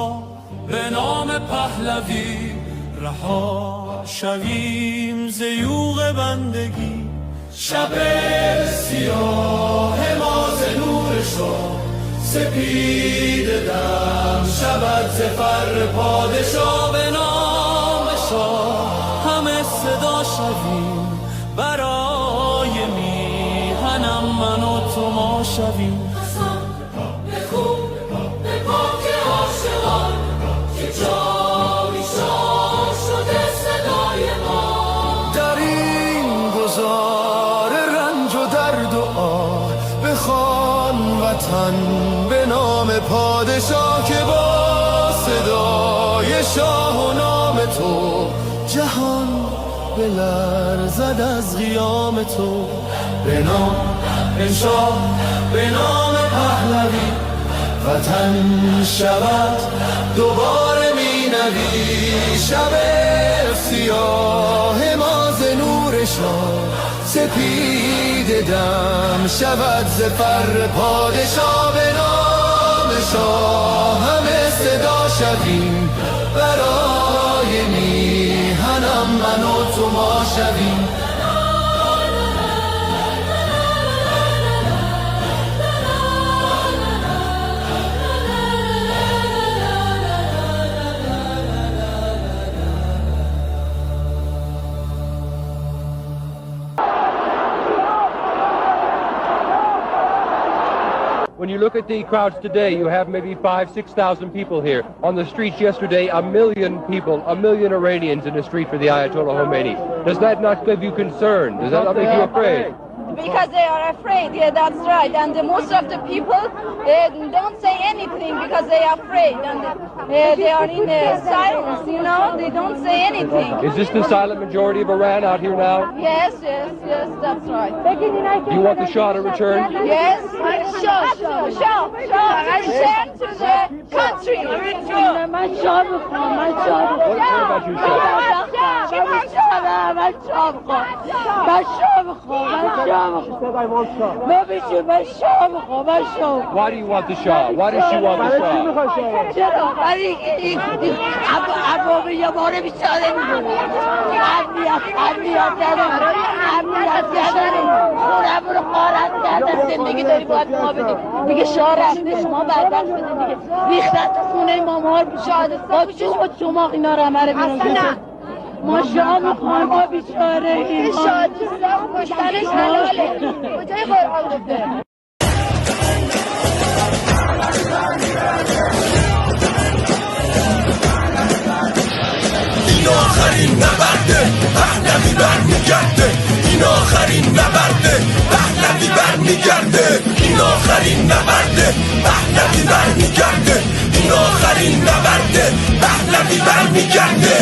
شاه به نام پهلوی رها شویم ز یوغ بندگی. شب سیاه ما ز نور شاه سپید دم شود ز فر پادشاه. به نام شاه همه صدا شویم برای میهنم من و تو ما شویم. به خوب به پاک عاشقان که جاوی شاه شده صدای ما. در این گذار رنج و درد و آه بخوان وطن به نام پادشاه که با صدای شاه و نام تو جهان بلرزد از قیام تو. به نام شاه به نام پهلوی وطن شود دوباره می نوی. شب سیاه ما ز نور شاه سپید دم شود ز فر پادشاه. به نام شاه همه صدا شویم برای میهنم من و تو ما شویم. When you look at the crowds today, you have maybe 5,000-6,000 people here. On the streets yesterday, 1 million people, 1 million Iranians in the street for the Ayatollah Khomeini. Does that not give you concern? Does that not make you afraid? Because they are afraid, yeah, that's right. And most of the people don't say anything because they are afraid. And they are in silence, you know, they don't say anything. Is this the silent majority of Iran out here now? Yes, that's right. Do you want the Shah to return? Yes, Shah, return to the country. Why do you want the Shah? Why does she want the ما شاه میخوایم ما بیچاره این شادی کشتنش حلاله کجای قرآن گفته؟ این آخرین نبرده پهلوی برمیگرده. این آخرین نبرده پهلوی برمیگرده. این آخرین نبرده پهلوی برمیگرده. این آخرین نبرده پهلوی برمیگرده.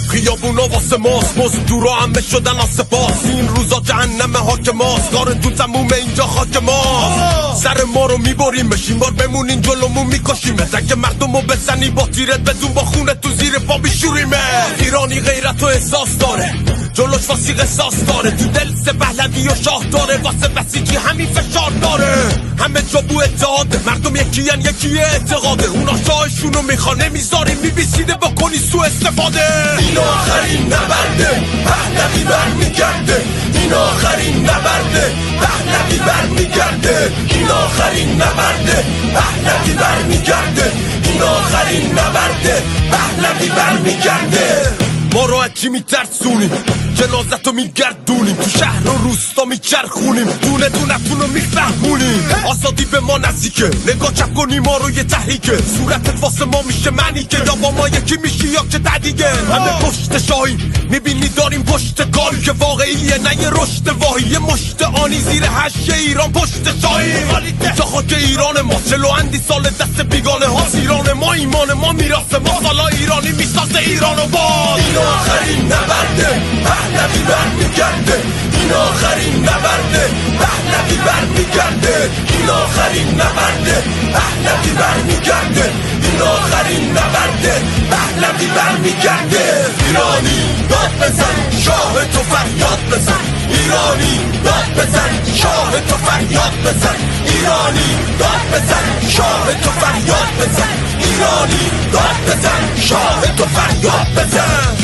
خیابونا واسه ماست مزدورا همه شدن آسفاس. این روزا جهنم حاک ماست کارتون تمومه اینجا خاک ماست. سر ما رو میبریم بشین بار بمونین جلومون میکشیمه. اگه مردمو بزنی با تیرت بدون با خونه تو زیر پا بیشوریمه. ایرانی غیرت و احساس داره جلوش واسی قصاص داره. تو دل سه پهلوی و شاه داره واسه بسیجی همین فشار داره. همه جا بو اتحاده مردم یکیان یکی اعتقاده. اونا شاهشونو میخوان نمیذاریم میبیسیده بکنی سو استفاده. این آخرین نبرده پهلوی برمیگرده. این آخرین نبرده پهلوی برمیگرده. این آخرین نبرده پهلوی برمیگرده. این آخرین نبرده پهلوی برمیگرده. ما را چی میترسونیم جنازتو میگردونیم. تو شهر و روستا میچرخونیم دونه دونتون رو میفهمونیم. آزادی به ما نزدیکه نگاه چپ کنی ما رو یه تحریکه. صورتت واسه ما میشه معنی که یا با ما یکی میشی یا که تدیگه. همه پشت شاهیم میبینی داریم پشت کاری که واقعیه نه یه رشد واهی. یه مشت آنی زیر هشه ایران پشت شاهیم. اینجا خاک ایران ما 40 اندی سال دست بیگانه هاست. ایران ما ایمان ما میراث ما سالا ایرانی میسازه ایرانو باز. آخرین نبرده پهلوی برمیگرده این آخرین نبرده پهلوی برمیگرده این آخرین نبرده پهلوی برمیگرده این آخرین نبرده پهلوی برمیگرده ایرانی داد بزن شاه تو فریاد بزن ایرانی داد بزن شاه تو فریاد بزن ایرانی داد بزن شاه تو فریاد بزن ایرانی داد بزن شاه تو فریاد بزن.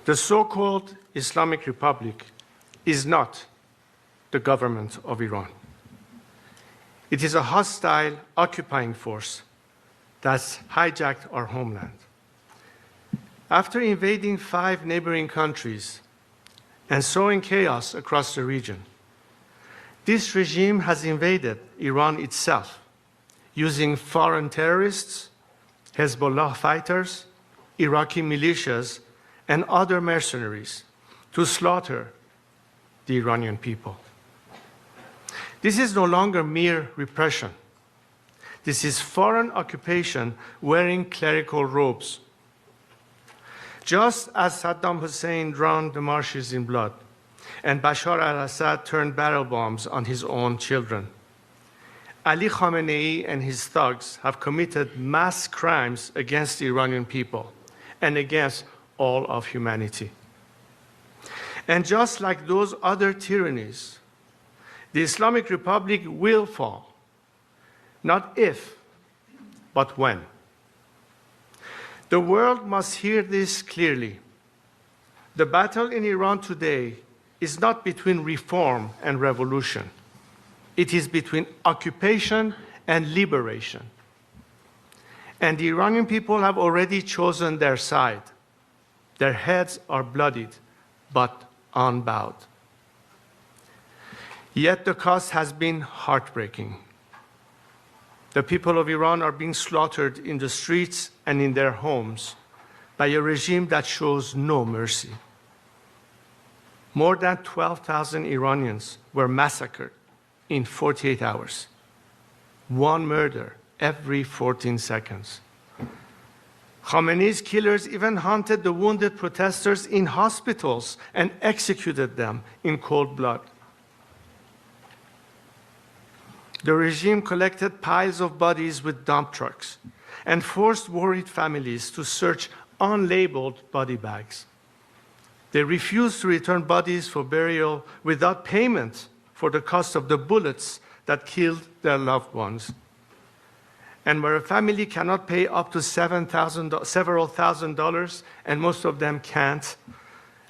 The so-called Islamic Republic is not the government of Iran. It is a hostile occupying force that's hijacked our homeland. After invading 5 neighboring countries and sowing chaos across the region, this regime has invaded Iran itself, using foreign terrorists, Hezbollah fighters, Iraqi militias, and other mercenaries to slaughter the Iranian people. This is no longer mere repression. This is foreign occupation wearing clerical robes. Just as Saddam Hussein drowned the marshes in blood, and Bashar al-Assad turned barrel bombs on his own children, Ali Khamenei and his thugs have committed mass crimes against the Iranian people and against all of humanity. And just like those other tyrannies, the Islamic Republic will fall, not if, but when. The world must hear this clearly. The battle in Iran today is not between reform and revolution. It is between occupation and liberation. And the Iranian people have already chosen their side. Their heads are bloodied, but unbowed. Yet the cost has been heartbreaking. The people of Iran are being slaughtered in the streets and in their homes by a regime that shows no mercy. More than 12,000 Iranians were massacred in 48 hours. One murder every 14 seconds. Khamenei's killers even hunted the wounded protesters in hospitals and executed them in cold blood. The regime collected piles of bodies with dump trucks and forced worried families to search unlabeled body bags. They refused to return bodies for burial without payment for the cost of the bullets that killed their loved ones. And where a family cannot pay up to several thousand dollars, and most of them can't,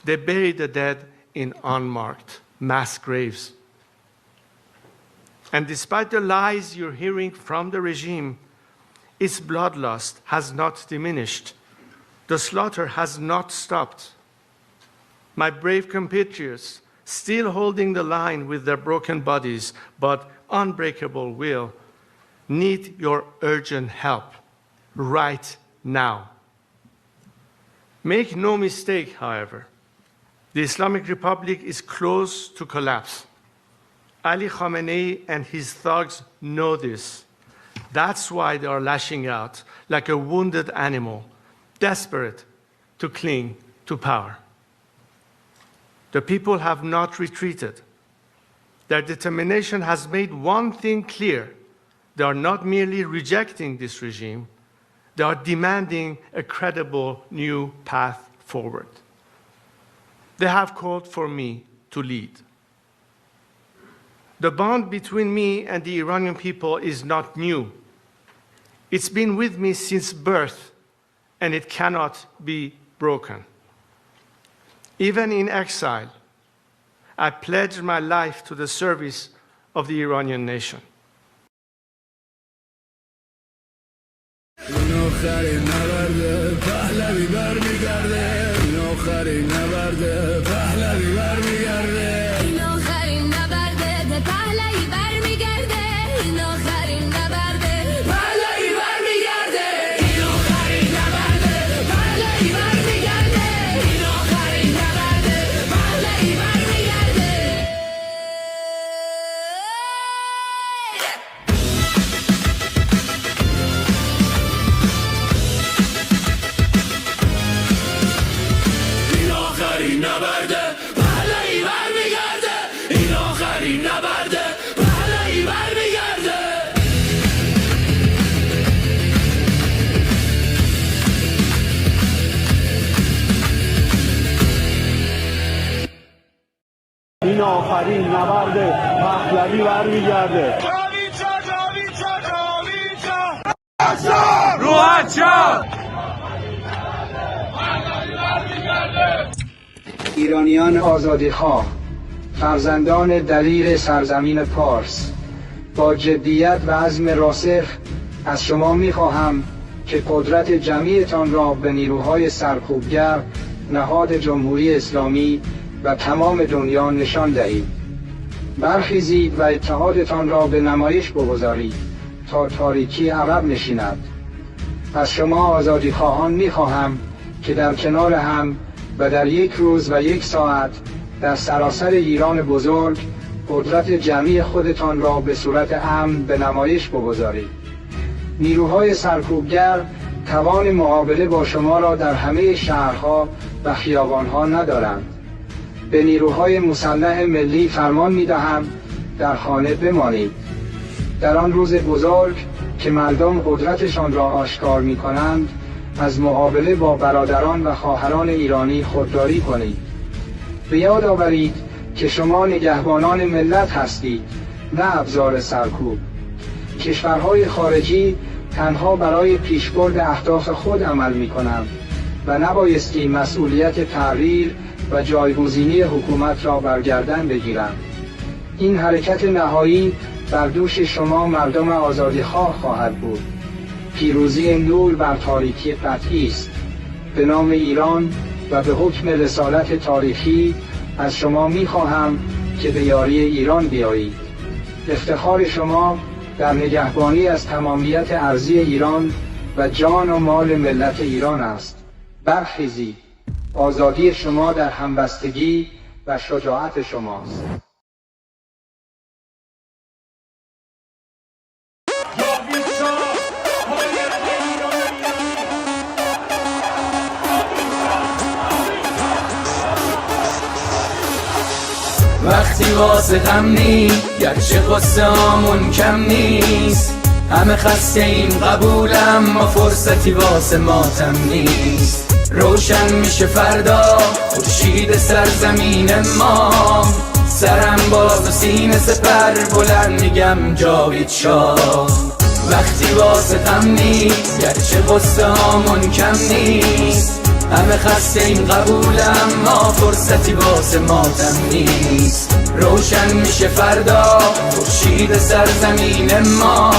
they bury the dead in unmarked mass graves. And despite the lies you're hearing from the regime, its bloodlust has not diminished. The slaughter has not stopped. My brave compatriots, still holding the line with their broken bodies but unbreakable will, need your urgent help right now. Make no mistake, however, the Islamic Republic is close to collapse. Ali Khamenei and his thugs know this. That's why they are lashing out like a wounded animal, desperate to cling to power. The people have not retreated. Their determination has made one thing clear. They are not merely rejecting this regime, they are demanding a credible new path forward. They have called for me to lead. The bond between me and the Iranian people is not new. It's been with me since birth, and it cannot be broken. Even in exile, I pledged my life to the service of the Iranian nation. این آخرین نبرد پهلوی برمیگرده. ایرانیان آزادیخواه، فرزندان دلیر سرزمین پارس، با جدیت و عزم راسخ از شما می‌خواهم که قدرت جمعیتان را به نیروهای سرکوبگر نهاد جمهوری اسلامی و تمام دنیا نشان دهید. برخیزید و اتحادتان را به نمایش بگذارید تا تاریکی عقب نشیند. از شما آزادیخواهان می‌خواهم که در کنار هم و در یک روز و یک ساعت در سراسر ایران بزرگ قدرت جمعی خودتان را به صورت امن به نمایش بگذارید. نیروهای سرکوبگر توان مقابله با شما را در همه شهرها و خیابانها ندارند. به نیروهای مسلح ملی فرمان می‌دهم در خانه بمانید. در آن روز بزرگ که مردم قدرتشان را آشکار می‌کنند، از مقابله با برادران و خواهران ایرانی خودداری کنید. به یاد آورید که شما نگهبانان ملت هستید، نه ابزار سرکوب. کشورهای خارجی تنها برای پیشبرد اهداف خود عمل می‌کنند و نبایستی مسئولیت تغییر و جایگزینی حکومت را بر گردن بگیرند. این حرکت نهایی بر دوش شما مردم آزادیخواه خواهد بود. پیروزی نور بر تاریکی قطعی است. به نام ایران و به حکم رسالت تاریخی از شما می‌خواهم که به یاری ایران بیایید. افتخار شما در نگهبانی از تمامیت ارضی ایران و جان و مال ملت ایران است. برخیزید. آزادی شما در همبستگی و شجاعت شماست. وقتی واسه غم نی گرچه قصه هامون کم نیست، همه خسته ایم قبولم ما فرصتی واسه ماتم نیست. روشن میشه فردا خورشید سرزمین ما، سرم باز و سینه سپر بلند میگم جاوید شاه. وقتی واسه غم نی گرچه قصه هامون کم نیست، همه خسته این قبولم ما فرصتی واسه ماتم نیست. روشن میشه فردا خورشید سرزمین ما،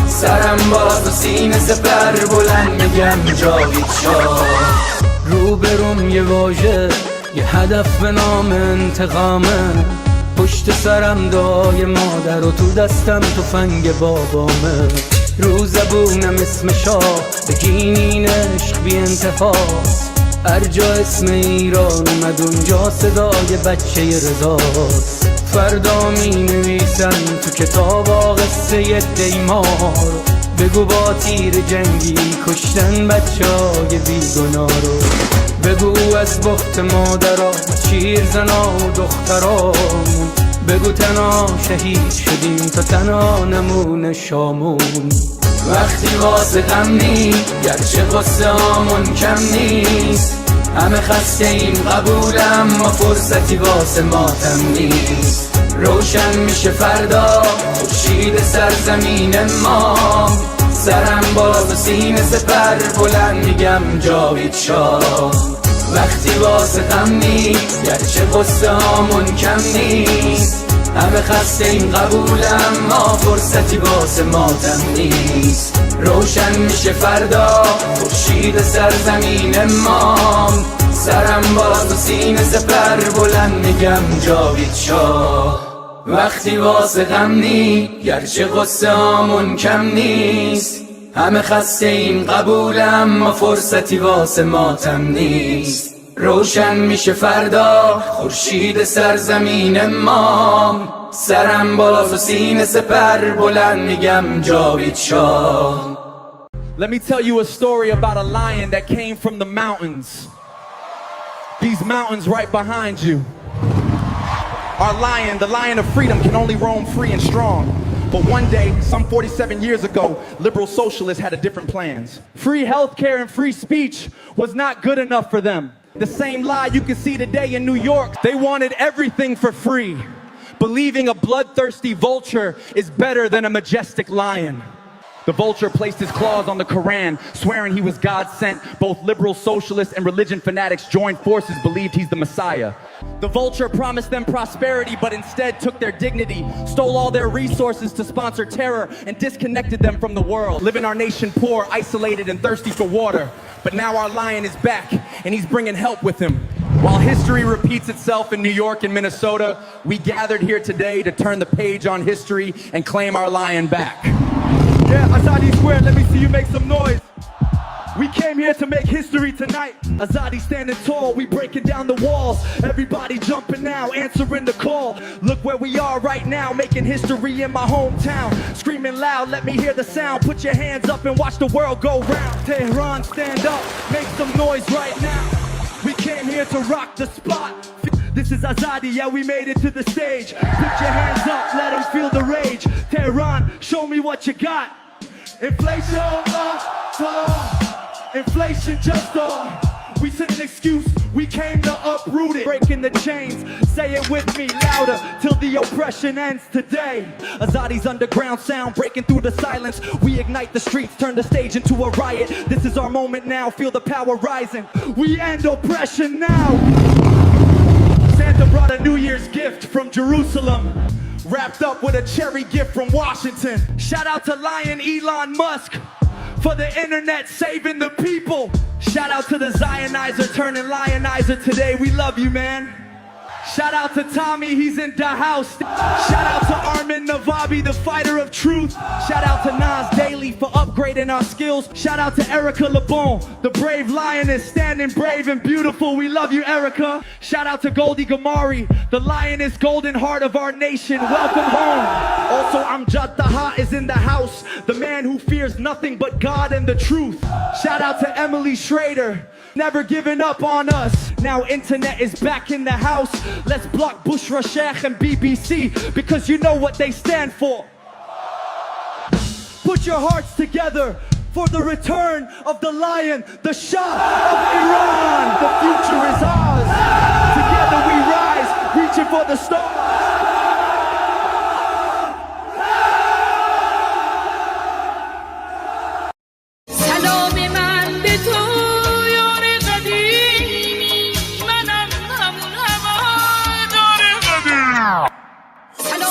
سرم باز و سینه سپر بلند میگم جاوید شاه. روبروم یه واژه یه هدف به نام انتقامه، پشت سرم دعای مادر و تو دستم تفنگ بابامه. رو زبونم اسم شاه بگین این عشق بی انتهاست، هر جا اسم ایران اومد اونجا صدای بچه رضاست. فردا می نویسن تو کتاب قصه دیمار، بگو با تیر جنگی کشتن بچه های بیگناه رو، بگو از بخت مادرها شیر زنا و دخترامون، بگو تنها شهید شدیم تا تنها نمونه شامون. وقتی واسه غم نی گرچه قصه هامون کم نیست، همه خسته ایم قبولم ما فرصتی واسه ماتم نیست. روشن میشه فردا خورشید سرزمین ما، سرم باز و سینه سپر بلند میگم جاوید شاه. وقتی واسه غم نی گرچه قصه هامون کم نیست، همه خسته این قبولم ما فرصتی واسه ماتم نیست. روشن میشه فردا خورشید سرزمین ما، سرم باز و سینه سپر بلند میگم جاوید شاه. وقتی واسه غم نی گرچه قصه هامون کم نیست، همه خسته این قبولم ما فرصتی واسه ماتم نیست. روشن میشه فردا خورشید سرزمین ما، سرم باز و سینه سپر بلند میگم جاوید شاه. Let me tell you a story about a lion that came from the mountains. These mountains right behind you. Our lion, the lion of freedom, can only roam free and strong. But one day, some 47 years ago, liberal socialists had a different plans. Free healthcare and free speech was not good enough for them. The same lie you can see today in New York. They wanted everything for free, believing a bloodthirsty vulture is better than a majestic lion. The vulture placed his claws on the Quran, swearing he was God sent. Both liberal socialists and religion fanatics joined forces, believed he's the Messiah. The vulture promised them prosperity, but instead took their dignity, stole all their resources to sponsor terror, and disconnected them from the world, living our nation poor, isolated, and thirsty for water. But now our lion is back, and he's bringing help with him. While history repeats itself in New York and Minnesota, we gathered here today to turn the page on history and claim our lion back. Yeah, Azadi Square, let me see you make some noise. We came here to make history tonight. Azadi standing tall, we breaking down the walls. Everybody jumping now, answering the call. Look where we are right now, making history in my hometown. Screaming loud, let me hear the sound. Put your hands up and watch the world go round. Tehran, stand up, make some noise right now. We came here to rock the spot. This is Azadi, yeah, we made it to the stage. Put your hands up, let them feel the rage. Tehran, show me what you got. Inflation, inflation just we said an excuse, we came to uproot it. Breaking the chains, say it with me louder, till the oppression ends today. Azadi's underground sound, breaking through the silence. We ignite the streets, turn the stage into a riot. This is our moment now, feel the power rising. We end oppression now. Santa brought a New Year's gift from Jerusalem, wrapped up with a cherry gift from Washington. Shout out to Lion Elon Musk for the internet saving the people. Shout out to the Zionizer turning lionizer today. We love you, man. Shout out to Tommy, he's in the house. Shout out to Armin Navabi, the fighter of truth. Shout out to Nas Daily for upgrading our skills. Shout out to Erica LeBon, the brave lioness, standing brave and beautiful. We love you, Erica. Shout out to Goldie Gamari, the lioness, golden heart of our nation. Welcome home. Also, Amjad Taha is in the house, the man who fears nothing but God and the truth. Shout out to Emily Schrader, never giving up on us. Now internet is back in the house. Let's block Bushra Sheikh and BBC, because you know what they stand for. Put your hearts together for the return of the lion, the Shah of Iran. The future is ours. Together we rise, reaching for the stars.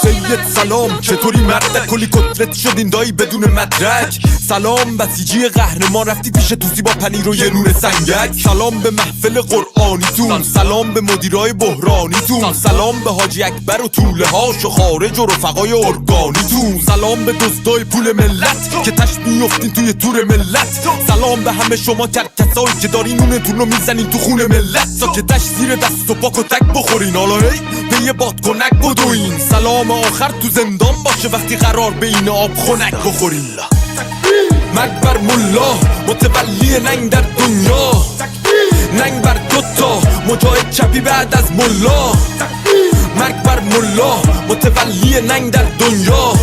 سید سلام، چطوری مرد کلی کتلت شدین دایی بدون مدرک. سلام بسیجی قهرمان رفتی پیش توسی با پنیر و یه نور سنگک. سلام به محفل قرآنیتون، سلام به مدیرای بحرانیتون، سلام به حاجی اکبر و طوله هاش و خارج و رفقای ارگانیتون، سلام به دزدای پول ملت که تش میفتین توی تور ملت. سلام به همه شما کرکسایی که دارین نونتون رو میزنین تو خون ملت تا که تش زیر دست و پاک و تک بخورین، حالا هی به یه بادکنک بدوین. سلام آخر تو زندان باشه وقتی قرار به این آب خنک بخورین. مرگ بر ملا متولی ننگ در دنیا، ننگ بر دوتا مجاهد چپی بعد از ملا. مرگ بر ملا متولی ننگ در دنیا،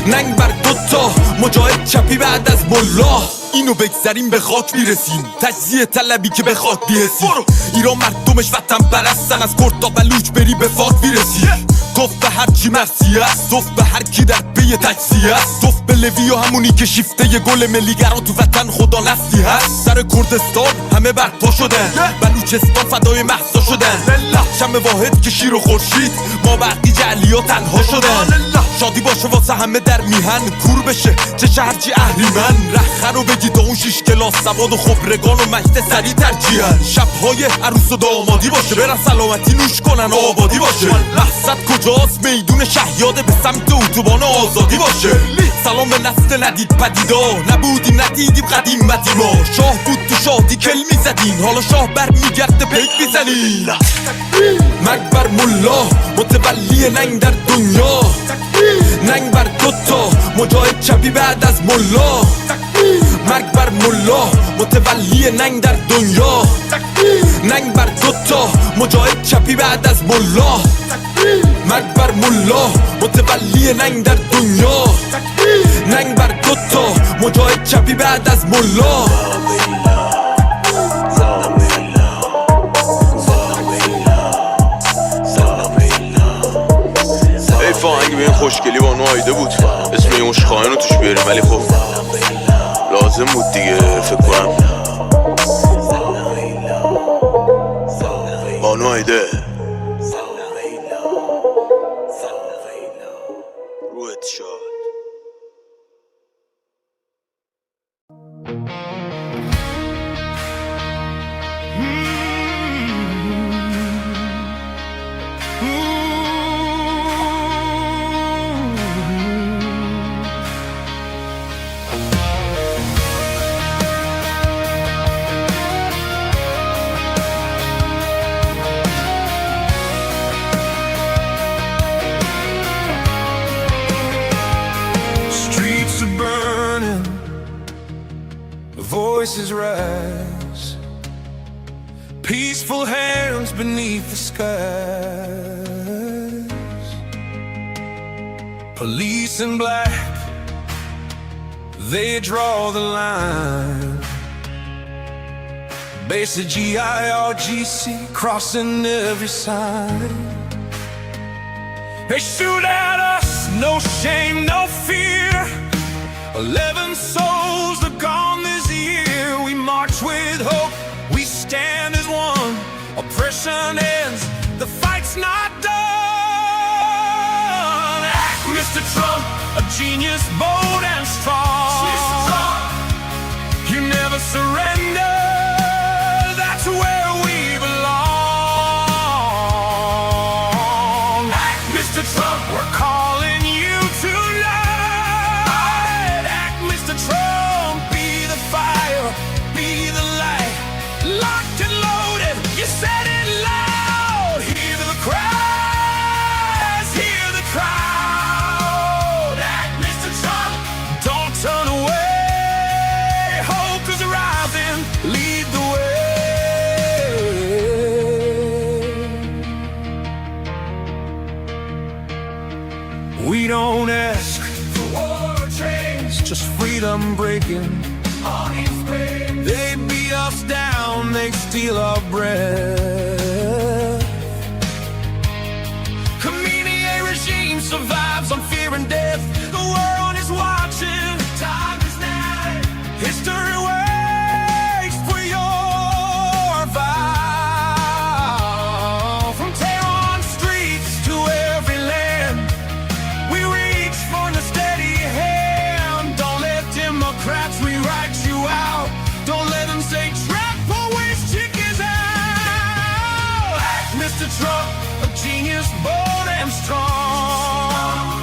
ننگ بر دوتا مجاهد چپی بعد از ملا. اینو بگذاریم به خاک میرسیم، تجزیه طلبی که به خاک بیرسیم. ایران مردمش وطن پرستن، از کرد تا بلوچ بری به فاک میرسی. توف به هر کی مرسی است، توف به هر کی در پی تجزیه است، توف به لوی و همونی که شیفته ی گل ملیگرا تو وطن خدا نفسی هست. سر کردستان همه برپا شدن، بلوچستان فدای مهسا شدن. شم واحد که شیر و خورشید ما برقی جعلیا تنها شدن. شادی باشه واسه همه در میهن، کور بشه چه شهرچی اهریمن. رخه رو بگید اون 6 کلاس سواد و خبرگان و مجد سری ترجیحن. شبهای عروس و دامادی باشه، برن سلامتی نوش کنن آبادی باشه. لحظت کجاست میدون شهیاده به سمت اتوبان آزادی باشه. سلام به نسل ندید پدیدا، نبودیم ندیدیم قدیمتی ما. شاه بود تو شادی کل میزدین، حالا شاه بر میگرده پیک میزنین. مرگ بر ملا متولی ننگ در دنیا، ننگ بر دوتا مجاهد چپی بعد از ملا. مرگ بر ملا متولی ننگ در دنیا، ننگ بر دوتا مجاهد چپی بعد از ملا. مرگ بر ملا متولی ننگ در دنیا، ننگ بر دوتا مجاهد چپی بعد از ملا. این خوشگلی با نایده بود اسم این عشق‌خواهن رو توش بیاریم ولی خب لازم بود دیگه فکر کنم با نایده روحت شاد Voices rise, peaceful hands beneath the skies. Police in black, they draw the line. Basic GIRGC crossing every sign. They shoot at us, no shame, no fear. 11 souls are gone this year. We march with hope, we stand as one. Oppression ends, the fight's not done. Act, Mr. Trump, a genius, bold and strong. You never surrender, that's where we belong. Act, Mr. Trump, we're calling you tonight. Act, Mr. Trump, be the fire, be the light. Locked and loaded, you said it loud. Hear the cries, hear the crowd. Act, Mr. Trump, don't turn away. Hope is rising, lead the way. We don't ask for war or trains, just freedom breaking. They beat us down, they steal our breath. Khamenei regime survives on fear and death. The world is watching, time is now. History waits for your vow. From Tehran streets to every land, we reach for the steady hand. Don't let Democrats rewrite you out. Don't let them say trap or wish chickens out. Act, Mr. Trump, a genius, bold and strong.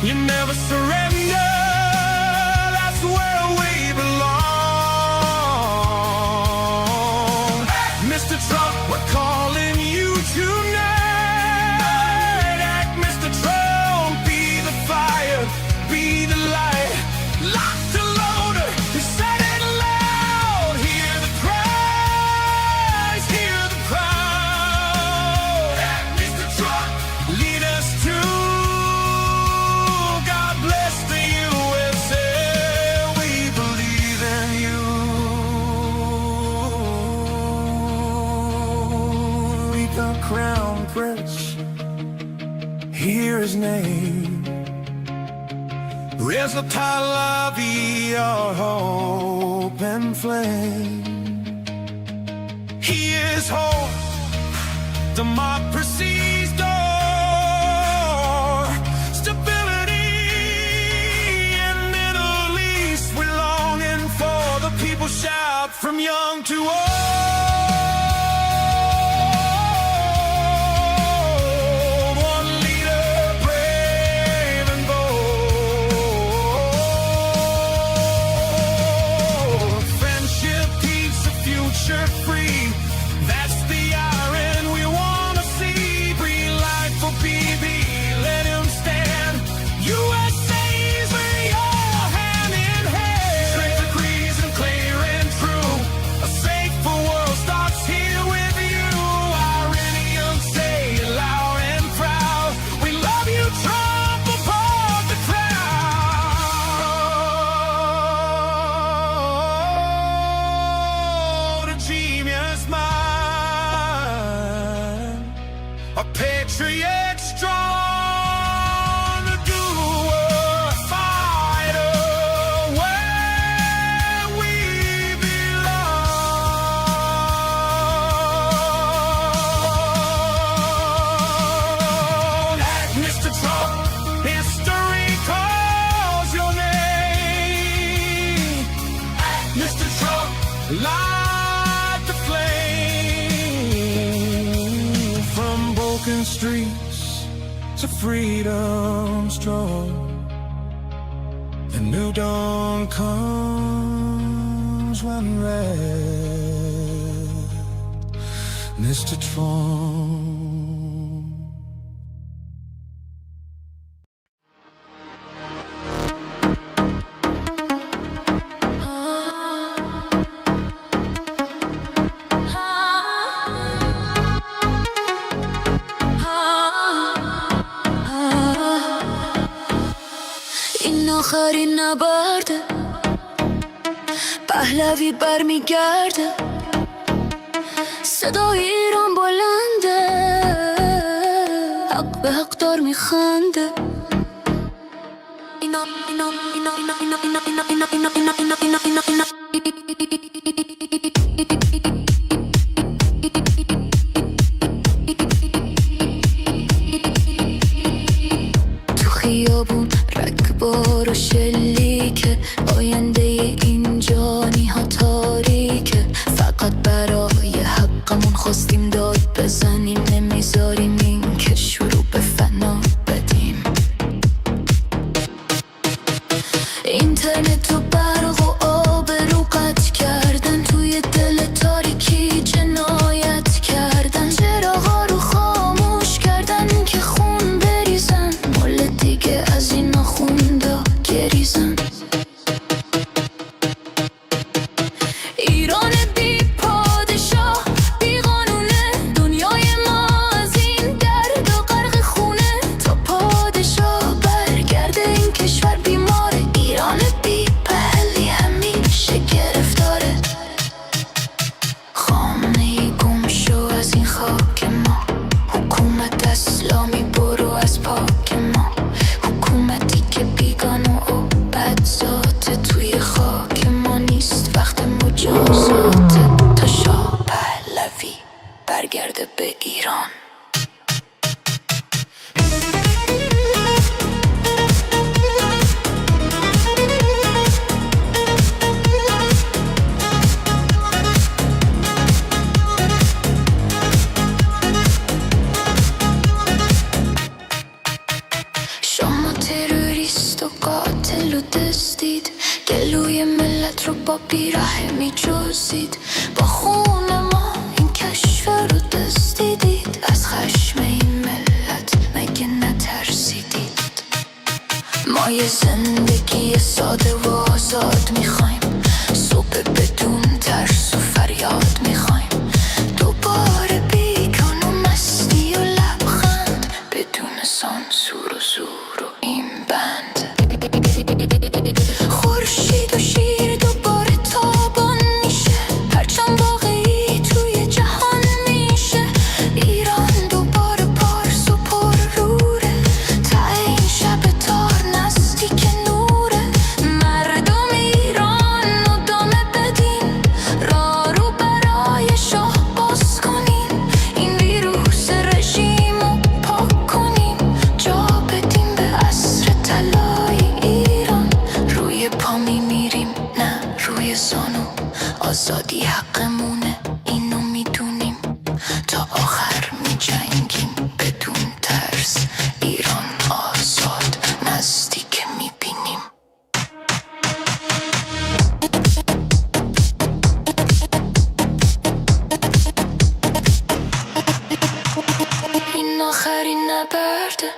You never surrender, that's where we belong. Act, Mr. Trump, we're calling you tonight. Act, Mr. Trump, be the fire, be the light. Locked and loaded, you said it loud. Hear the cries, hear the crowd. Act, Mr. Trump, lead us to God bless the USA. We believe in you. We got Crown Prince, hear his name. Reza Pahlavi, our hope and flame. He is hope, democracy's door. Stability in Middle East, we're longing for. The people shout from young to old. One leader, brave and bold. Friendship, peace, a future free. That's the iron we wanna see. Breathe life for BB, let him stand. USA's where you're hand in hand. Strength agrees and clear and true. A safe Light the flame from broken streets to freedom's strong. The new dawn comes when red Mr. Tron. آخرین نبرده پهلوی برمیگرده صدای ایران بلنده حق به حق دار میخنده اینا اینا اینا اینا اینا اینا اینا اینا اینا اینا اینا اینا اینا تو خیابون رگبار و شلیکه آینده این جانی ها تاریکه فقط برای حقمون خواستیم داد بزنیم نمیذاریم این که شروع به فنا بدیم اینترنت و برق و آب رو قطع کردن توی دل تاریکی جنایت کردن چراغا رو خاموش کردن که خون بریزن مال دیگه از این خوندا گریزن ایران بی پادشاه بی قانونه دنیای ما از این درد و غرق خونه تا پادشاه برگرده این کشور بیماره ایران بی پهلی همیشه گرفتاره خامنه‌ای گم شو از این خاک ما حکومت اسلامی برو از پاک ما حکومتی که بیگانه و بدذاته توی خاک ما نیست وقت مجازاته تا شاه پهلوی برگرده به ایران شما تروریست و قاتل و دزدید گلوی ملت رو با بیرحمی میجوزید با خون ما این کشور رو دزدیدید از خشم این ملت مگه نترسیدید ما یه زندگی ساده و آزاد میخوایم صبح بدون ترس و فریاد میخوایم دوباره بیگان و مستی و لبخند بدون سانسور و زور و این بند خورشید و شیر دوباره تابان میشه پرچم واقعی توی جهان میشه ایران دوباره پارس و پر روره تا این شب تار نزدیک نوره مردم ایران ادامه بدین راه رو برای شاه باز کنین این ویروس رژیم رو پاک کنین جا بدین به عصر طلای ایران روی پا میمیریم نه روی زانو آزادی حقمونه اینو میدونیم تا آخر میجنگیم بدون ترس ایران آزاد نزدیک میبینیم این آخرین نبرده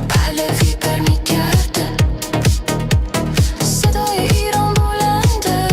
پهلوی برمیگرده صدای ایران بلنده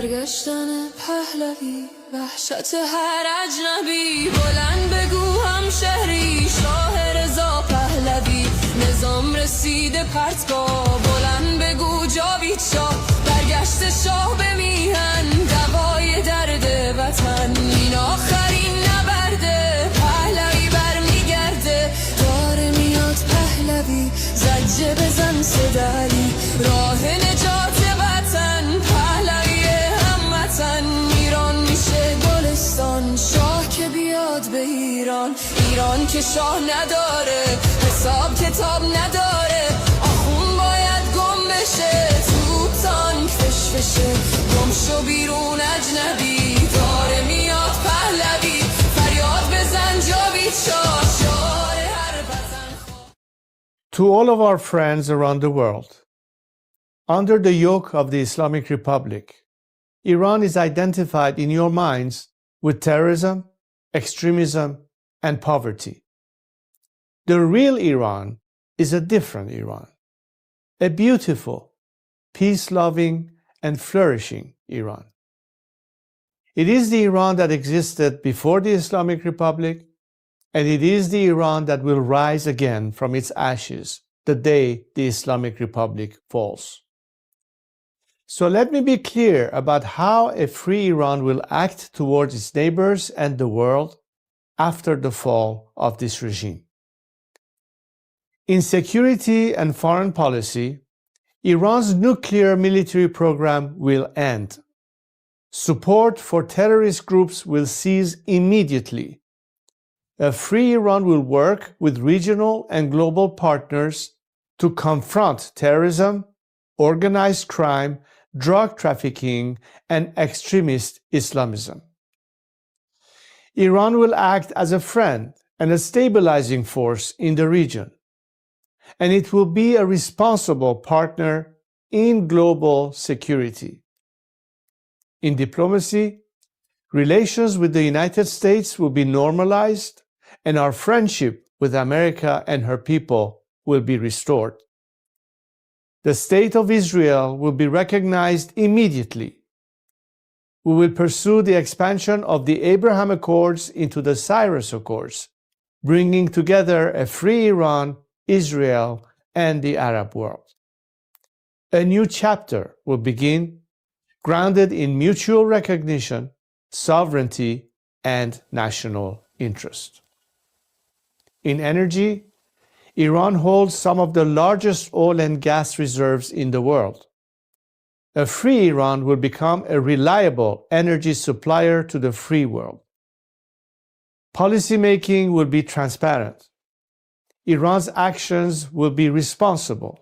برگشتن پهلوی وحشت هر اجنبی بلند بگو هم شهری شاه رضا پهلوی نظام رسیده پرتگاه بلند بگو جاوید شاه برگشت شاه به میهن دوای درد وطن این آخرین نبرده پهلوی برمیگرده داره میاد پهلوی زجه بزن صدایی راه نجات وطن پهلوی هموطن ایران میشه گلستان شاه که بیاد به ایران ایران که شاه نداره حساب کتاب نداره آخون باید گم بشه تو تانک فشفشه گم شو بیرون اجنبی داره میاد پهلوی فریاد بزن جاوید شاه شعار هر وطن. To all of our friends around the world, under the yoke of the Islamic Republic, Iran is identified in your minds with terrorism, extremism, and poverty. The real Iran is a different Iran, a beautiful, peace-loving, and flourishing Iran. It is the Iran that existed before the Islamic Republic, and it is the Iran that will rise again from its ashes the day the Islamic Republic falls. So let me be clear about how a free Iran will act towards its neighbors and the world after the fall of this regime. In security and foreign policy, Iran's nuclear military program will end. Support for terrorist groups will cease immediately. A free Iran will work with regional and global partners to confront terrorism, organized crime, drug trafficking, and extremist Islamism. Iran will act as a friend and a stabilizing force in the region, and it will be a responsible partner in global security. In diplomacy, relations with the United States will be normalized, and our friendship with America and her people will be restored. The State of Israel will be recognized immediately. We will pursue the expansion of the Abraham Accords into the Cyrus Accords, bringing together a free Iran, Israel, and the Arab world. A new chapter will begin, grounded in mutual recognition, sovereignty, and national interest. In energy, Iran holds some of the largest oil and gas reserves in the world. A free Iran will become a reliable energy supplier to the free world. Policymaking will be transparent. Iran's actions will be responsible.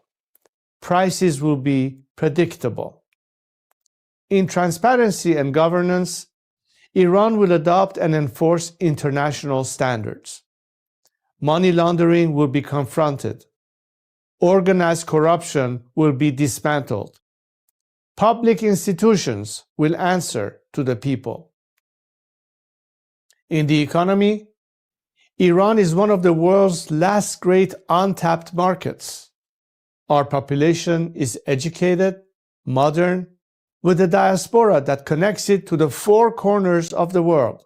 Prices will be predictable. In transparency and governance, Iran will adopt and enforce international standards. Money laundering will be confronted. Organized corruption will be dismantled. Public institutions will answer to the people. In the economy, Iran is one of the world's last great untapped markets. Our population is educated, modern, with a diaspora that connects it to the four corners of the world.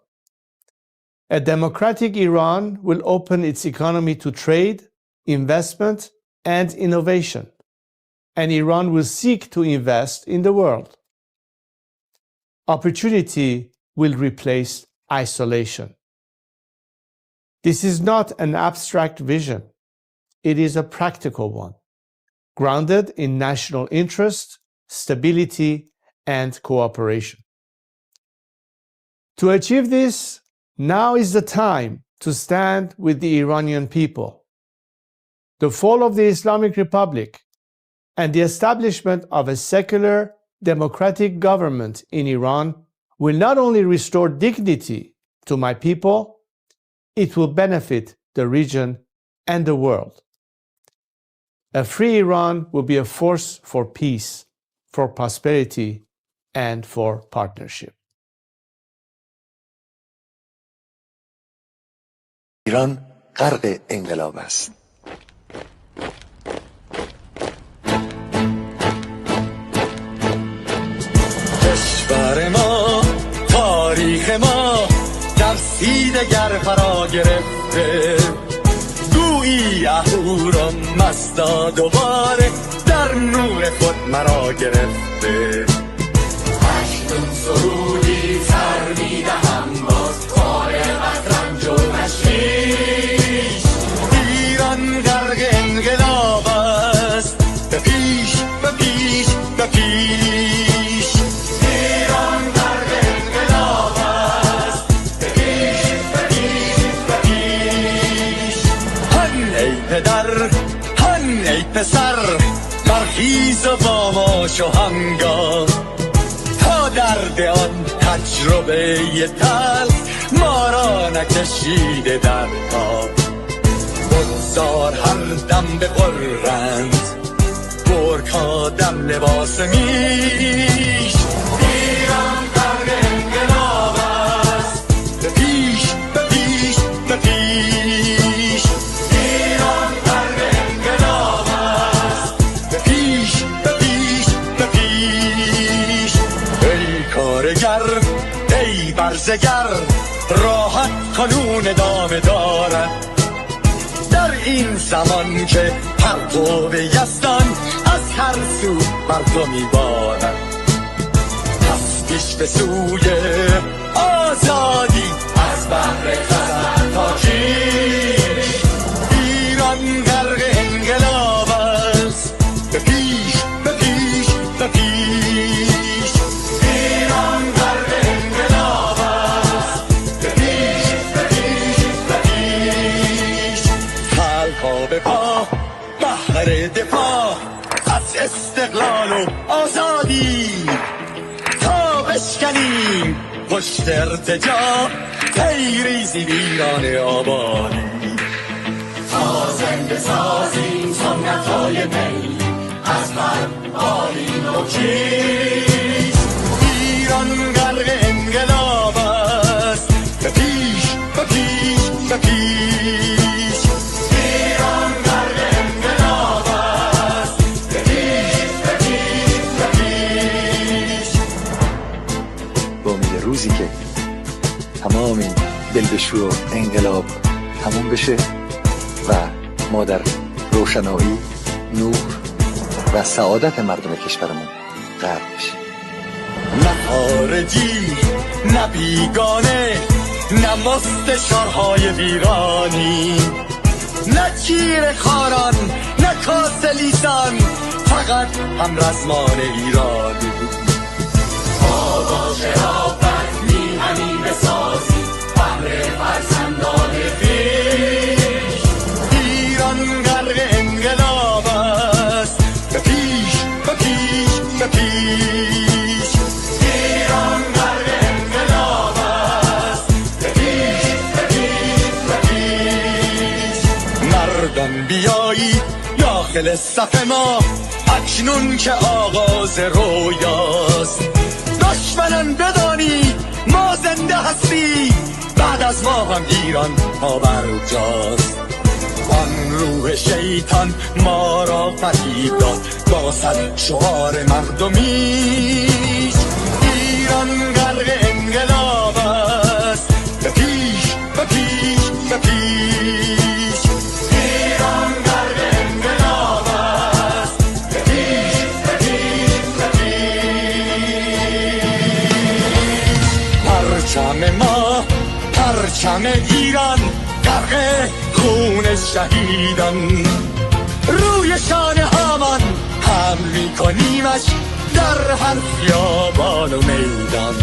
A democratic Iran will open its economy to trade, investment, and innovation, and Iran will seek to invest in the world. Opportunity will replace isolation. This is not an abstract vision. It is a practical one, grounded in national interest, stability, and cooperation. To achieve this, now is the time to stand with the Iranian people. The fall of the Islamic Republic and the establishment of a secular, democratic government in Iran will not only restore dignity to my people, it will benefit the region and the world. A free Iran will be a force for peace, for prosperity, and for partnership. ایران غرق انقلاب است. کشور دگر فرا گرفته، گویی اهورا مستا دوباره در نور خود مرا گرفته. هشتم سرودی سر میدهم باز فارغ از رنج و تشویش. ایران غرق انقلاب است، به پیش به پیش به پیش. ایران غرق انقلاب است، به پیش به پیش به پیش. هن ای پدر هن ای پسر، برخیز و با ما شهنگاه، تا درد آن تجربه تلخ ما را نکشیده در کار. بگذار هر دم بغرند برکا دم لباس میش. ایران غرق انقلاب است، به پیش به پیش به پیش. ایران غرق انقلاب است، به پیش به پیش به پیش. ای کارگر ای برزگر، راحت کنون ادامه دارد در این زمان که پرتو یزدان از هر سو بر تو میبارد. پس پیش به سوی آزادی از بحر خزر تا کیش. ایران غرق انقلاب است، به پیش به پیش به پیش. ایران غرق انقلاب است، به پیش به پیش به پیش. خلقا به پا بهر دفاع از استقلال و آزادی، تا بشکنیم پشت ارتجاع تیریزی ویران آبادی. تا زنده سازیم سنت‌های می از من آیین و کیش. ایران غرق انقلاب است، به پیش به پیش به پیش. ایران غرق انقلاب است، به پیش به پیش به پیش. با امید روزی که تمام این دلبشو و انقلاب تموم بشه و ما در روشنایی، نور و سعادت مردم کشورمون غرق بشیم. نه خارجی نه بیگانه، نه مستشارهای ویرانی، نه چیر خاران نه کاسلیسان، فقط هم رزمان ایرانی. ما با شرافت میهنی بسازیم بهر فرزندان خویش. ایران غرق انقلاب است، به پیش به پیش به پیش. ایران غرق انقلاب است، به پیش به پیش به پیش. مردم بیایید داخل صف ما اکنون که آغاز رویاست. دشمنان بدانید ما زنده هستیم، بعد از ما هم ایران پابرجاست. آن روح شیطان ما را فریب داد با صد شعار مردمیش. ایران غرق انقلاب است، به پیش به پیش به پیش. ایران غرق انقلاب است، به پیش به پیش به پیش. پرچم ما پرچم ایران غرق خون شهیدان، روی شانه هامان حمل میکنیمش در هر خیابان و میدان.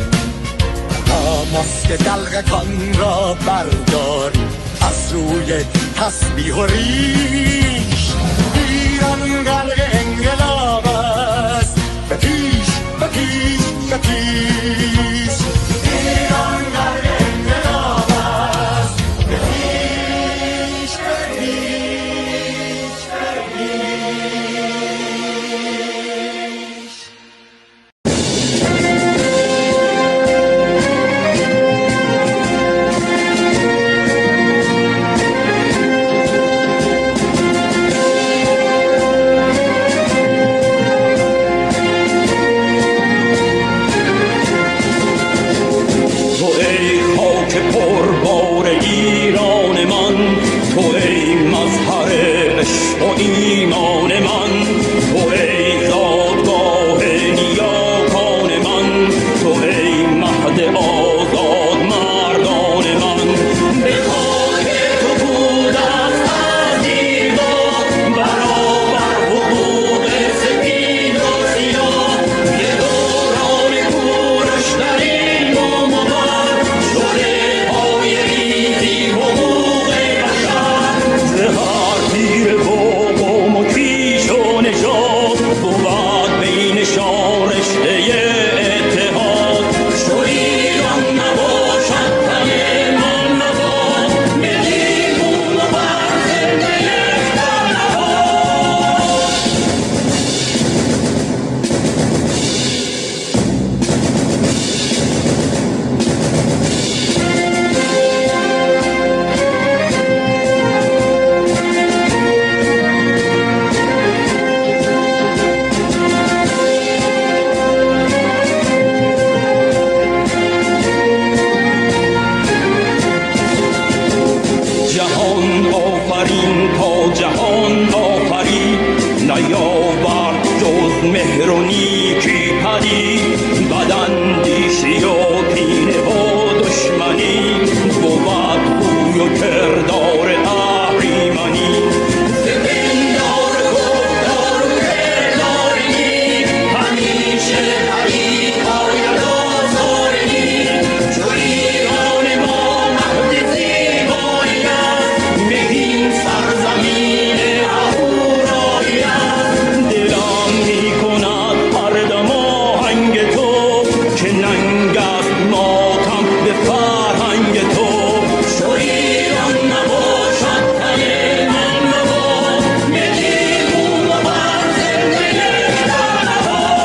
تا ماسک دلغکان را برداریم از روی تسبیح و ریش. ایران غرق انقلاب است، به پیش به پیش به پیش. ایران غرق انقلاب است، به پیش به پیش به پیش. تو ایمان من، تو ای زادگاه نیاکان من، تو ای مهد آزاد مردان من. به خاک تو بود از تقدیرگاه برابر حقوق سپید و سیاه، یه دوران کوروش در این بوم و بر شده پای ریزی حقوق بشر. زهر تیر و قوم و کیش و نژاد بود بینشان رشته اتحاد. چو ایران نباشد تن من نباد، ملی خون و بر زنده یکتا نهاد. جهان آفرین تا جهان آفرین، نیاورد جز مهر و نیکی پدید. بداندیشی و کینه و دشمنی بود خوی و کردار اهریمنی. زمین-دار گفتار و کردار نیک، همیشه پدید آید آثار نیک. چو ایران ما مهد زیبایی است، مهین سرزمین اهورایی است. دلم می‌کند هر دم آهنگ تو، که ننگ است ماتم به فرهنگ تو. چو ایران نباشد تن من نباد، ملی خون و بر زنده یکتا نهاد.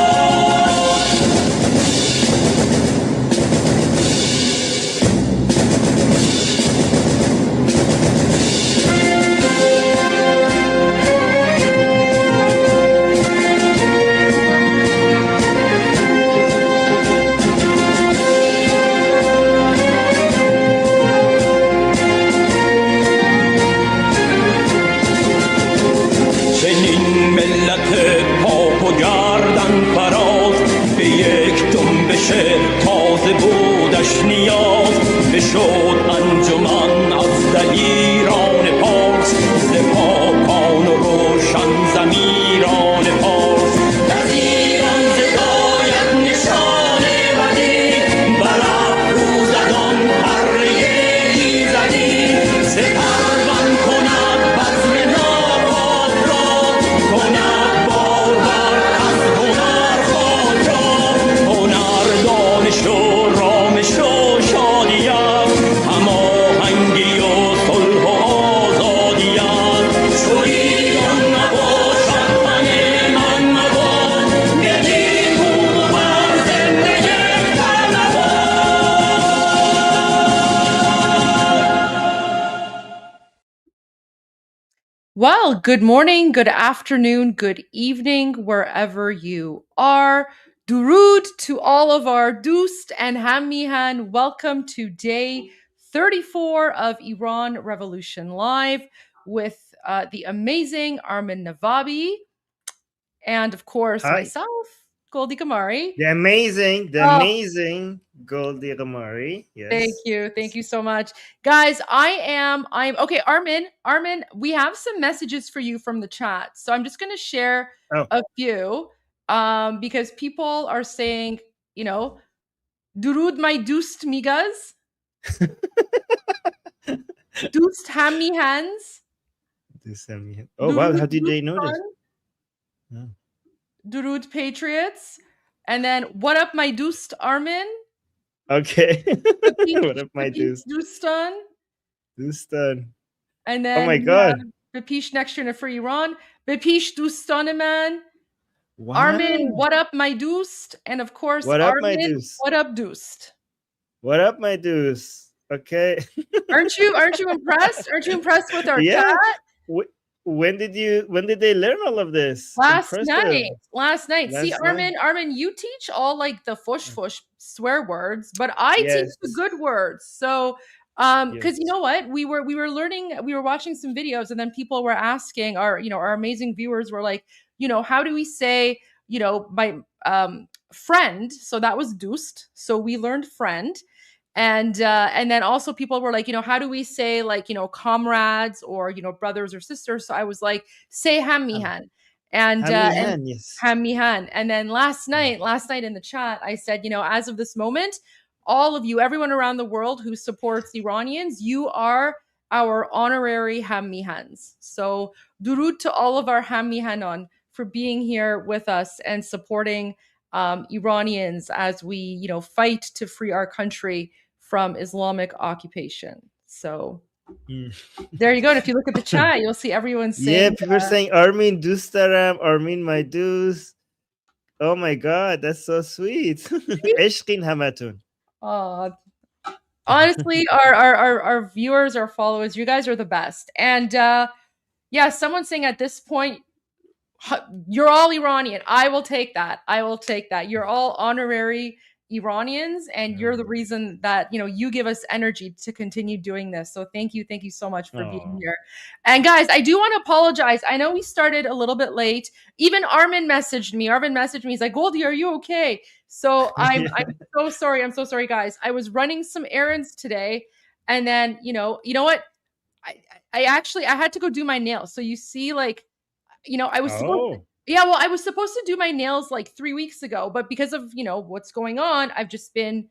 چنین ملت پاک و گردن فراز، به یک جنبش تازه بودش نیاز. بشد انجمن از دلیران پارس، ز پاکان و روشن ضمیران پارس. از ایران زداید نشان بدی، بر افروزدان پره ایزدی. سپربند کند بزم ناپاک را، کند بارور از هنر خاک را. هنر دانش و رامش و شادی است، هماهنگی و صلح و آزادی است. چو ایران نباشد تن من نباد، ملی خون و بر زنده یکتا نهاد. Well, good morning, good afternoon, good evening, wherever you are. Durud to all of our Dust and Hamihan. Welcome to day 34 of Iran Revolution Live with the amazing Armin Navabi and, of course, Hi. myself, Goldie Gamari. The amazing Goldie Gamari. Yes. Thank you so much, guys. I'm okay. Armin, we have some messages for you from the chat, so I'm just going to share a few because people are saying, Durud my dust migas, dust hammy hands. Oh wow! How did they know this? Durud Patriots, and then what up my dust Armin? Okay. What up my dust? Dustan. And then oh my god, Bapish next year for Iran. Bapish Dustane man. wow. Armin, what up my dust? And of course, What up, my Armin, dust? what up dust? What up my dust? Okay. Aren't you impressed? Aren't you impressed with our Yeah. chat? When did they learn all of this? Last Impressive. night. See, Armin, you teach all like the fush swear words, but I teach the good words. So Because you know what, we were learning, we were watching some videos, and then people were asking our, our amazing viewers were like, how do we say, my friend? So that was dust. So we learned friend. And then also people were like, how do we say like, comrades or, brothers or sisters? So I was like, say hammihan. And Hamihan, yes. hammihan. And then last night in the chat, I said, as of this moment, all of you, everyone around the world who supports Iranians, you are our honorary hammihans. So durud to all of our hammihanon for being here with us and supporting Iranians as we, fight to free our country from Islamic occupation. So there you go. And if you look at the chat, you'll see everyone saying. Yeah, people are saying Armin Dustaram, Armin my dues. Oh my God, that's so sweet. Eshkin Hamatun. Honestly, our viewers, our followers, you guys are the best. And yeah, someone's saying at this point, you're all Iranian. I will take that. You're all honorary Iranians, and you're the reason that you give us energy to continue doing this. So thank you so much for being here. And guys, I do want to apologize. I know we started a little bit late. Even Armin messaged me. He's like, Goldie, are you okay? So I'm so sorry. I'm so sorry, guys. I was running some errands today, and then you know what? I actually had to go do my nails. So you see, like, I was I was supposed to do my nails like 3 weeks ago, but because of, what's going on, I've just been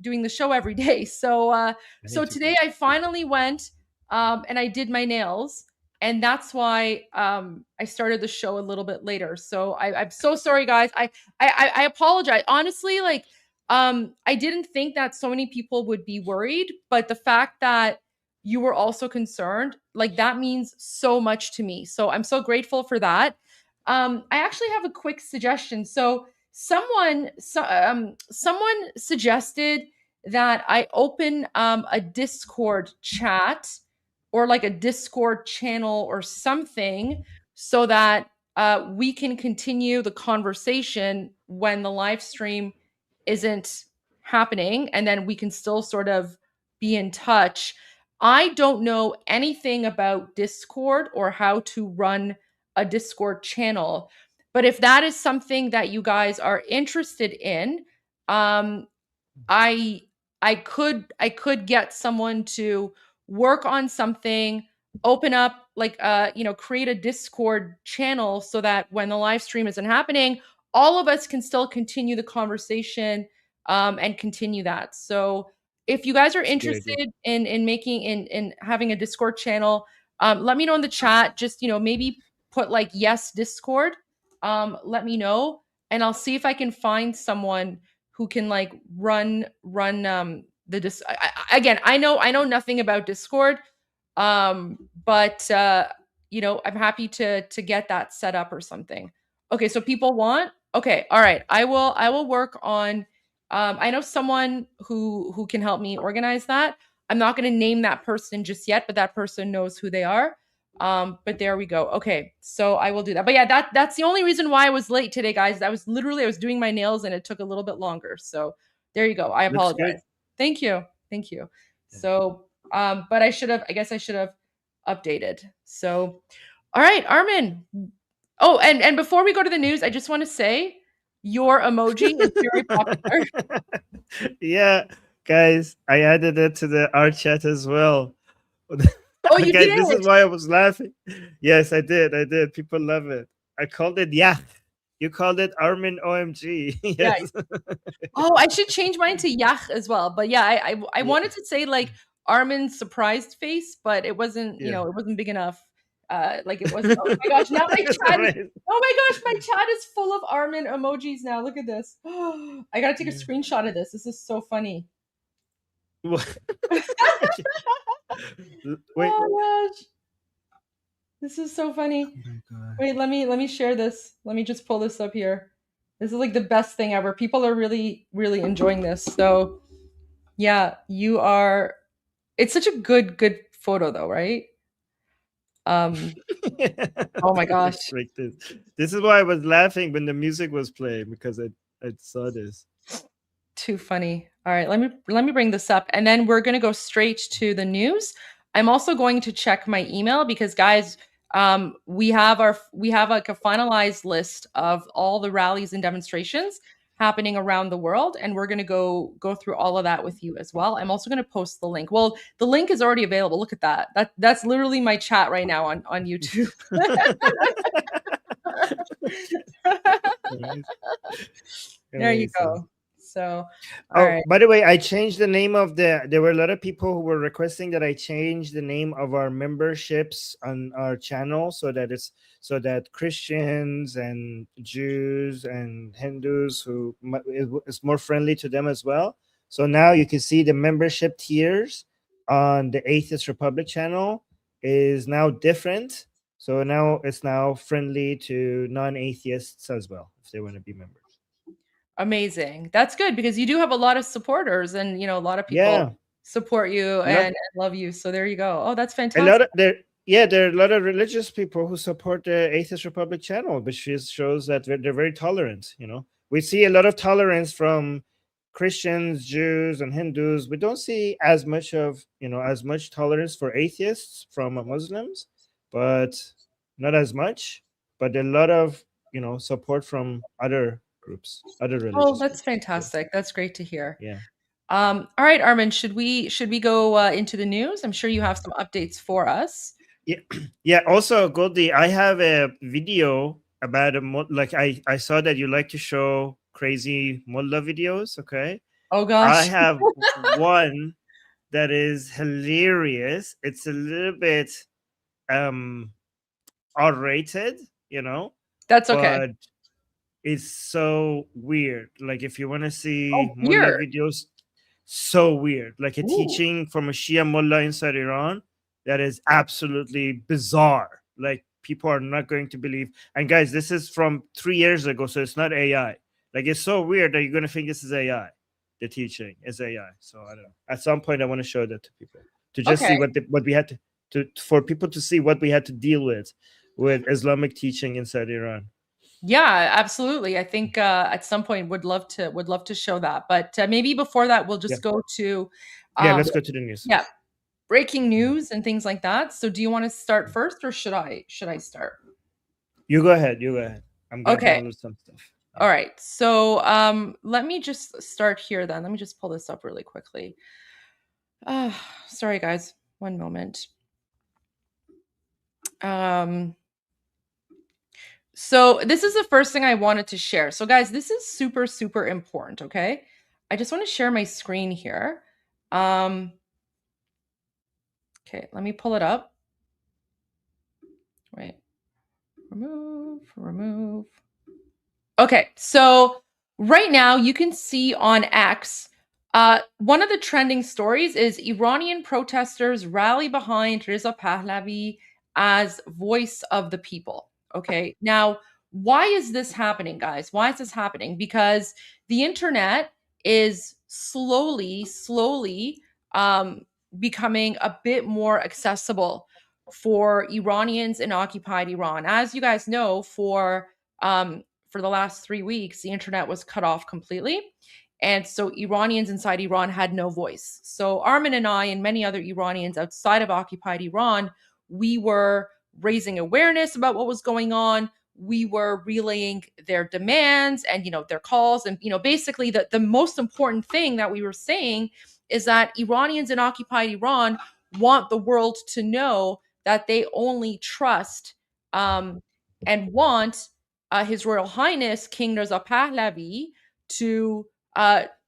doing the show every day. So today I finally went and I did my nails, and that's why I started the show a little bit later. So I'm so sorry, guys. I apologize. Honestly, like I didn't think that so many people would be worried, but the fact that you were also concerned, like that means so much to me. So I'm so grateful for that. I actually have a quick suggestion. So someone suggested that I open a Discord chat or like a Discord channel or something so that we can continue the conversation when the live stream isn't happening, and then we can still sort of be in touch. I don't know anything about Discord or how to run a Discord channel, but if that is something that you guys are interested in, I could get someone to work on something, open up like create a Discord channel so that when the live stream isn't happening, all of us can still continue the conversation and continue that. So if you guys are interested in making in having a Discord channel, let me know in the chat. Just maybe put like yes Discord. Let me know, and I'll see if I can find someone who can like run the again. I know nothing about Discord, but I'm happy to get that set up or something. Okay, so people want. Okay, all right. I will work on. I know someone who can help me organize that. I'm not going to name that person just yet, but that person knows who they are. But there we go. Okay, so I will do that. But yeah, that's the only reason why I was late today, guys. I was doing my nails and it took a little bit longer. So there you go. I apologize. Thank you. So, but I guess I should have updated. So, all right, Armin. Oh, and before we go to the news, I just want to say your emoji is very popular. Yeah, guys, I added it to the art chat as well. Oh, you guys, did? This is why I was laughing. Yes, I did. People love it. I called it Yach. You called it Armin OMG. Yes. Yeah. Oh, I should change mine to Yach as well. But yeah, I wanted to say like Armin's surprised face, but it wasn't, it wasn't big enough. Like it wasn't. Oh my gosh! Now my chat. Oh my gosh! My chat is full of Armin emojis now. Look at this. I gotta take a screenshot of this. This is so funny. Wait. Oh gosh! This is so funny. Oh wait, let me share this. Let me just pull this up here. This is like the best thing ever. People are really enjoying this. So yeah, you are. It's such a good photo though, right? Oh my gosh. This is why I was laughing when the music was playing, because I saw this. Too funny. All right, let me bring this up, and then we're going to go straight to the news. I'm also going to check my email because, guys, we have like a finalized list of all the rallies and demonstrations happening around the world, and we're going to go through all of that with you as well. I'm also going to post the link. Well, the link is already available. Look at that. That's literally my chat right now on YouTube. There you go. So, all right. By the way, I changed the name of there were a lot of people who were requesting that I change the name of our memberships on our channel so that Christians and Jews and Hindus it's more friendly to them as well. So now you can see the membership tiers on the Atheist Republic channel is now different. So now it's now friendly to non-atheists as well if they want to be members. Amazing. That's good because you do have a lot of supporters and a lot of people support you and love you. So there you go. Oh, that's fantastic. There are a lot of religious people who support the Atheist Republic channel, which shows that they're very tolerant. We see a lot of tolerance from Christians, Jews, and Hindus. We don't see as much tolerance for atheists from Muslims, but not as much. But a lot of support from other groups, other religions. Oh, that's fantastic. That's great to hear. Yeah. All right, Armin, should we go into the news? I'm sure you have some updates for us. Yeah. Also, Goldie, I have a video about I saw that you like to show crazy mullah videos. Okay. Oh gosh. I have one that is hilarious. It's a little bit R-rated, That's okay. But it's so weird. Like if you want to see mullah videos, so weird. Like a teaching from a Shia mullah inside Iran that is absolutely bizarre. Like people are not going to believe. And guys, this is from 3 years ago, so it's not AI. Like it's so weird that you're going to think this is AI. The teaching is AI. So I don't know. At some point, I want to show that to people to just see what we had to for people to see what we had to deal with Islamic teaching inside Iran. Yeah, absolutely. I think at some point would love to show that, but maybe before that we'll just go to let's go to the news. Yeah, breaking news and things like that. So, do you want to start first, or should I start? You go ahead. I'm gonna download some stuff. All right. So, let me just start here. Then let me just pull this up really quickly. Sorry, guys. One moment. So this is the first thing I wanted to share. So guys, this is super, super important, okay? I just want to share my screen here. Okay, let me pull it up. Wait, remove. Okay, so right now you can see on X, one of the trending stories is Iranian protesters rally behind Reza Pahlavi as voice of the people. Okay. Now, why is this happening, guys? Why is this happening? Because the internet is slowly becoming a bit more accessible for Iranians in occupied Iran. As you guys know, for the last 3 weeks, the internet was cut off completely. And so Iranians inside Iran had no voice. So Armin and I and many other Iranians outside of occupied Iran, we were raising awareness about what was going on. We were relaying their demands and, their calls. And, basically the most important thing that we were saying is that Iranians in occupied Iran want the world to know that they only trust and want His Royal Highness King Reza Pahlavi to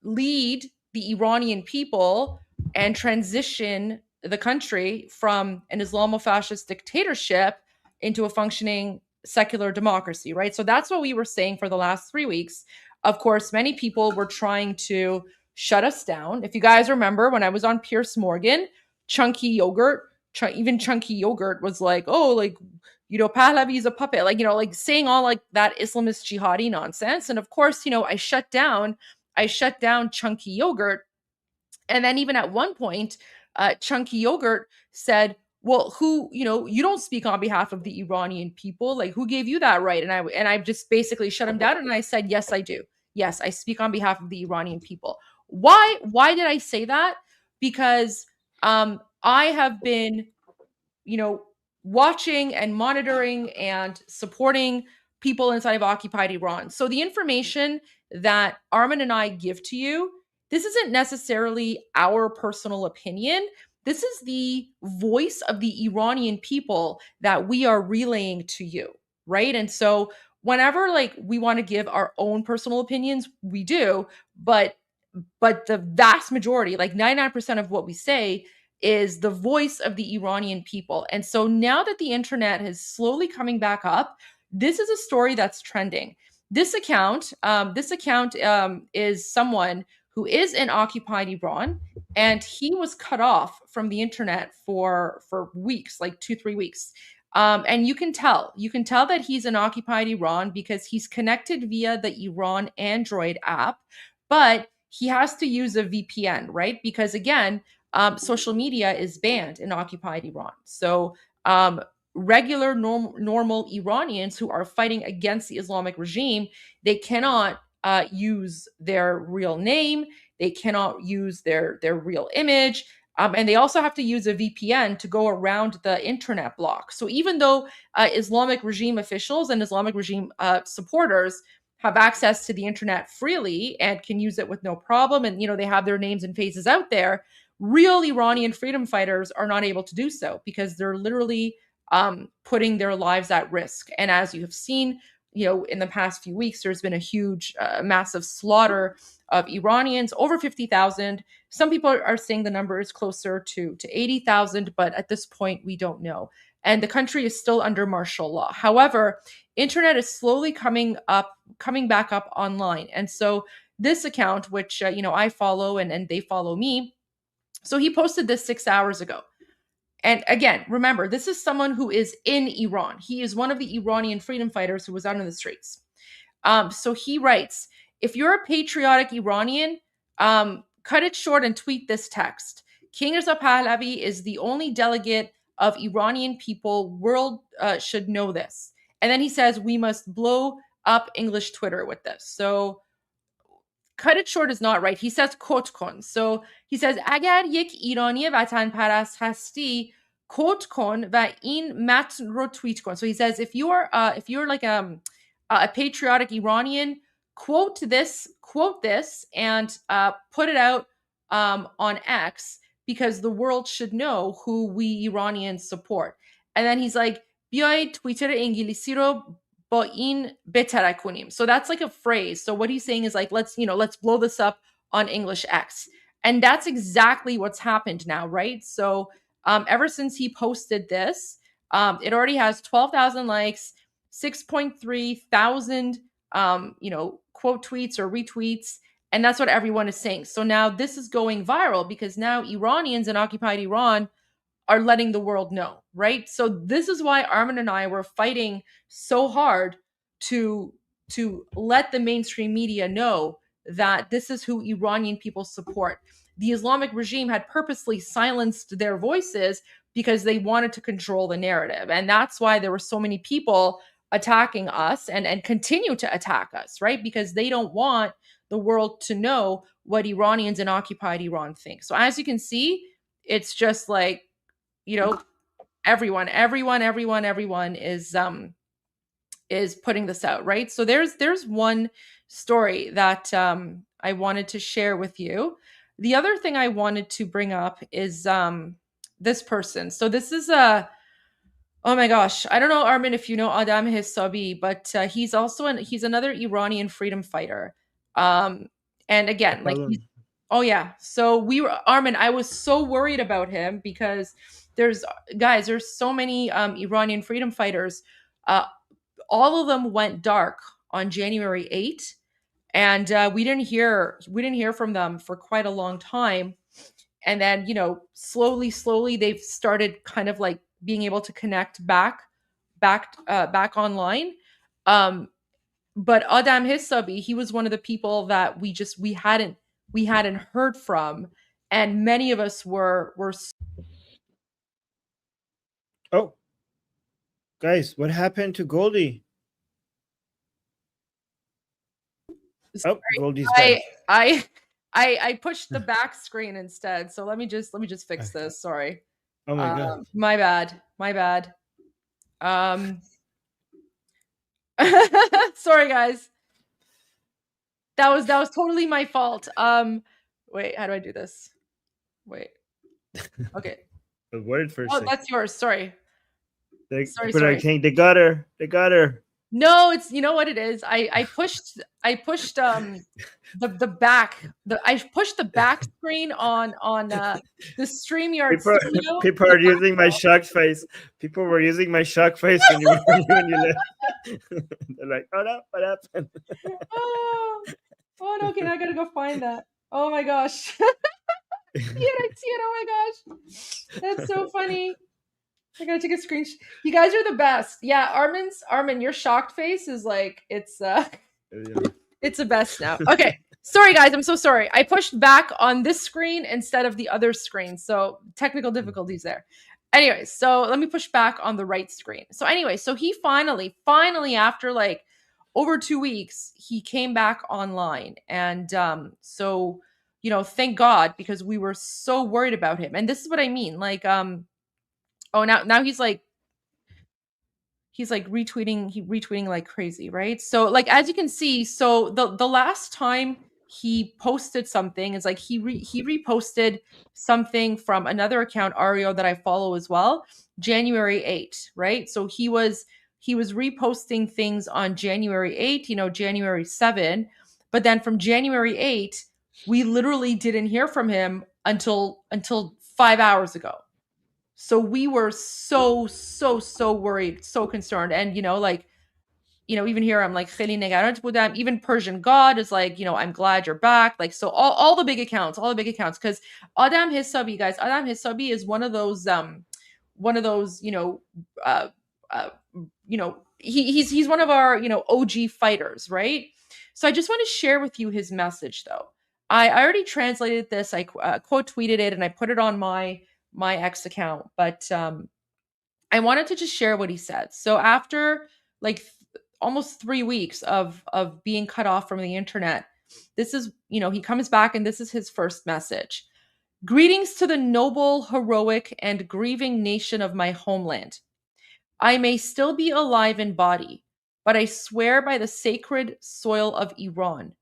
lead the Iranian people and transition the country from an Islamo-fascist dictatorship into a functioning secular democracy, right? So that's what we were saying for the last 3 weeks. Of course, many people were trying to shut us down. If you guys remember, when I was on Piers Morgan, Chunky Yogurt was like, Pahlavi is a puppet, like saying all like that Islamist jihadi nonsense. And of course, I shut down Chunky Yogurt. And then even at one point, Chunky Yogurt said, well, you don't speak on behalf of the Iranian people. Like, who gave you that right? And I just basically shut him down. And I said, yes, I do. Yes, I speak on behalf of the Iranian people. Why did I say that? Because I have been, watching and monitoring and supporting people inside of occupied Iran. So the information that Armin and I give to you, this isn't necessarily our personal opinion. This is the voice of the Iranian people that we are relaying to you, right? And so whenever we want to give our own personal opinions, we do, but the vast majority, like 99% of what we say, is the voice of the Iranian people. And so now that the internet is slowly coming back up, this is a story that's trending. This account is someone who is in occupied Iran, and he was cut off from the internet for weeks, like 2-3 weeks. And you can tell that he's in occupied Iran because he's connected via the Iran Android app, but he has to use a VPN, right? Because again, social media is banned in occupied Iran. So regular normal Iranians who are fighting against the Islamic regime, they cannot use their real name, they cannot use their real image, and they also have to use a VPN to go around the internet block. So even though Islamic regime officials and Islamic regime supporters have access to the internet freely and can use it with no problem, and they have their names and faces out there, real Iranian freedom fighters are not able to do so because they're literally putting their lives at risk. And as you have seen, in the past few weeks, there's been a huge, massive slaughter of Iranians, over 50,000. Some people are saying the number is closer to 80,000, but at this point, we don't know. And the country is still under martial law. However, internet is slowly coming back up online. And so this account, which I follow and they follow me, so he posted this 6 hours ago. And again, remember, this is someone who is in Iran. He is one of the Iranian freedom fighters who was out in the streets. So he writes, if you're a patriotic Iranian, cut it short and tweet this text. King Reza Pahlavi is the only delegate of Iranian people. World should know this. And then he says, we must blow up English Twitter with this. So cut it short is not right. He says quote kon. So he says agar yek Irani vatan parast hasti quote kon va in matn ro tweet kon. So he says if you're like a patriotic Iranian, quote this and put it out on X because the world should know who we Iranians support. And then he's like بیایید توییتر انگلیسی رو با این بترکونیم. So that's like a phrase. So what he's saying is like, let's blow this up on English X. And that's exactly what's happened now, right? So ever since he posted this, it already has 12,000 likes, 6.3 thousand, quote tweets or retweets. And that's what everyone is saying. So now this is going viral because now Iranians in occupied Iran are letting the world know, right? So this is why Armin and I were fighting so hard to let the mainstream media know that this is who Iranian people support. The Islamic regime had purposely silenced their voices because they wanted to control the narrative. And that's why there were so many people attacking us and continue to attack us, right? Because they don't want the world to know what Iranians in occupied Iran think. So as you can see, it's just like, everyone is putting this out, right? So there's one story that I wanted to share with you. The other thing I wanted to bring up is this person. So this is oh my gosh, I don't know, Armin, if you know Adam Hisabi, but he's another Iranian freedom fighter. And again, oh yeah. So Armin, I was so worried about him because there's so many Iranian freedom fighters. All of them went dark on January 8th, and we didn't hear from them for quite a long time. And then slowly they've started kind of like being able to connect back online. But Adam Hisabi, he was one of the people that we hadn't heard from, and many of us were. Oh, guys, what happened to Goldie? Sorry, Goldie's back. I pushed the back screen instead. So let me just fix this. Sorry. Oh my god. My bad. My bad. Sorry guys. That was totally my fault. Wait, how do I do this? Wait. Okay. The word first. Oh, that's yours. Sorry. Sorry. Sorry. They got her. They got her. No, it's, you know what it is. I pushed the back. I pushed the back screen on the StreamYard studio. People are using my shocked face. People were using my shocked face when you left. They're like, oh no, what happened? Oh no, okay, now I gotta go find that. Oh my gosh. I see it. Oh my gosh. That's so funny. I gotta take a screenshot. You guys are the best. Yeah, Armin, your shocked face is like, it's the best now. Okay. Sorry guys, I'm so sorry. I pushed back on this screen instead of the other screen. So technical difficulties there. Anyway, so let me push back on the right screen. So anyway, so he finally after like over 2 weeks, he came back online. And so, you know, thank God, because we were so worried about him. And this is what I mean. Like, oh, now he's like retweeting like crazy, right? So like, as you can see, so the last time he posted something is like he reposted something from another account, Ario, that I follow as well, January 8, right? So he was reposting things on January 8, you know, January 7, but then from January 8, we literally didn't hear from him until 5 hours ago. So we were so worried, so concerned. And, you know, like, you know, even here, I'm like, even Persian God is like, you know, I'm glad you're back. Like, so all the big accounts, because Adam Hisabi, guys, Adam Hisabi is one of those, you know, he's one of our, you know, OG fighters, right? So I just want to share with you his message though. I already translated this. I quote tweeted it and I put it on my X account, but I wanted to just share what he said. So after like almost 3 weeks of being cut off from the internet, this is, you know, he comes back and this is his first message. Greetings to the noble, heroic, and grieving nation of my homeland. I may still be alive in body, but I swear by the sacred soil of Iran,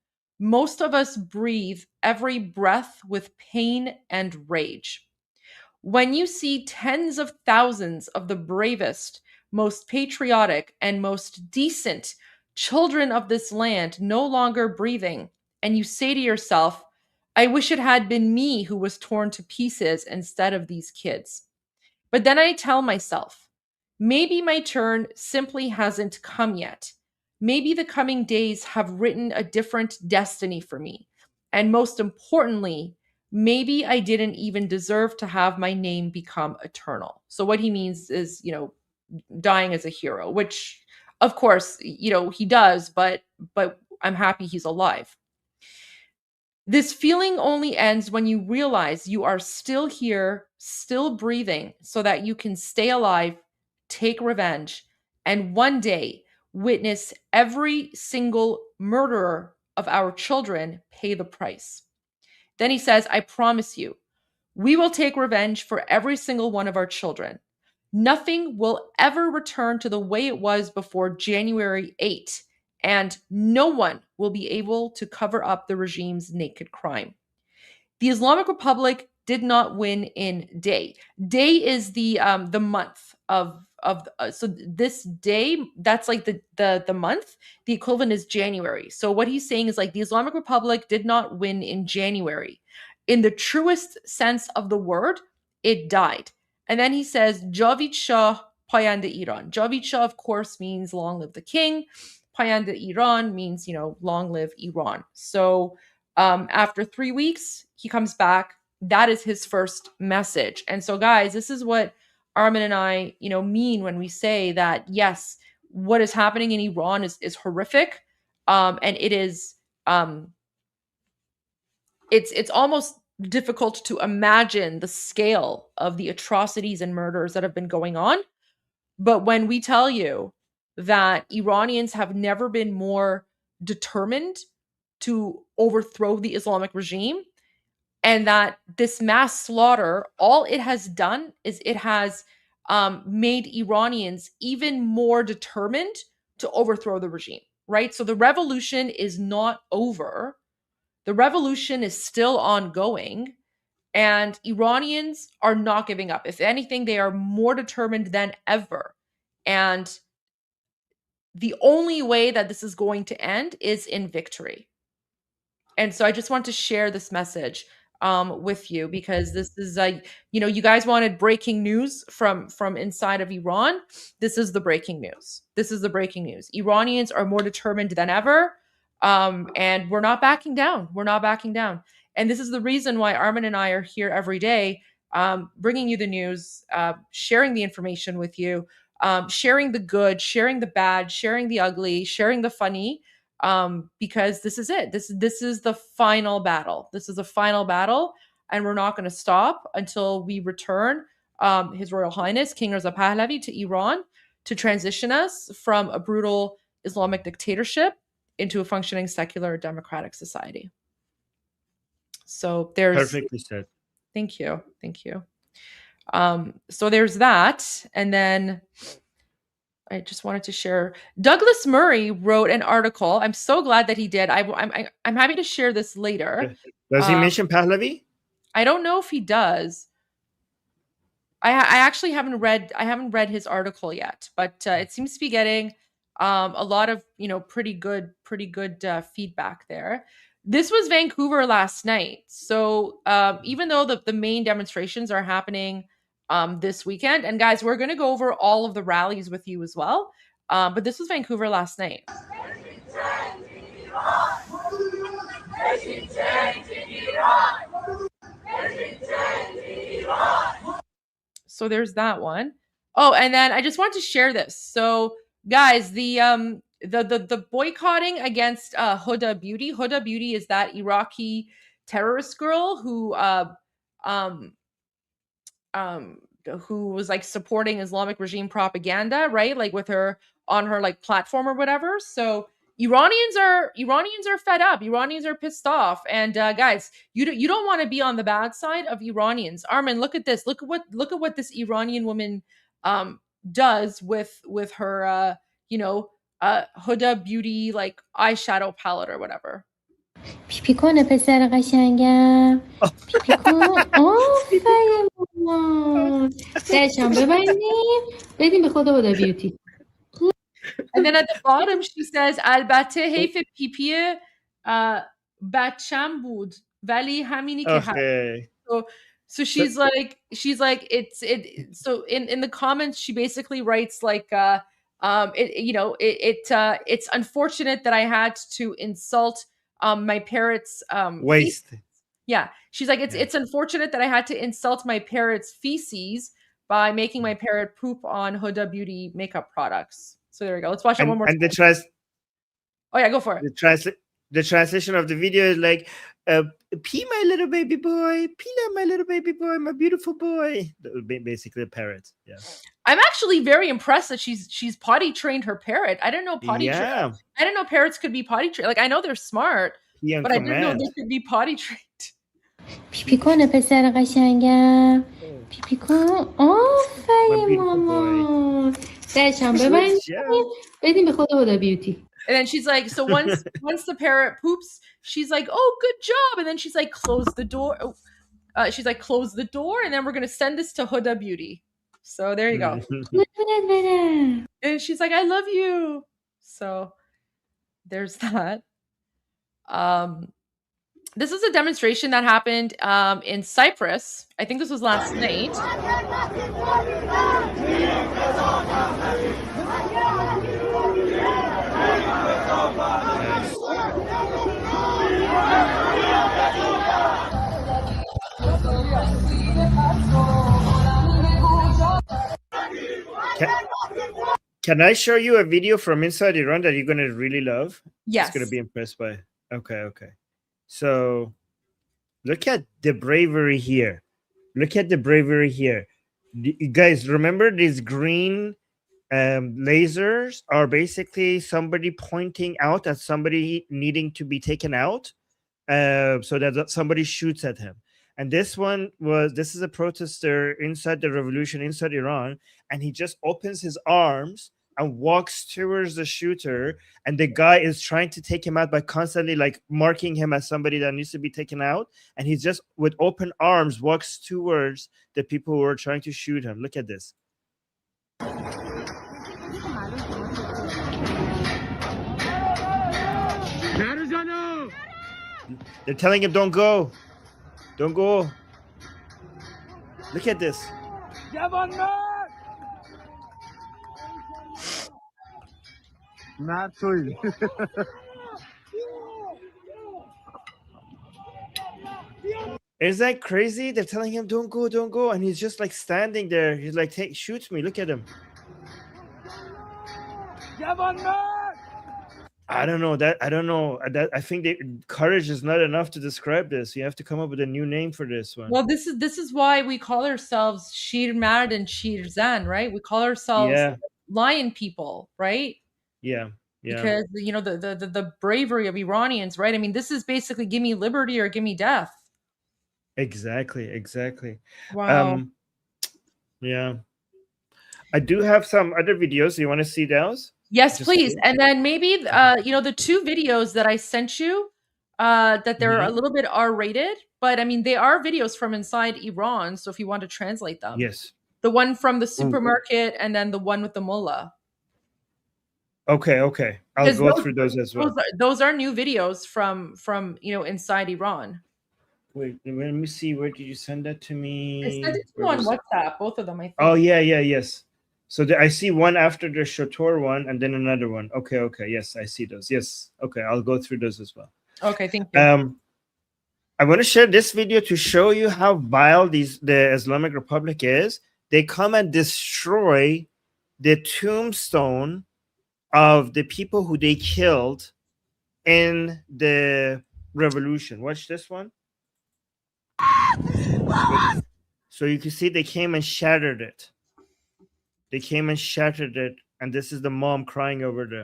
most of us breathe every breath with pain and rage. When you see tens of thousands of the bravest, most patriotic, and most decent children of this land no longer breathing, and you say to yourself, I wish it had been me who was torn to pieces instead of these kids. But then I tell myself, maybe my turn simply hasn't come yet. Maybe the coming days have written a different destiny for me. And most importantly, maybe I didn't even deserve to have my name become eternal. So what he means is, you know, dying as a hero, which of course, you know, he does, but I'm happy he's alive. This feeling only ends when you realize you are still here, still breathing, so that you can stay alive, take revenge, and one day witness every single murderer of our children pay the price. Then he says, I promise you, we will take revenge for every single one of our children. Nothing will ever return to the way it was before January 8, and no one will be able to cover up the regime's naked crime. The Islamic Republic did not win in day. Day is the month of so this day, that's like the month. The equivalent is January. So what he's saying is like the Islamic Republic did not win in January. In the truest sense of the word, it died. And then he says, Javid Shah Payande Iran. Javid Shah, of course, means long live the king. Payande Iran means, you know, long live Iran. So after 3 weeks, he comes back. That is his first message. And so, guys, this is what Armin and I, you know, mean when we say that, yes, what is happening in Iran is horrific. And it is, it's almost difficult to imagine the scale of the atrocities and murders that have been going on. But when we tell you that Iranians have never been more determined to overthrow the Islamic regime, and that this mass slaughter, all it has done is it has made Iranians even more determined to overthrow the regime, right? So the revolution is not over. The revolution is still ongoing, and Iranians are not giving up. If anything, they are more determined than ever. And the only way that this is going to end is in victory. And so I just want to share this message with you, because this is you guys wanted breaking news from inside of Iran. This is the breaking news. This is the breaking news. Iranians are more determined than ever, and we're not backing down. We're not backing down. And this is the reason why Armin and I are here every day, bringing you the news, sharing the information with you, sharing the good, sharing the bad, sharing the ugly, sharing the funny. Because this is it. This is the final battle. This is the final battle, and we're not going to stop until we return His Royal Highness King Reza Pahlavi to Iran to transition us from a brutal Islamic dictatorship into a functioning secular democratic society. So there's perfectly said. Thank you. Thank you. So there's that, and then I just wanted to share. Douglas Murray wrote an article. I'm so glad that he did. I'm happy to share this later. Does he mention Pahlavi? I don't know if he does. I actually haven't read his article yet, but it seems to be getting a lot of pretty good feedback there. This was Vancouver last night. So even though the main demonstrations are happening this weekend, and guys, we're going to go over all of the rallies with you as well. But this was Vancouver last night. So there's that one. Oh, and then I just want to share this. So guys, the boycotting against Huda Beauty. Huda Beauty is that Iraqi terrorist girl who was like supporting Islamic regime propaganda, right? Like with her on her like platform or whatever. So Iranians are fed up. Iranians are pissed off. And guys, you don't want to be on the bad side of Iranians. Armin, look at this. Look at what this Iranian woman does with her Huda Beauty like eyeshadow palette or whatever. پیپی کنه پسر قشنگم پیپی کن آفرین مامان درشم ببندیم بدیم به خود هدا بیوتی. And then at the bottom she says البته حیف پیپی بچم بود ولی همینی که هست. So she's like so in the comments she basically writes like it's unfortunate that I had to insult my parents' waste. Feces. Yeah, she's like it's unfortunate that I had to insult my parents' feces by making my parent poop on Huda Beauty makeup products. So there we go. Let's watch that one more time. Oh yeah, go for it. The translation of the video is like, pee my little baby boy, pee my little baby boy, my beautiful boy. Basically, a parrot. Yeah. I'm actually very impressed that she's potty trained her parrot. I didn't know I didn't know parrots could be potty trained. Like I know they're smart, but I didn't know they could be potty trained. پیپی کنه پسر قشنگم پیپی کن آفرین مامان درشم ببندیم بدیم به خود هدا بیوتی. And then she's like, so once the parrot poops, she's like, oh, good job. And then she's like, close the door. She's like, close the door. And then we're going to send this to Huda Beauty. So there you go. And she's like, I love you. So there's that. This is a demonstration that happened in Cyprus. I think this was last night. Can I show you a video from inside Iran that you're going to really love? Yes. It's going to be impressed by. Okay. So look at the bravery here. Look at the bravery here. You guys, remember this green lasers are basically somebody pointing out at somebody needing to be taken out, so that somebody shoots at him. And this is a protester inside the revolution inside Iran, and he just opens his arms and walks towards the shooter, and the guy is trying to take him out by constantly like marking him as somebody that needs to be taken out, and he just with open arms walks towards the people who are trying to shoot him. Look at this. They're telling him, don't go. Don't go. Look at this. Is that crazy? They're telling him, don't go, don't go. And he's just like standing there. He's like, hey, shoot me. Look at him. I don't know that. I don't know that. I think courage is not enough to describe this. You have to come up with a new name for this one. Well, this is why we call ourselves Shir Mard and Shir Zan, right? We call ourselves lion people, right? Yeah. Because you know the bravery of Iranians, right? I mean, this is basically give me liberty or give me death. Exactly. Wow. Yeah. I do have some other videos. You want to see those? Yes, please. And then maybe the 2 videos that I sent you, that they're a little bit R-rated, but I mean they are videos from inside Iran. So if you want to translate them, yes, the one from the supermarket and then the one with the mullah. Okay. I'll go through those as well. Those are new videos from inside Iran. Wait, let me see. Where did you send that to me? I sent it to you on WhatsApp, both of them, I think. Oh, yes. So I see one after the Shotor one and then another one. Okay. Yes, I see those. Yes. Okay, I'll go through those as well. Okay, thank you. I want to share this video to show you how vile the Islamic Republic is. They come and destroy the tombstone of the people who they killed in the revolution. Watch this one. So you can see they came and shattered it. And this is the mom crying over there.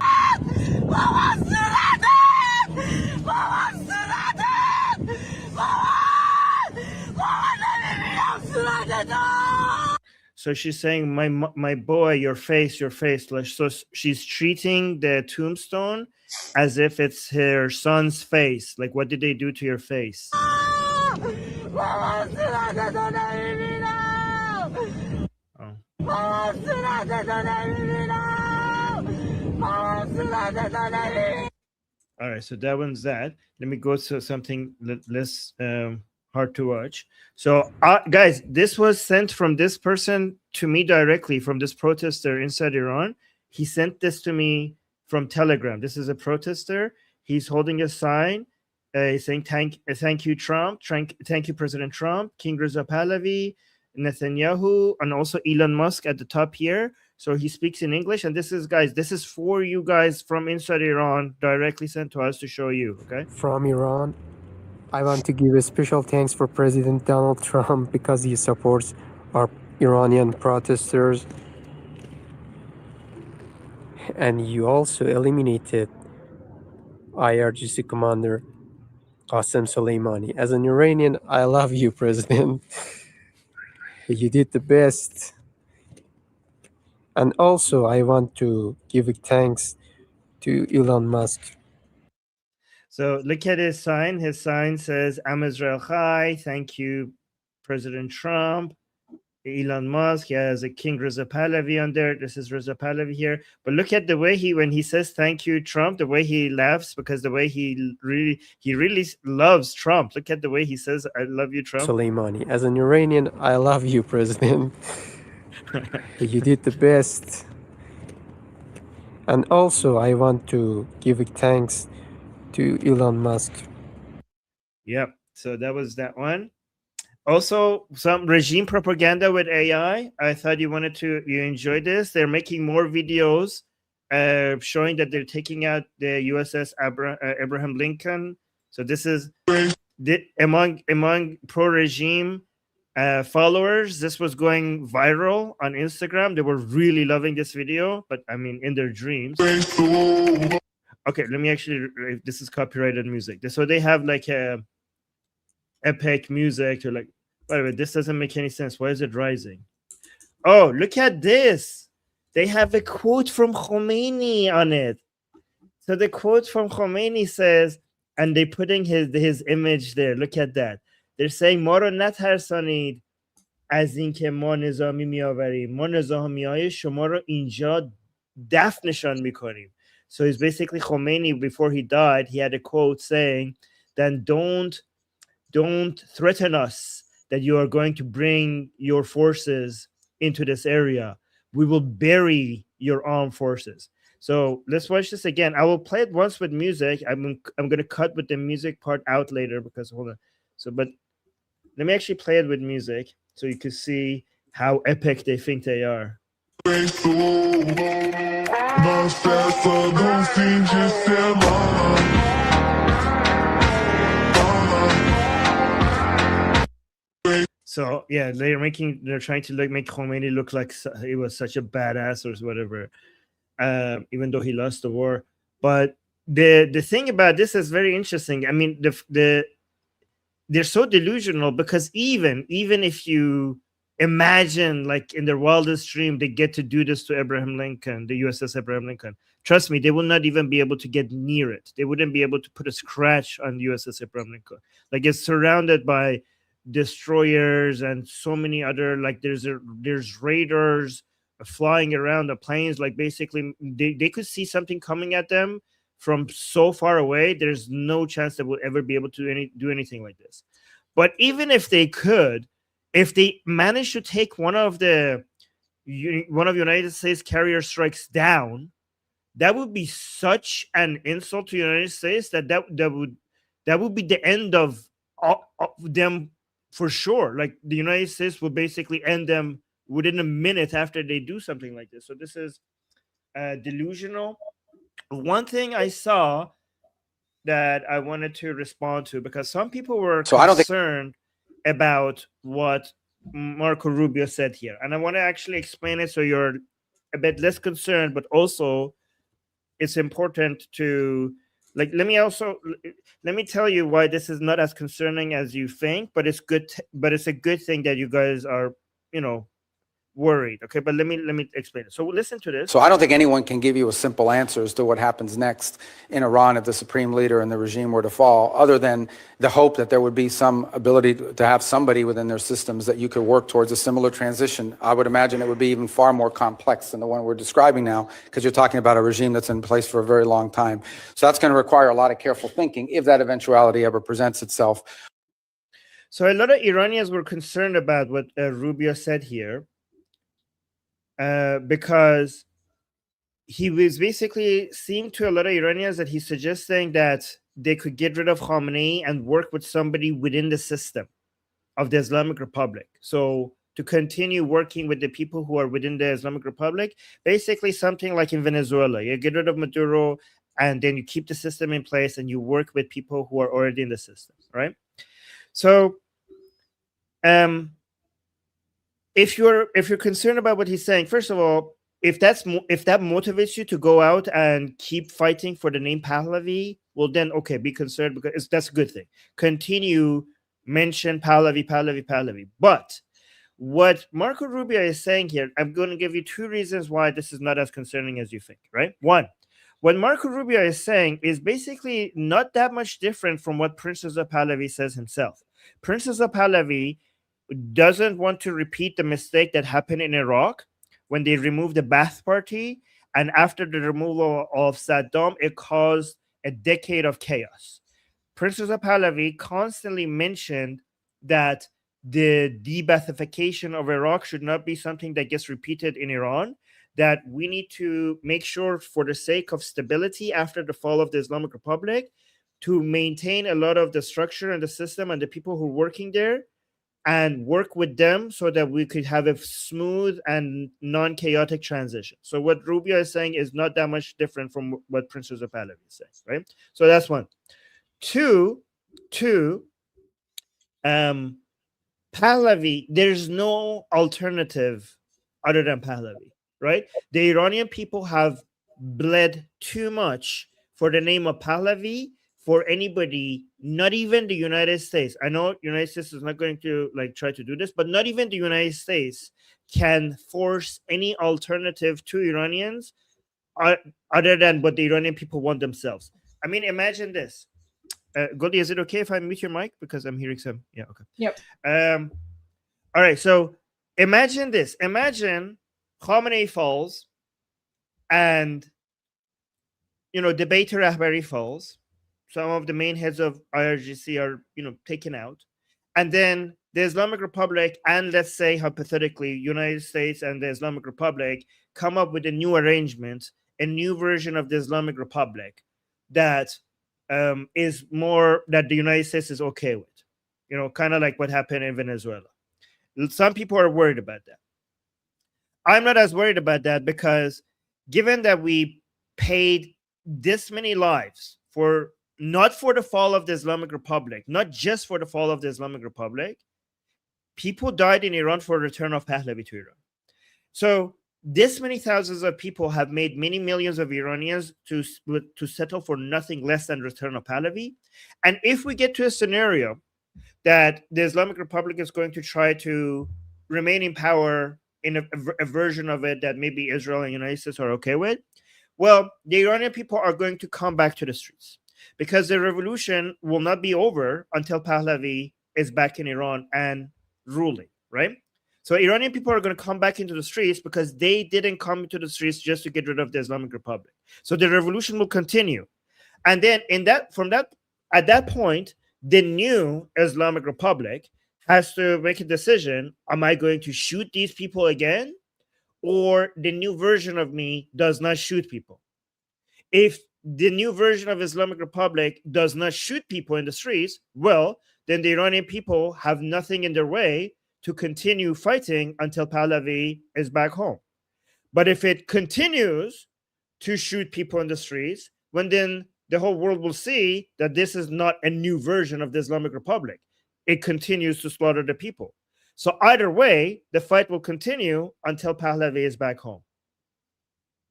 So she's saying, my boy, your face. So she's treating the tombstone as if it's her son's face. Like, what did they do to your face? All right, so that one's that. Let me go to something less hard to watch. So, guys, this was sent from this person to me directly, from this protester inside Iran. He sent this to me from Telegram. This is a protester. He's holding a sign saying, thank you, Trump. Thank you, President Trump, King Reza Pahlavi, Netanyahu, and also Elon Musk at the top here. So he speaks in English. And this is for you guys from inside Iran, directly sent to us to show you, okay? From Iran, I want to give a special thanks for President Donald Trump because he supports our Iranian protesters. And you also eliminated IRGC commander Qasem Soleimani. As an Iranian, I love you, President. You did the best. And also, I want to give thanks to Elon Musk. So look at his sign. His sign says, I'm Israel Chai. Thank you, President Trump. Elon Musk. He has a King Reza Pahlavi on there. This is Reza Pahlavi here. But look at the way when he says thank you, Trump, the way he laughs, because the way he really loves Trump. Look at the way he says, I love you, Trump. Soleimani. As an Iranian, I love you, President. You did the best. And also, I want to give thanks to Elon Musk. Yep. So that was that one. Also, some regime propaganda with AI. I thought you enjoyed this. They're making more videos showing that they're taking out the USS Abraham Lincoln. So this is among pro-regime followers. This was going viral on Instagram. They were really loving this video, but I mean, in their dreams. Okay, let me actually, this is copyrighted music. So they have like a epic music. They're like, by the way, this doesn't make any sense. Why is it rising? Oh, look at this. They have a quote from Khomeini on it. So the quote from Khomeini says, and they're putting his image there. Look at that. They're saying, ما رو نترسانید از اینکه ما نظامی میآوریم. ما نظامیای شما رو اینجا دفنشان میکنیم. So it's basically Khomeini, before he died, he had a quote saying, then don't threaten us that you are going to bring your forces into this area. We will bury your armed forces. So let's watch this again. I will play it once with music. I'm going to cut with the music part out later because hold on. So, but let me actually play it with music so you can see how epic they think they are. So yeah, they're trying to make Khomeini look like he was such a badass or whatever, even though he lost the war. But the thing about this is very interesting. I mean, they're so delusional because even if you imagine, like in their wildest dream, they get to do this to Abraham Lincoln, the USS Abraham Lincoln. Trust me, they will not even be able to get near it. They wouldn't be able to put a scratch on USS Abraham Lincoln. Like, it's surrounded by destroyers and so many other, like there's raiders flying around the planes. Like basically they could see something coming at them from so far away. There's no chance they will ever be able to do anything like this. But even if they could, if they managed to take one of United States carrier strikes down, that would be such an insult to the United States that would be the end of them for sure. Like the United States will basically end them within a minute after they do something like this. So this is delusional. One thing I saw that I wanted to respond to, because some people were concerned about what Marco Rubio said here, and I want to actually explain it so you're a bit less concerned, but also it's important to, like, let me tell you why this is not as concerning as you think, but it's good. But it's a good thing that you guys are, worried. Okay, but let me explain it. So listen to this. So I don't think anyone can give you a simple answer as to what happens next in Iran if the supreme leader and the regime were to fall, other than the hope that there would be some ability to have somebody within their systems that you could work towards a similar transition. I would imagine it would be even far more complex than the one we're describing now, because you're talking about a regime that's in place for a very long time. So that's going to require a lot of careful thinking if that eventuality ever presents itself. So a lot of Iranians were concerned about what Rubio said here. Because he was basically seemed to a lot of Iranians that he's suggesting that they could get rid of Khamenei and work with somebody within the system of the Islamic Republic. So to continue working with the people who are within the Islamic Republic, basically something like in Venezuela, you get rid of Maduro and then you keep the system in place and you work with people who are already in the system, right? So, if you're concerned about what he's saying, first of all, if that motivates you to go out and keep fighting for the name Pahlavi, well then okay, be concerned, because that's a good thing. Continue, mention Pahlavi. But what Marco Rubio is saying here, I'm going to give you two reasons why this is not as concerning as you think, right? One, what Marco Rubio is saying is basically not that much different from what Prince Reza Pahlavi says himself. Prince Reza Pahlavi doesn't want to repeat the mistake that happened in Iraq when they removed the Ba'ath Party, and after the removal of Saddam, it caused a decade of chaos. Prince Reza Pahlavi constantly mentioned that the de-Baathification of Iraq should not be something that gets repeated in Iran, that we need to make sure, for the sake of stability after the fall of the Islamic Republic, to maintain a lot of the structure and the system and the people who are working there, and work with them so that we could have a smooth and non-chaotic transition. So what Rubio is saying is not that much different from what Prince Reza Pahlavi is saying, right? So that's one. Two, Pahlavi Pahlavi, there's no alternative other than Pahlavi, right? The Iranian people have bled too much for the name of Pahlavi for anybody, not even the United States. I know United States is not going to like try to do this, but not even the United States can force any alternative to Iranians other than what the Iranian people want themselves. I mean, imagine this. Goldie, is it okay if I mute your mic? Because I'm hearing some. Yeah, okay. Yep. All right, so imagine this. Imagine Khamenei falls and, you know, debater Rahbari falls. Some of the main heads of IRGC are, you know, taken out. And then the Islamic Republic and, let's say, hypothetically, United States and the Islamic Republic come up with a new arrangement, a new version of the Islamic Republic that is more that the United States is okay with. You know, kind of like what happened in Venezuela. Some people are worried about that. I'm not as worried about that because given that we paid this many lives for not for the fall of the Islamic Republic, not just for the fall of the Islamic Republic, people died in Iran for the return of Pahlavi to Iran. So this many thousands of people have made many millions of Iranians to settle for nothing less than return of Pahlavi. And if we get to a scenario that the Islamic Republic is going to try to remain in power in a version of it that maybe Israel and the United States are okay with, well, the Iranian people are going to come back to the streets because the revolution will not be over until Pahlavi is back in Iran and ruling, right? So Iranian people are going to come back into the streets because they didn't come into the streets just to get rid of the Islamic Republic. So the revolution will continue. And then at that point, the new Islamic Republic has to make a decision. Am I going to shoot these people again? Or the new version of me does not shoot people? If the new version of Islamic Republic does not shoot people in the streets, well, then the Iranian people have nothing in their way to continue fighting until Pahlavi is back home. But if it continues to shoot people in the streets, then the whole world will see that this is not a new version of the Islamic Republic. It continues to slaughter the people. So either way, the fight will continue until Pahlavi is back home.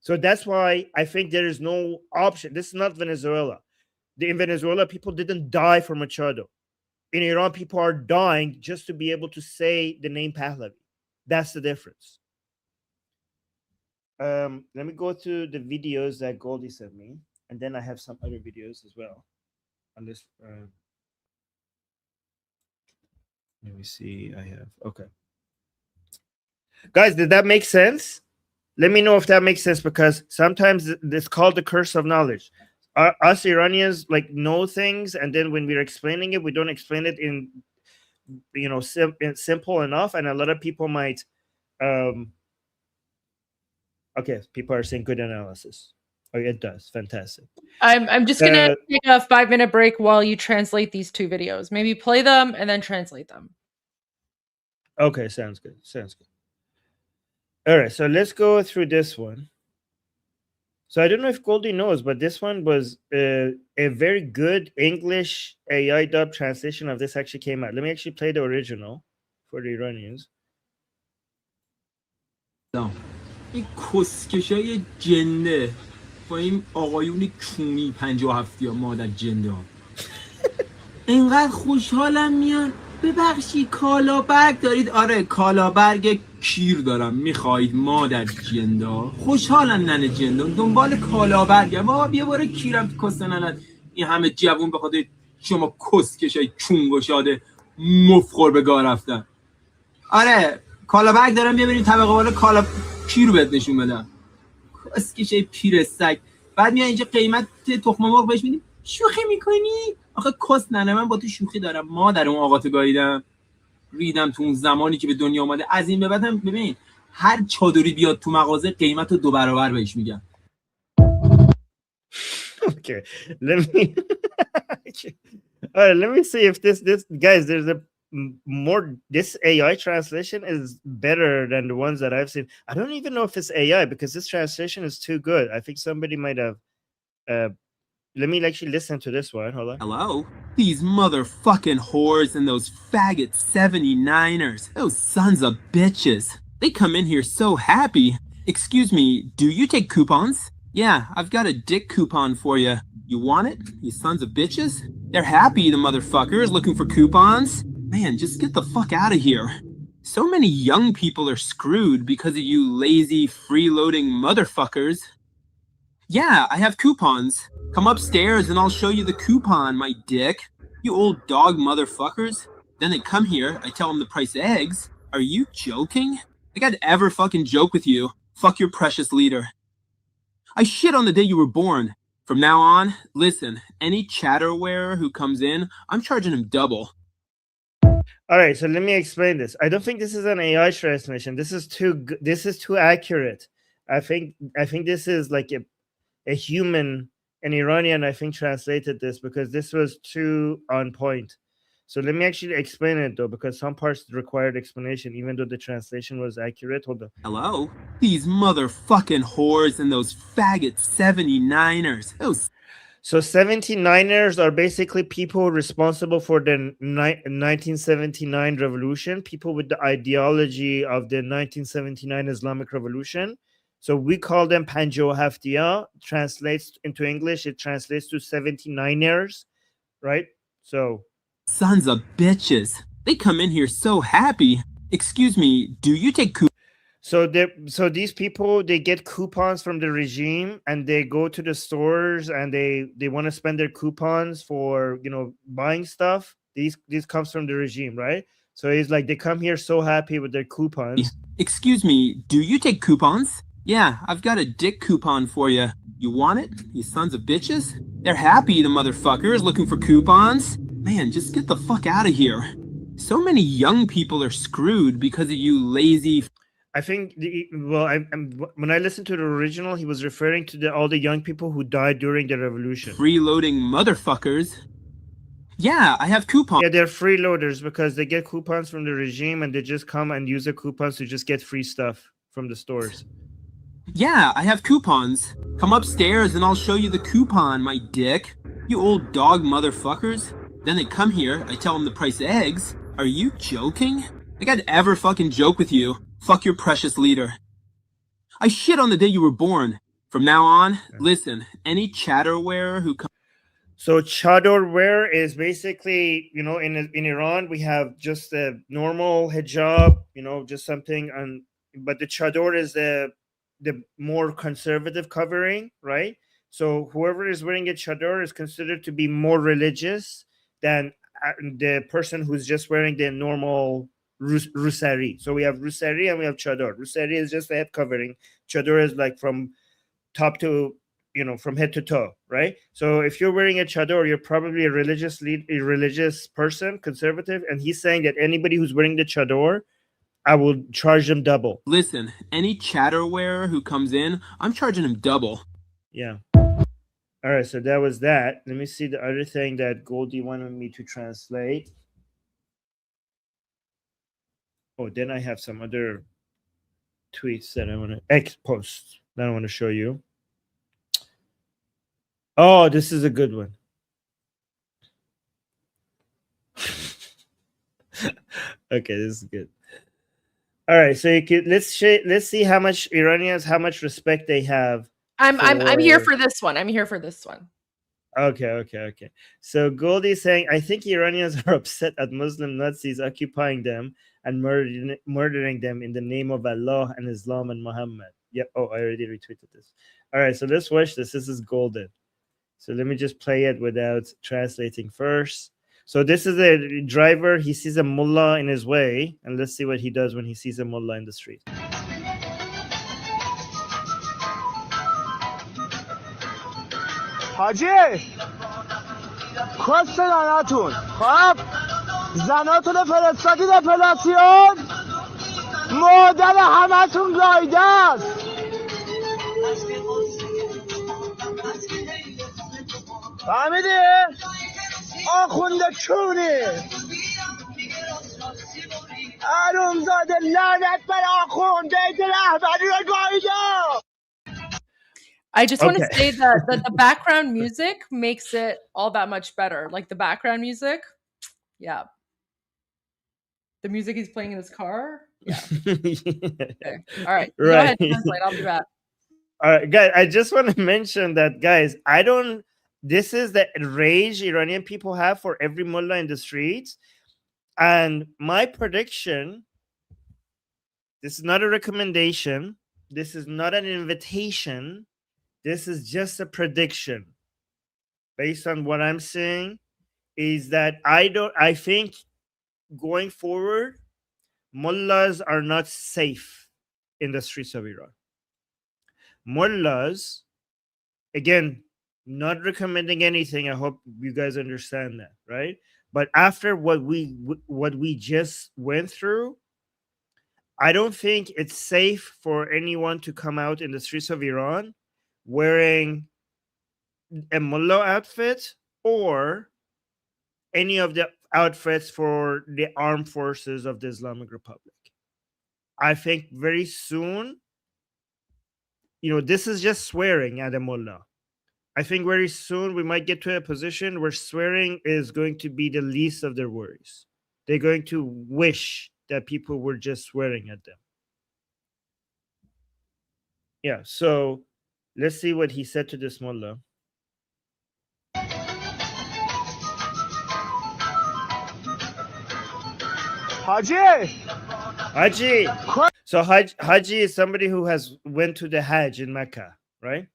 So that's why I think there is no option. This is not Venezuela. In Venezuela, people didn't die for Machado. In Iran, people are dying just to be able to say the name Pahlavi. That's the difference. Let me go to the videos that Goldie sent me, and then I have some other videos as well. On this, let me see. I have okay, guys. Did that make sense? Let me know if that makes sense because sometimes it's called the curse of knowledge. Us Iranians like know things, and then when we're explaining it, we don't explain it in, you know, simple enough, and a lot of people might. Okay, people are saying good analysis. Oh, it does. Fantastic. I'm just gonna take a 5-minute break while you translate these two videos. Maybe play them and then translate them. Okay, sounds good. Sounds good. All right, so let's go through this one. So I don't know if Goldie knows, but this one was a very good English AI dub translation of this actually came out. Let me actually play the original for the Iranians. این کسکشای جنده با این آقایون کونی 57 یا مادر جنده ها اینقدر خوشحالم میان. ببخشید کالابرگ دارید؟ آره کالابرگ کیر دارم. میخواید مادر جندا؟ خوشحالم ننه جندون دنبال کالابرگم. بابا بیا باره کیرم تو کست ننت. این همه جوون به خاطر شما کسکشای چونگشاده مفخور به گاه رفتن. آره کالابرگ دارم. بیا بریم طبقه بالا کالا کیر رو بهت نشون بدم. کسکشای پیر سگ. بعد میان اینجا قیمت تخم مرغ بهش میدیم. شوخی میکنی؟ آخه کس ننه من با تو شوخی دارم. مادر اون آقا تو گاییدم ریدم تو اون زمانی که به دنیا اومده. از این به بعدم ببین هر چادری بیاد تو مغازه قیمت رو 2 برابر بهش میگم. Okay, let me all right, let me see if this guys, there's a more, this AI translation is better than the ones that I've seen. I don't even know if it's AI because this translation is too good. I think somebody might have let me actually listen to this one. Hold on. Hello? These motherfucking whores and those faggot 79ers, those sons of bitches. They come in here so happy. Excuse me, do you take coupons? Yeah, I've got a dick coupon for you. You want it, you sons of bitches? They're happy, the motherfuckers, looking for coupons. Man, just get the fuck out of here. So many young people are screwed because of you lazy, freeloading motherfuckers. Yeah, I have coupons. Come upstairs and I'll show you the coupon, my dick. You old dog motherfuckers. Then they come here, I tell them the price of eggs. Are you joking? Like I'd ever fucking joke with you. Fuck your precious leader. I shit on the day you were born. From now on, listen, any chatterware who comes in, I'm charging him double. All right, so let me explain this. I don't think this is an AI translation. This is too accurate. I think this is like a human, an Iranian, I think, translated this because this was too on point. So let me actually explain it though, because some parts required explanation, even though the translation was accurate. Hold on. Hello? These motherfucking whores and those faggot 79ers. Those. So 79ers are basically people responsible for the 1979 revolution, people with the ideology of the 1979 Islamic revolution. So we call them Panjo Haftiya. Translates into English, it translates to 79ers, right? So sons of bitches. They come in here so happy. Excuse me, do you take coupons? So these people, they get coupons from the regime and they go to the stores and they want to spend their coupons for, you know, buying stuff. These comes from the regime, right? So it's like they come here so happy with their coupons. Excuse me, do you take coupons? Yeah, I've got a dick coupon for you. You want it, you sons of bitches? They're happy, the motherfuckers, looking for coupons. Man, just get the fuck out of here. So many young people are screwed because of you lazy. I think, when I listened to the original, he was referring to all the young people who died during the revolution. Freeloading motherfuckers. Yeah, I have coupons. Yeah, they're freeloaders because they get coupons from the regime and they just come and use the coupons to just get free stuff from the stores. Yeah, I have coupons. Come upstairs and I'll show you the coupon, my dick. You old dog motherfuckers. Then they come here, I tell them the price of eggs. Are you joking? Like I'd ever fucking joke with you. Fuck your precious leader. I shit on the day you were born. From now on, listen, any chatterware who comes. So chadorware is basically, you know, in Iran, we have just a normal hijab, you know, just something, but the chador is the more conservative covering, right? So whoever is wearing a chador is considered to be more religious than the person who's just wearing the normal rusari. So we have rusari and we have chador. Rusari is just a head covering. Chador is like from top to, you know, from head to toe, right? So if you're wearing a chador, you're probably a religious person, conservative, and he's saying that anybody who's wearing the chador, I will charge them double. Listen, any chatterware who comes in, I'm charging him double. Yeah. All right, so that was that. Let me see the other thing that Goldie wanted me to translate. Oh, then I have some other tweets that I want to post that I want to show you. Oh, this is a good one. Okay, this is good. All right, so let's see how much Iranians, how much respect they have. I'm here for this one. I'm here for this one. Okay. So Goldie is saying, I think Iranians are upset at Muslim Nazis occupying them and murdering them in the name of Allah and Islam and Muhammad. Yeah. Oh, I already retweeted this. All right, so let's watch this. This is golden. So let me just play it without translating first. So this is a driver. He sees a mullah in his way, and let's see what he does when he sees a mullah in the street. حاجی کس ناناتون خب زناتون فرستادید اپلاسیون مادر همتون گایده است فهمیدی؟ آخونده کونی حرومزاده لعنت بر آخونده رهبری رو گایده. I just want to Okay. say that the background music makes it all that much better. Like the background music, yeah. The music he's playing in his car, yeah. Okay. All right. You go ahead, Right. translate. I'll be back. All right, guys, I just want to mention that, guys, this is the rage Iranian people have for every mullah in the streets. And my prediction, this is not a recommendation, this is not an invitation, this is just a prediction based on what I'm seeing, is that I think going forward, mullahs are not safe in the streets of Iran. Mullahs, again, not recommending anything. I hope you guys understand that, right? But after what we just went through, I don't think it's safe for anyone to come out in the streets of Iran wearing a mullah outfit or any of the outfits for the armed forces of the Islamic Republic. I think very soon, this is just swearing at a mullah. I think very soon we might get to a position where swearing is going to be the least of their worries. They're going to wish that people were just swearing at them. Yeah, so let's see what he said to this mullah. Haji. So Haji is somebody who went to the Hajj in Mecca, right?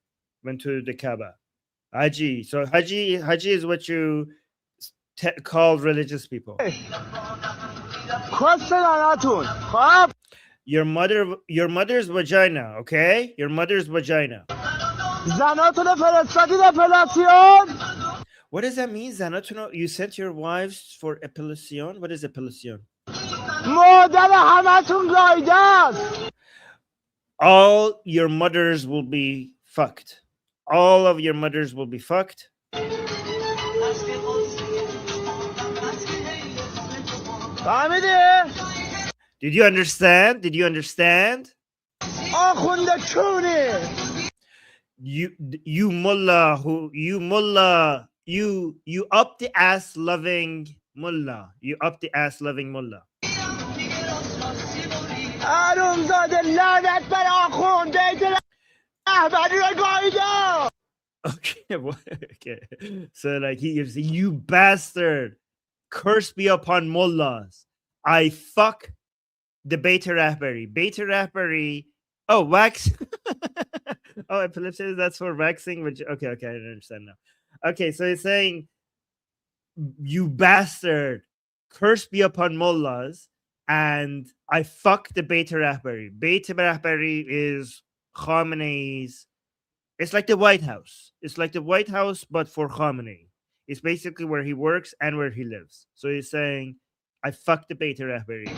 Went to the Kaaba. Haji. So Haji is what you call religious people. Your mother's vagina, okay? Your mother's vagina. What does that mean? Zanatuno, you sent your wives for epilacion? What is epilacion? All your mothers will be fucked. All of your mothers will be fucked. Did you understand? Did you understand? You mullah, you up the ass loving mullah. You up the ass loving mullah. Okay, okay. So like he gives you bastard, curse be upon mullahs. I fuck the Beit Rahbari. Beit Rahbari. Oh, wax. Oh, epilepsy. That's for waxing. Which okay, I understand now. Okay, so he's saying, you bastard, curse be upon mullahs, and I fuck the Beit Rahbari. Beit Rahbari is Khamenei's. It's like the White House. It's like the White House, but for Khamenei. It's basically where he works and where he lives. So he's saying, I fucked the Beit Rahbari.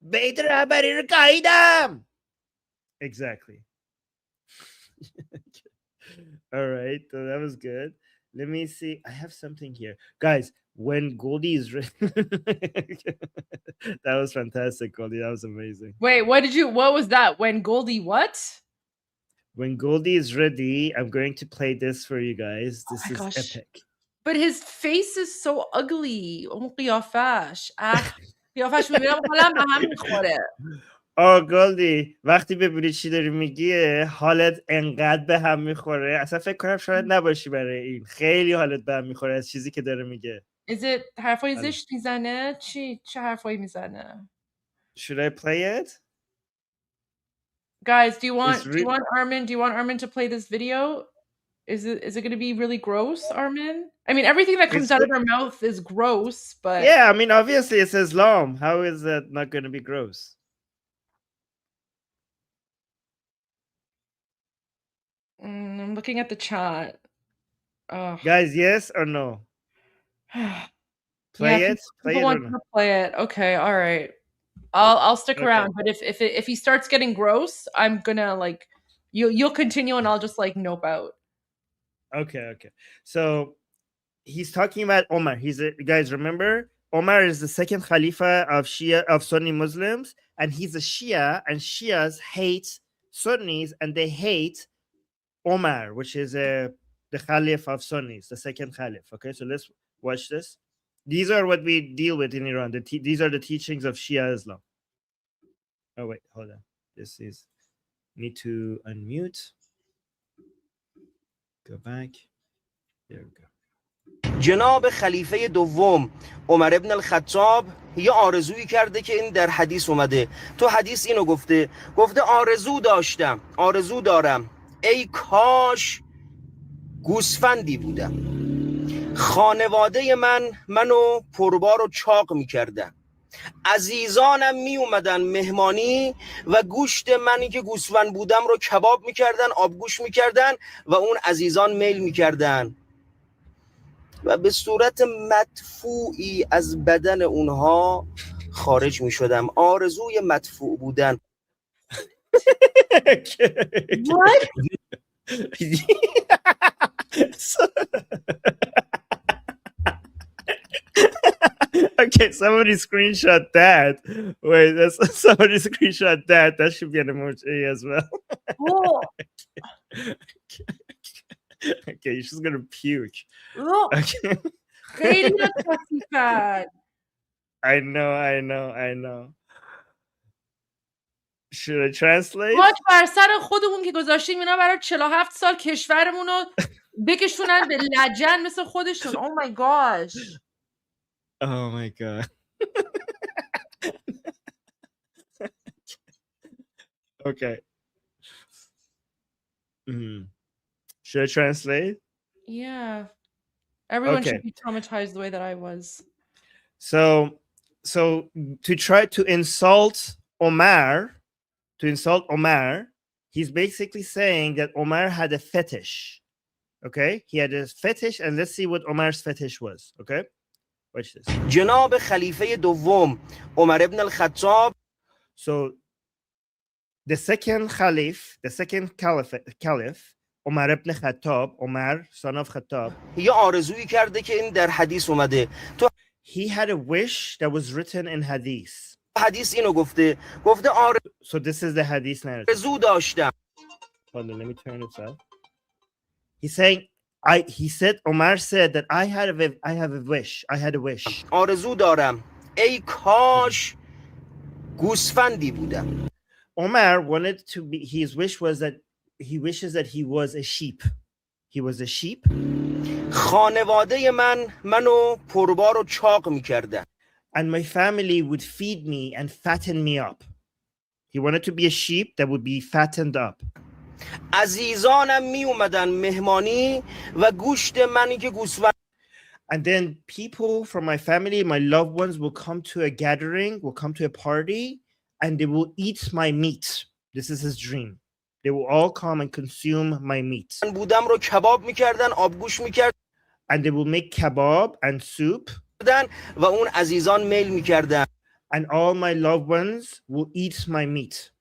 Beit Rahbari رو گاییدم. Exactly. All right, so that was good. Let me see. I have something here, guys. When Goldie is ready, that was fantastic, Goldie. That was amazing. Wait, what was that? When Goldie what? When Goldie is ready, I'm going to play this for you guys. This is epic. But his face is so ugly. قیافش. قیافش میبینم حالم به هم میخوره. گلدی وقتی ببینی چی داری میگی حالت انقدر به هم میخوره اصلا فکر کنم شاید نباشی برای این. خیلی حالت به هم میخوره از چیزی که داره میگه. Is it حرفای زشت میزنه؟ چه حرفایی میزنه؟ Should I play it? Guys, do you want Armin to play this video? Is it going to be really gross, Armin? I mean, everything that comes out of their mouth is gross, but yeah, I mean, obviously it's Islam. How is that not going to be gross? I'm looking at the chat. Guys, yes or no? Play it. People want to play it. Okay, all right. I'll stick around, but if he starts getting gross, I'm gonna like you'll continue and I'll just like nope out. Okay. So he's talking about Omar. Guys, remember Omar is the second Khalifa of Sunni Muslims, and he's a Shia, and Shias hate Sunnis, and they hate Omar, which is the Khalif of Sunnis, the second Khalif. Okay, so let's watch this. These are what we deal with in Iran. These are the teachings of Shia Islam. Oh wait, hold on. This is need to unmute. Go back. There we go. جناب خلیفه دوم عمر ابن الخطاب یه آرزویی کرده که این در حدیث اومده. تو حدیث اینو گفته آرزو دارم ای کاش گوسفندی بودم. خانواده منو پربار و چاق میکردن. عزیزانم می اومدن مهمانی و گوشت منی که گوسفند بودم رو کباب میکردن، آبگوش میکردن و اون عزیزان میل میکردن و به صورت مدفوعی از بدن اونها خارج می شدم. آرزوی مدفوع بودن. What? Okay, somebody screenshot that. Wait, somebody screenshot that. That should be an emoji as well. Okay, she's gonna puke. Okay. I know. Should I translate? خاک بر سر خودمون که گذاشتیم اینا برای 47 سال کشورمون رو بکشونن به لجن مثل خودشون. Oh my gosh. Oh my god. Okay. Should I translate? Yeah. Everyone Okay. should be traumatized the way that I was. So to try to insult Omar, he's basically saying that Omar had a fetish. Okay? He had a fetish, and let's see what Omar's fetish was. Okay? Watch this. جناب خلیفه دوم عمر ابن الخطاب. So the second caliph, Omar ibn Khattab, Omar, son of Khattab, یه آرزویی کرده که این در حدیث اومده. تو he had a wish that was written in hadith. حدیث اینو گفته So this is the hadith narrative. آرزو داشتم. Hold on, let me turn this up. He's saying, Omar said that I had a wish. آرزو دارم ای کاش گوسفندی بودم. Omar wanted to be, his wish was that he wishes that he was a sheep. He was a sheep. خانواده منو پربار و چاق میکردن. And my family would feed me and fatten me up. He wanted to be a sheep that would be fattened up. عزیزانم می اومدن مهمانی و گوشت منی که گوسفند. And then people from my family, my loved ones, will come to a gathering, will come to a party, and they will eat my meat. This is his dream. They will all come and consume my meat. بودم رو کباب میکردن، آبگوش میکردن. And they will make kebab and soup. و اون عزیزان میل میکردن. And all my loved ones will eat my meat.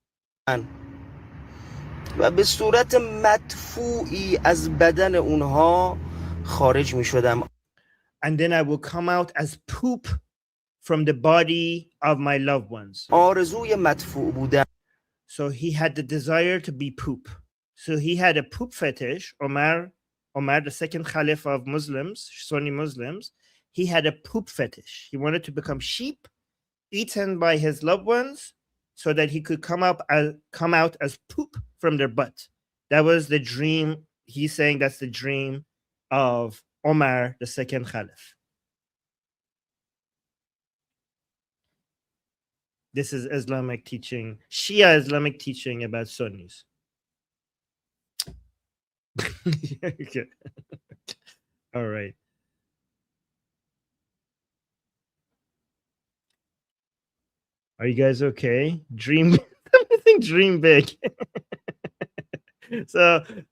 و به صورت مدفوعی از بدن اونها خارج میشدم. And then I will come out as poop from the body of my loved ones. آرزوی مدفوع بودن. So he had the desire to be poop. So he had a poop fetish. Omar, the second Caliph of Muslims, Sunni Muslims, he had a poop fetish. He wanted to become sheep, eaten by his loved ones, so that he could come out as poop from their butt. That was the dream. He's saying that's the dream of Omar, the second Caliph. This is Islamic teaching, Shia Islamic teaching about Sunnis. Okay. All right. Are you guys okay? Dream, I think dream big. So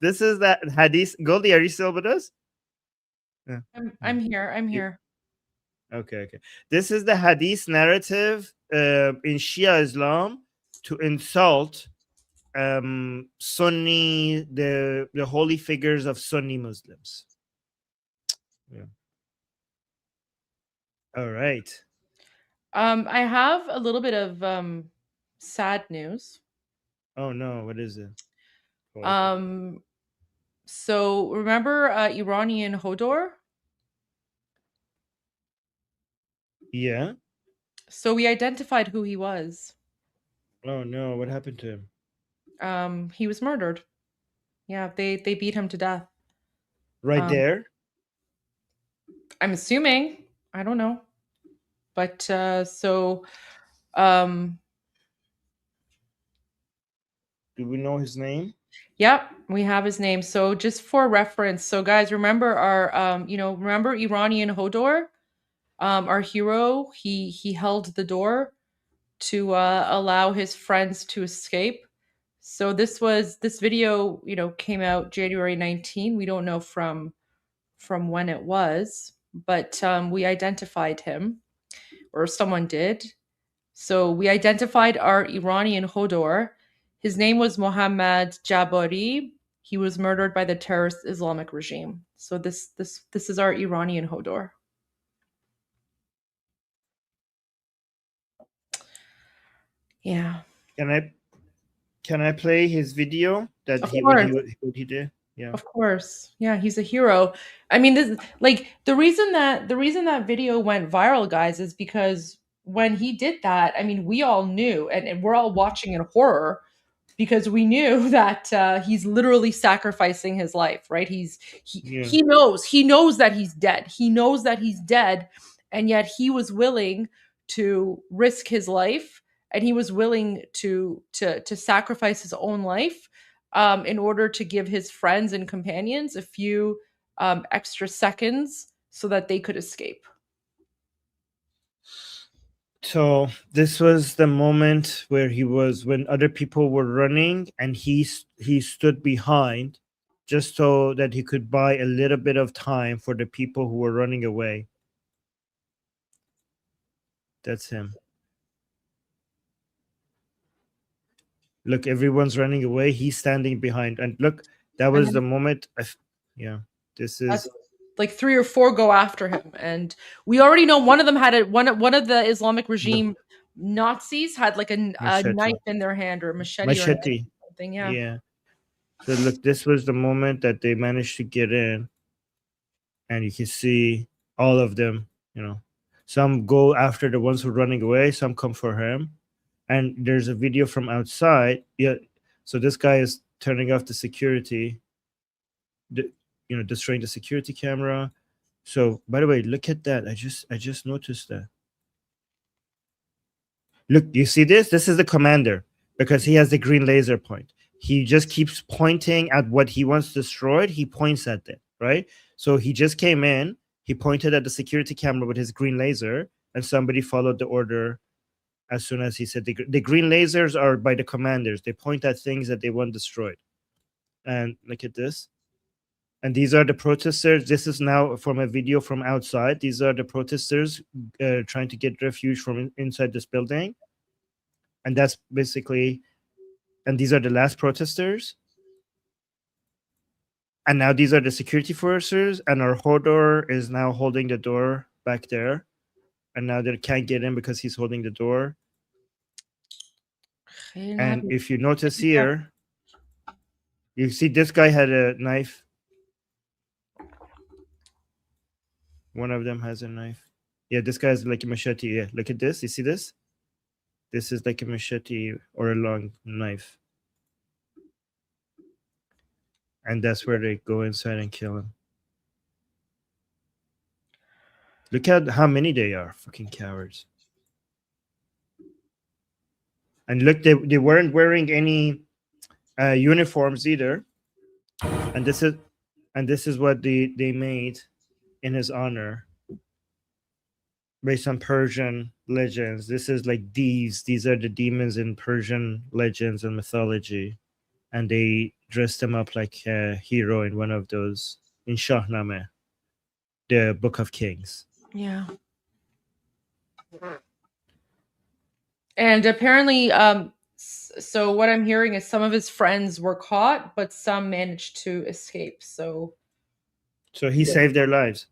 this is that hadith. Goldie, are you still with us? I'm here. Okay. This is the hadith narrative in Shia Islam to insult Sunni, the holy figures of Sunni Muslims. Yeah. All right. I have a little bit of sad news. Oh no, what is it? So remember Iranian Hodor? Yeah. So we identified who he was. Oh no, what happened to him? He was murdered. Yeah, they beat him to death. Right there? I'm assuming. I don't know. But so um Do we know his name? yep, we have his name. So just for reference, so guys, remember our remember Iranian Hodor? Our hero, he held the door to allow his friends to escape. So this video, came out January 19. We don't know from when it was, but we identified him, or someone did. So we identified our Iranian Hodor. His name was Mohammad Jabari. He was murdered by the terrorist Islamic regime. So this is our Iranian Hodor. Yeah. Can I play his video that Of what course. he did? Yeah. Of course. Yeah, he's a hero. I mean, this the reason that video went viral, guys, is because when he did that, I mean, we all knew, and we're all watching in horror because we knew that he's literally sacrificing his life, right? He knows that he's dead. He knows that he's dead, and yet he was willing to risk his life, and he was willing to sacrifice his own life in order to give his friends and companions a few extra seconds so that they could escape. So this was the moment where when other people were running, and he stood behind just so that he could buy a little bit of time for the people who were running away. That's him. Look, everyone's running away. He's standing behind. And look, that was the moment. Yeah, this is like 3 or 4 go after him, and we already know one of them had one of the Islamic regime Nazis had like a knife in their hand, or a machete. Or something. Yeah. So look, this was the moment that they managed to get in, and you can see all of them. Some go after the ones who are running away. Some come for him, and there's a video from outside. Yeah. So this guy is turning off the security. Destroying the security camera. So by the way, look at that. I just noticed that. Look, you see this? This is the commander, because he has the green laser point. He just keeps pointing at what he wants destroyed. He points at it, right? So he just came in. He pointed at the security camera with his green laser, and somebody followed the order as soon as he said the green lasers are by the commanders. They point at things that they want destroyed. And look at this. And these are the protesters. This is now from a video from outside. These are the protesters trying to get refuge from inside this building. And that's basically, and these are the last protesters. And now these are the security forces. And our Hodor is now holding the door back there. And now they can't get in because he's holding the door. And if you notice here, you see this guy had a knife. One of them has a knife. Yeah, this guy has like a machete. Yeah, look at this. You see this? This is like a machete or a long knife. And that's where they go inside and kill him. Look at how many they are. Fucking cowards. And look, they weren't wearing any uniforms either. And this is what they made in his honor, based on Persian legends. This is like these are the demons in Persian legends and mythology, and they dressed him up like a hero in one of those, in Shahnameh, the Book of Kings. Yeah. And apparently so what I'm hearing is some of his friends were caught, but some managed to escape. So he saved their lives.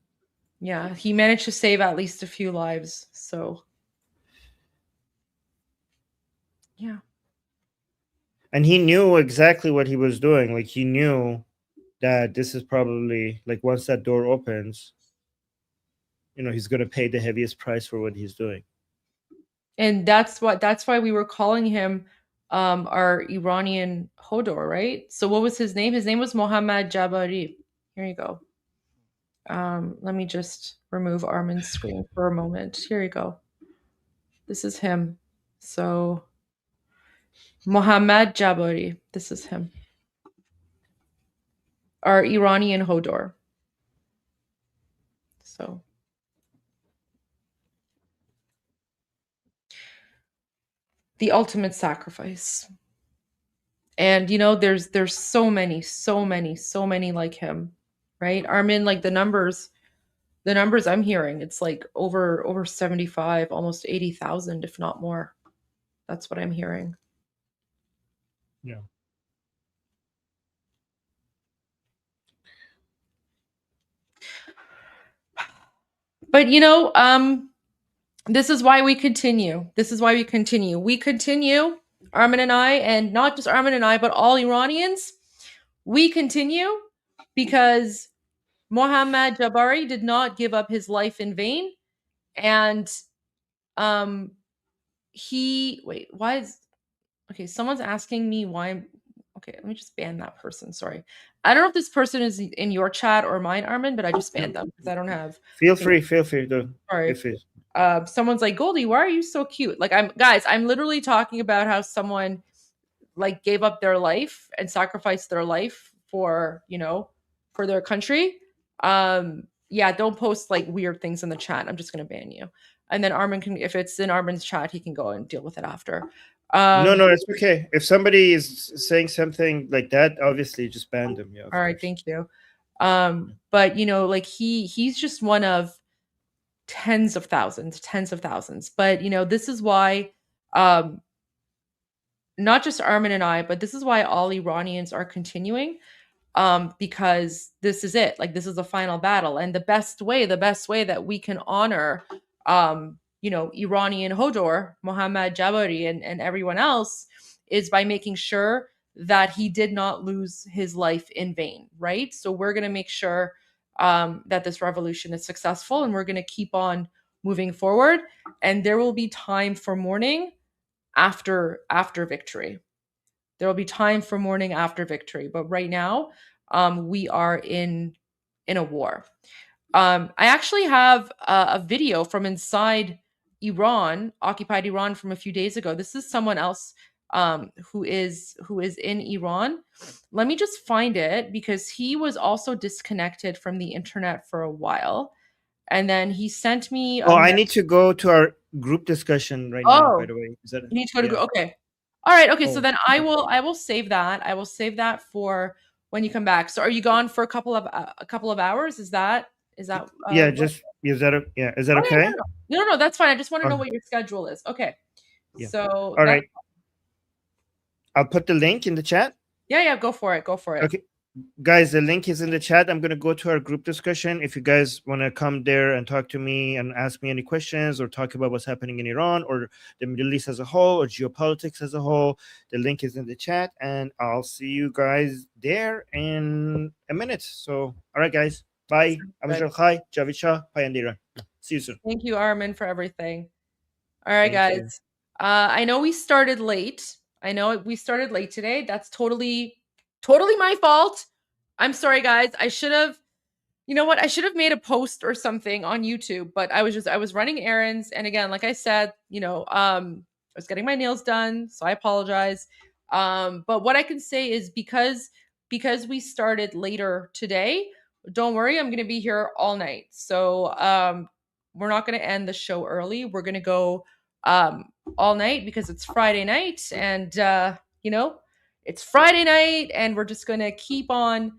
Yeah, he managed to save at least a few lives. So Yeah. And he knew exactly what he was doing. Like, he knew that this is probably, like, once that door opens, he's going to pay the heaviest price for what he's doing. And that's why we were calling him our Iranian Hodor, right? So what was his name? His name was Mohammad Jabari. Here you go. Let me just remove Armin's screen for a moment. Here you go. This is him. So Mohammad Jabari. This is him. Our Iranian Hodor. So the ultimate sacrifice. And there's so many like him, right? Armin, like the numbers I'm hearing, it's like over 75, almost 80,000, if not more. That's what I'm hearing. Yeah. But this is why we continue. We continue, Armin and I, and not just Armin and I, but all Iranians. We continue because Mohammad Jabari did not give up his life in vain. And someone's asking me why okay, let me just ban that person. Sorry. I don't know if this person is in your chat or mine, Armin, but I just banned them because I don't have. Feel free to. Sorry. Someone's like, Goldie, why are you so cute? Like, I'm literally talking about how someone like gave up their life and sacrificed their life for their country. Yeah, don't post like weird things in the chat. I'm just gonna ban you. And then Armin can, if it's in Armin's chat, he can go and deal with it after. No, it's okay. If somebody is saying something like that, obviously just ban them. Yeah. All right, thank you. But like he's just one of tens of thousands. But this is why not just Armin and I, but this is why all Iranians are continuing. Because this is it. Like, this is the final battle. And the best way that we can honor Iranian Hodor, Mohammad Jabari, and everyone else is by making sure that he did not lose his life in vain, right? So we're going to make sure that this revolution is successful, and we're going to keep on moving forward. And there will be time for mourning after victory. There will be time for mourning after victory. But right now, we are in a war. I actually have a video from inside Iran, occupied Iran, from a few days ago. This is someone else who is in Iran. Let me just find it, because he was also disconnected from the internet for a while. And then he sent me I need to go to our group discussion right now, by the way. Is that you need to go to okay. All right, okay. Oh. So then I will save that. I will save that for when you come back. So are you gone for a couple of hours? Is that yeah, just is that okay? No, that's fine. I just want to know what your schedule is. Okay. Yeah. So all right. I'll put the link in the chat. Yeah, go for it. Okay. Guys, the link is in the chat. I'm going to go to our group discussion. If you guys want to come there and talk to me and ask me any questions or talk about what's happening in Iran or the Middle East as a whole or geopolitics as a whole, the link is in the chat, and I'll see you guys there in a minute. So, all right, guys. Bye. Amishal Khai, Javid Shah, Payand Iran. See you soon. Thank you, Armin, for everything. All right, guys. I know we started late. Today. That's totally my fault. I'm sorry, guys. I should have made a post or something on YouTube, but I was running errands. And again, like I said, I was getting my nails done, so I apologize. But what I can say is because we started later today, don't worry, I'm going to be here all night. So we're not going to end the show early. We're going to go all night because it's Friday night, and it's Friday night, and we're just going to keep on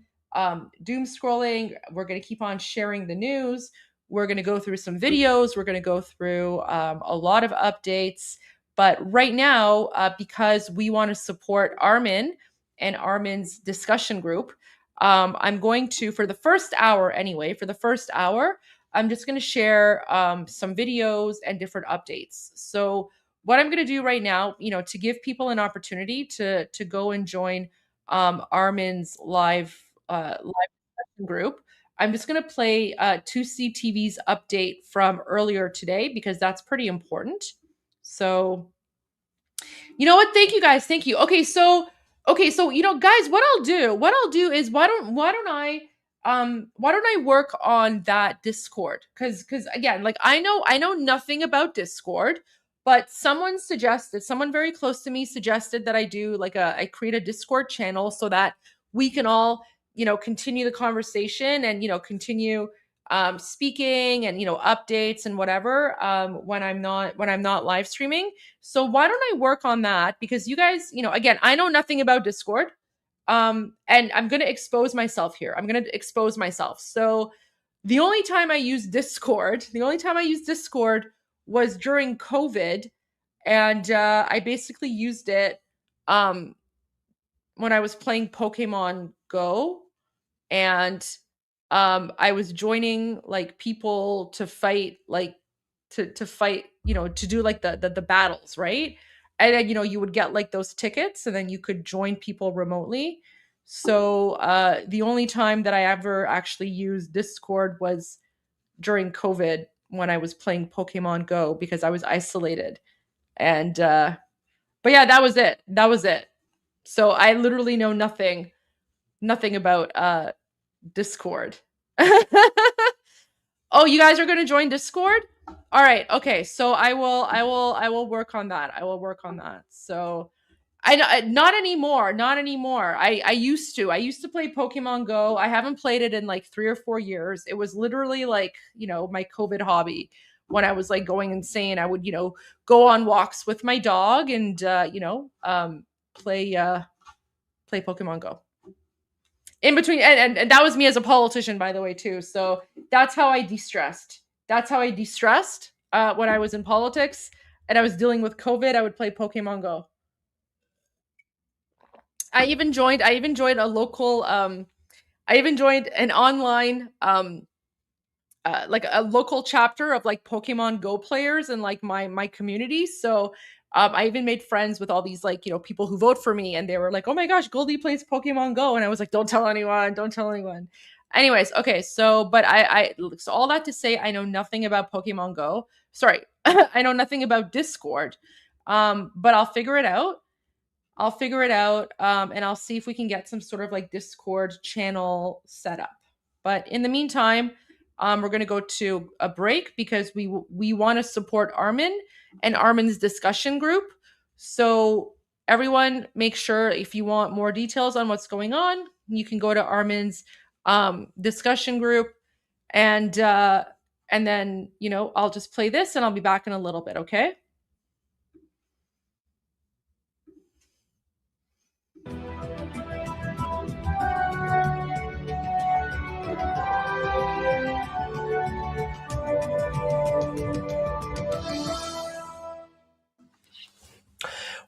doom scrolling. We're going to keep on sharing the news. We're going to go through some videos. We're going to go through a lot of updates. But right now, because we want to support Armin and Armin's discussion group, I'm going to, for the first hour, I'm just going to share some videos and different updates. So what I'm going to do right now, to give people an opportunity to go and join Armin's live discussion group, I'm just going to play 2C TV's update from earlier today because that's pretty important. So, you know what? Thank you guys. Thank you. Okay, so guys, what I'll do is why don't I work on that Discord? Because again, like I know nothing about Discord, but someone very close to me suggested that I do I create a Discord channel so that we can all, continue the conversation and, continue speaking and, updates and whatever when I'm not live streaming. So why don't I work on that? Because you guys, again, I know nothing about Discord. And I'm going to expose myself here. I'm going to expose myself. So the only time I used Discord was during COVID. And I basically used it when I was playing Pokemon Go. And I was joining people to fight, to fight, to do the battles, right? And then, you would get those tickets and then you could join people remotely. So the only time that I ever actually used Discord was during COVID when I was playing Pokemon Go because I was isolated. And but yeah, that was it. So I literally know nothing about Discord. Oh, you guys are going to join Discord? All right. Okay. So I will work on that. So not anymore. I used to play Pokemon Go. I haven't played it in 3 or 4 years. It was literally my COVID hobby. When I was going insane, I would, go on walks with my dog and, play Pokemon Go. In between, and that was me as a politician, by the way, too. So that's how I de-stressed. When I was in politics and I was dealing with COVID. I would play Pokemon Go. I even joined a local. I even joined an online, a local chapter of Pokemon Go players in my community. So I even made friends with all these people who vote for me, and they were like, "Oh my gosh, Goldie plays Pokemon Go," and I was like, "Don't tell anyone." Anyways, okay, so but so all that to say, I know nothing about Pokemon Go. Sorry, I know nothing about Discord, but I'll figure it out. And I'll see if we can get some sort of Discord channel set up. But in the meantime, we're going to go to a break because we want to support ARMIN and ARMIN's discussion group. So everyone, make sure if you want more details on what's going on, you can go to ARMIN's discussion group, and then I'll just play this and I'll be back in a little bit. Okay.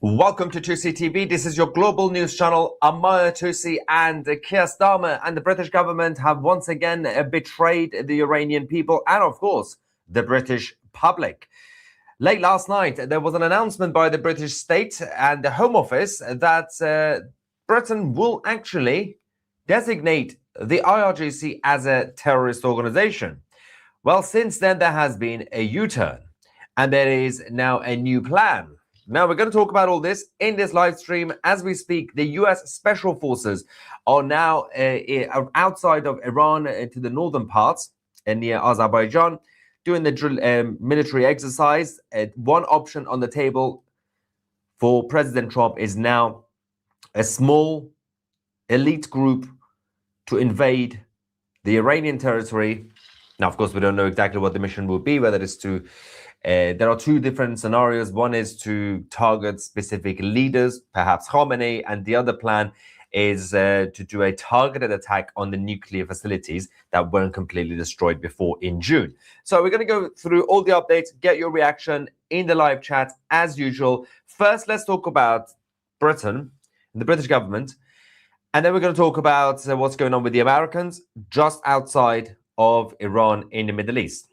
Welcome to 2C TV. This is your global news channel. I'm Maya Tusi, and Keir Starmer and the British government have once again betrayed the Iranian people and, of course, the British public. Late last night, there was an announcement by the British state and the Home Office that Britain will actually designate the IRGC as a terrorist organization. Well, since then, there has been a U-turn, and there is now a new plan. Now, we're going to talk about all this in this live stream. As we speak, the US Special Forces are now outside of Iran to the northern parts near Azerbaijan, doing the military exercise. One option on the table for President Trump is now a small elite group to invade the Iranian territory. Now, of course, we don't know exactly what the mission will be, whether it's to there are two different scenarios. One is to target specific leaders, perhaps Khamenei, and the other plan is to do a targeted attack on the nuclear facilities that weren't completely destroyed before in June. So we're going to go through all the updates, get your reaction in the live chat as usual. First, let's talk about Britain and the British government, and then we're going to talk about what's going on with the Americans just outside of Iran in the Middle East.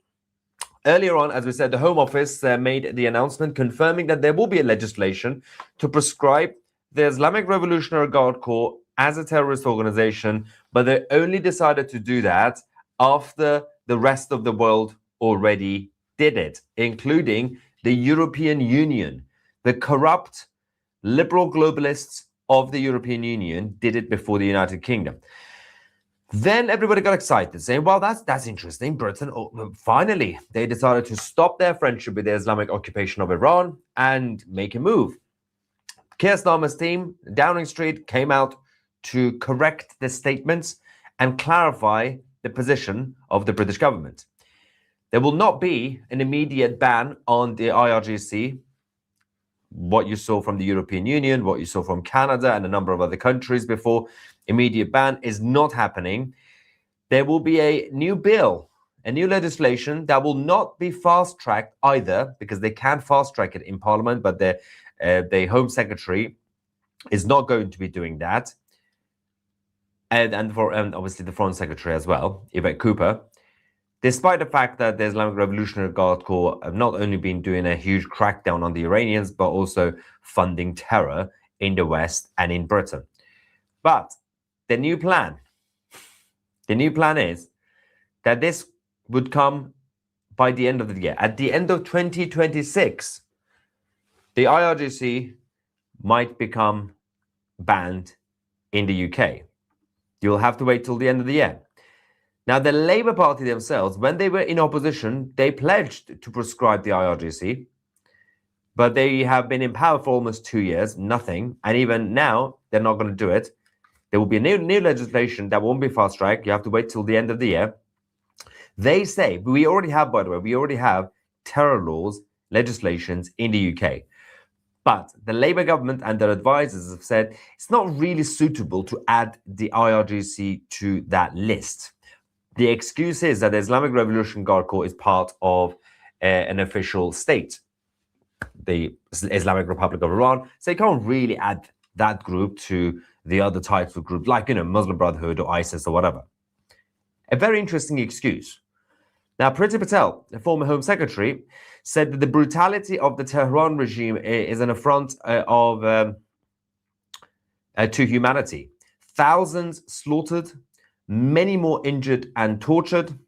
Earlier on, as we said, the Home Office made the announcement confirming that there will be a legislation to prescribe the Islamic Revolutionary Guard Corps as a terrorist organization, but they only decided to do that after the rest of the world already did it, including the European Union. The corrupt liberal globalists of the European Union did it before the United Kingdom. Then everybody got excited, saying, well, that's interesting. Britain, finally, they decided to stop their friendship with the Islamic occupation of Iran and make a move. Keir Starmer's team, Downing Street, came out to correct the statements and clarify the position of the British government. There will not be an immediate ban on the IRGC. What you saw from the European Union, what you saw from Canada and a number of other countries before, immediate ban is not happening. There will be a new bill, a new legislation that will not be fast-tracked either, because they can't fast-track it in Parliament, but the Home Secretary is not going to be doing that. And obviously the Foreign Secretary as well, Yvette Cooper. Despite the fact that the Islamic Revolutionary Guard Corps have not only been doing a huge crackdown on the Iranians, but also funding terror in the West and in Britain. But the new plan is that this would come by the end of the year. At the end of 2026, the IRGC might become banned in the UK. You'll have to wait till the end of the year. Now, the Labour Party themselves, when they were in opposition, they pledged to prescribe the IRGC, but they have been in power for almost 2 years, nothing, and even now, they're not going to do it. There will be a new legislation that won't be fast-tracked. You have to wait till the end of the year. They say, we already have, by the way, we already have terror laws, legislations in the UK. But the Labour government and their advisors have said it's not really suitable to add the IRGC to that list. The excuse is that the Islamic Revolutionary Guard Corps is part of an official state, the Islamic Republic of Iran. So you can't really add that group to the other types of groups, like, Muslim Brotherhood or ISIS or whatever. A very interesting excuse. Now, Priti Patel, the former Home Secretary, said that the brutality of the Tehran regime is an affront to humanity. Thousands slaughtered, many more injured and tortured,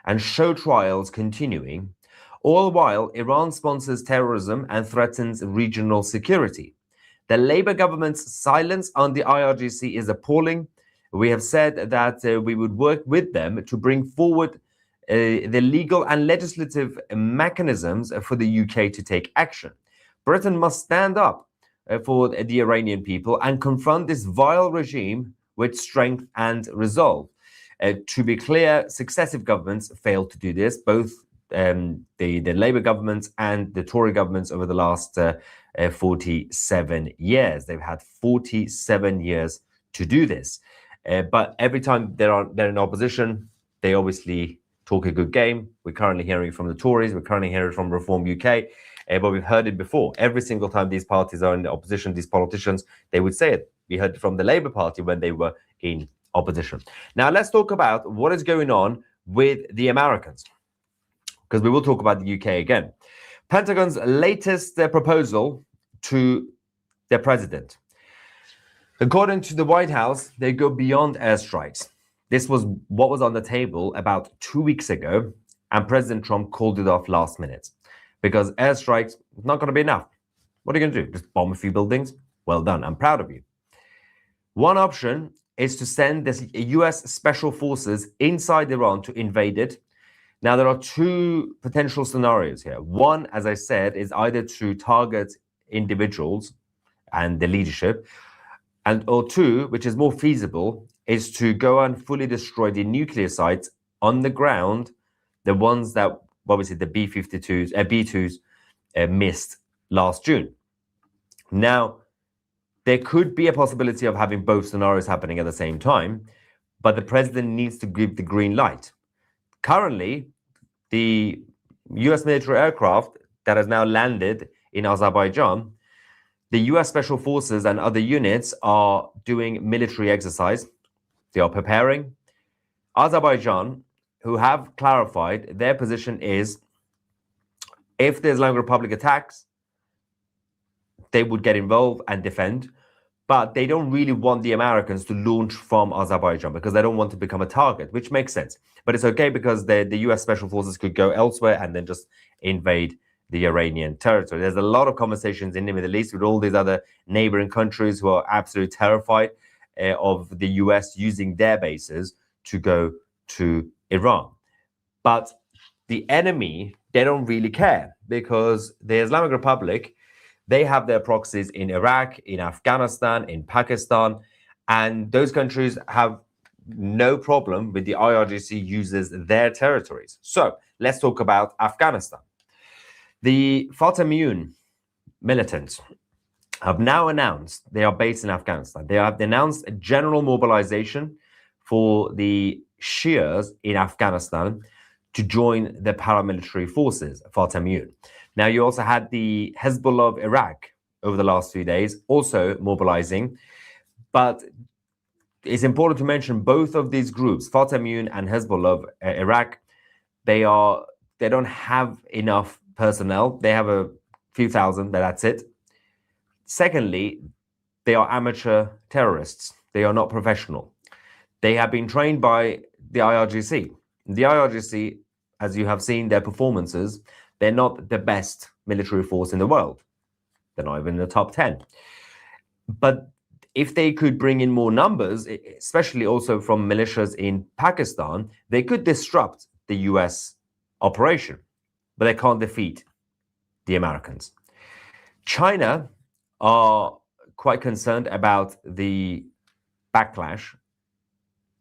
and show trials continuing, all while Iran sponsors terrorism and threatens regional security. The Labour government's silence on the IRGC is appalling. We have said that we would work with them to bring forward the legal and legislative mechanisms for the UK to take action. Britain must stand up for the Iranian people and confront this vile regime with strength and resolve. To be clear, successive governments failed to do this, both the Labour governments and the Tory governments over the last 47 years. They've had 47 years to do this. But every time they're in opposition, they obviously talk a good game. We're currently hearing from the Tories, we're currently hearing from Reform UK, but we've heard it before. Every single time these parties are in the opposition, these politicians, they would say it. We heard it from the Labour Party when they were in opposition. Now let's talk about what is going on with the Americans, because we will talk about the UK again. Pentagon's latest proposal to their president. According to the White House, they go beyond airstrikes. This was what was on the table about 2 weeks ago, and President Trump called it off last minute because airstrikes not going to be enough. What are you going to do? Just bomb a few buildings? Well done. I'm proud of you. One option is to send the US special forces inside Iran to invade it. Now, there are two potential scenarios here. One, as I said, is either to target individuals and the leadership, or two, which is more feasible, is to go and fully destroy the nuclear sites on the ground, the ones that, obviously, the B-2s missed last June. Now, there could be a possibility of having both scenarios happening at the same time, but the president needs to give the green light. Currently, the US military aircraft that has now landed in Azerbaijan, the US Special Forces and other units are doing military exercise. They are preparing. Azerbaijan, who have clarified their position, is If the Islamic Republic attacks, they would get involved and defend, but they don't really want the Americans to launch from Azerbaijan because they don't want to become a target, which makes sense. But it's okay because the US Special Forces could go elsewhere and then just invade the Iranian territory. There's a lot of conversations in the Middle East with all these other neighboring countries who are absolutely terrified of the US using their bases to go to Iran. But the enemy, they don't really care because the Islamic Republic, they have their proxies in Iraq, in Afghanistan, in Pakistan, and those countries have no problem with the IRGC uses their territories. So let's talk about Afghanistan. The Fatemiyun militants have now announced they are based in Afghanistan. They have announced a general mobilization for the Shias in Afghanistan to join the paramilitary forces, Fatemiyun. Now, you also had the Hezbollah of Iraq over the last few days also mobilizing, but it's important to mention both of these groups, Fatemiyun and Hezbollah of Iraq, they don't have enough personnel. They have a few thousand, but that's it. Secondly, they are amateur terrorists. They are not professional. They have been trained by the IRGC. The IRGC, as you have seen their performances, they're not the best military force in the world. They're not even in the top 10. But if they could bring in more numbers, especially also from militias in Pakistan, they could disrupt the US operation, but they can't defeat the Americans. China are quite concerned about the backlash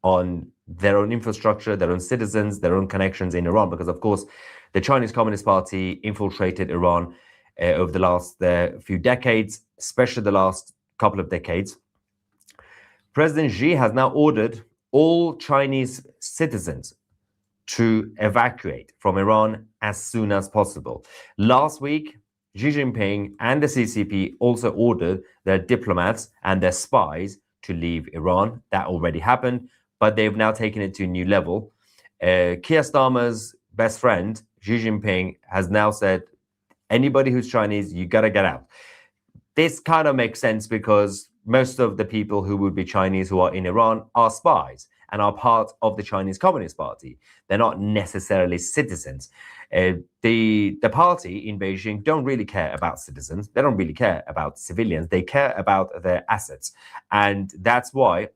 on their own infrastructure, their own citizens, their own connections in Iran, because of course the Chinese Communist Party infiltrated Iran over the last few decades, especially the last couple of decades. President Xi has now ordered all Chinese citizens to evacuate from Iran as soon as possible. Last week, Xi Jinping and the CCP also ordered their diplomats and their spies to leave Iran. That already happened, but they've now taken it to a new level. Keir Starmer's best friend, Xi Jinping, has now said, anybody who's Chinese, you gotta get out. This kind of makes sense because most of the people who would be Chinese who are in Iran are spies and are part of the Chinese Communist Party. They're not necessarily citizens. The party in Beijing don't really care about citizens. They don't really care about civilians. They care about their assets. And that's why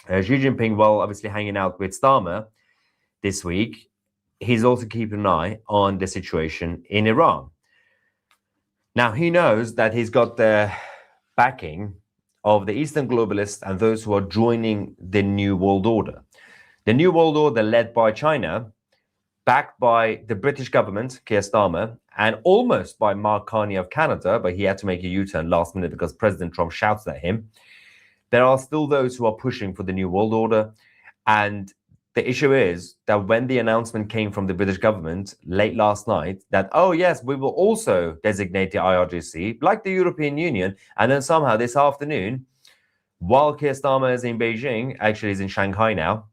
Xi Jinping, while obviously hanging out with Starmer this week, he's also keeping an eye on the situation in Iran. Now, he knows that he's got the backing of the Eastern globalists and those who are joining the New World Order. The New World Order led by China, backed by the British government, Keir Starmer, and almost by Mark Carney of Canada, but he had to make a U-turn last minute because President Trump shouted at him. There are still those who are pushing for the New World Order. And the issue is that when the announcement came from the British government late last night that, oh yes, we will also designate the IRGC, like the European Union, and then somehow this afternoon, while Keir Starmer is in Beijing, actually he's in Shanghai now,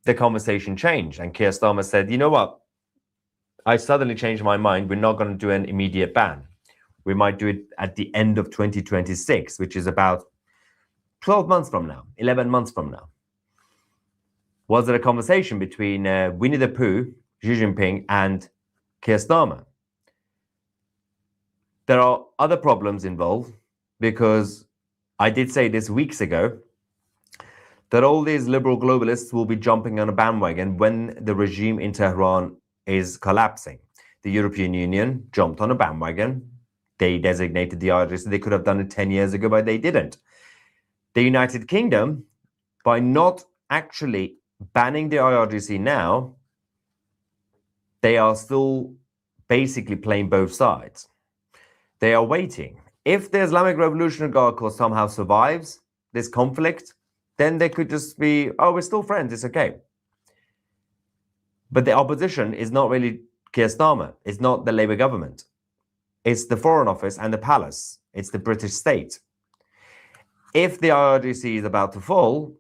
the conversation changed. And Keir Starmer said, you know what? I suddenly changed my mind. We're not going to do an immediate ban. We might do it at the end of 2026, which is about 12 months from now, 11 months from now. Was there a conversation between Winnie the Pooh, Xi Jinping, and Keir Starmer? There are other problems involved because I did say this weeks ago that all these liberal globalists will be jumping on a bandwagon when the regime in Tehran is collapsing. The European Union jumped on a bandwagon. They designated the IRGC. They could have done it 10 years ago, but they didn't. The United Kingdom, by not actually banning the IRGC now, they are still basically playing both sides. They are waiting. If the Islamic Revolutionary Guard Corps somehow survives this conflict, then they could just be, oh, we're still friends, it's okay. But the opposition is not really Keir Starmer. It's not the Labour government. It's the Foreign Office and the Palace. It's the British state. If the IRGC is about to fall,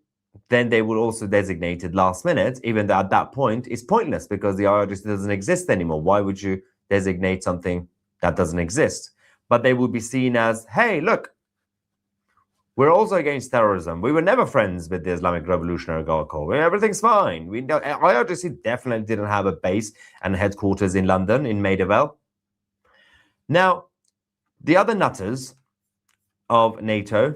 then they will also designate it last minute, even though at that point it's pointless because the IRGC doesn't exist anymore. Why would you designate something that doesn't exist. But they will be seen as, hey, look, we're also against terrorism. We were never friends with the Islamic Revolutionary Guard Corps. Everything's fine. IRGC definitely didn't have a base and headquarters in London, in Maidavale. Now, the other nutters of NATO,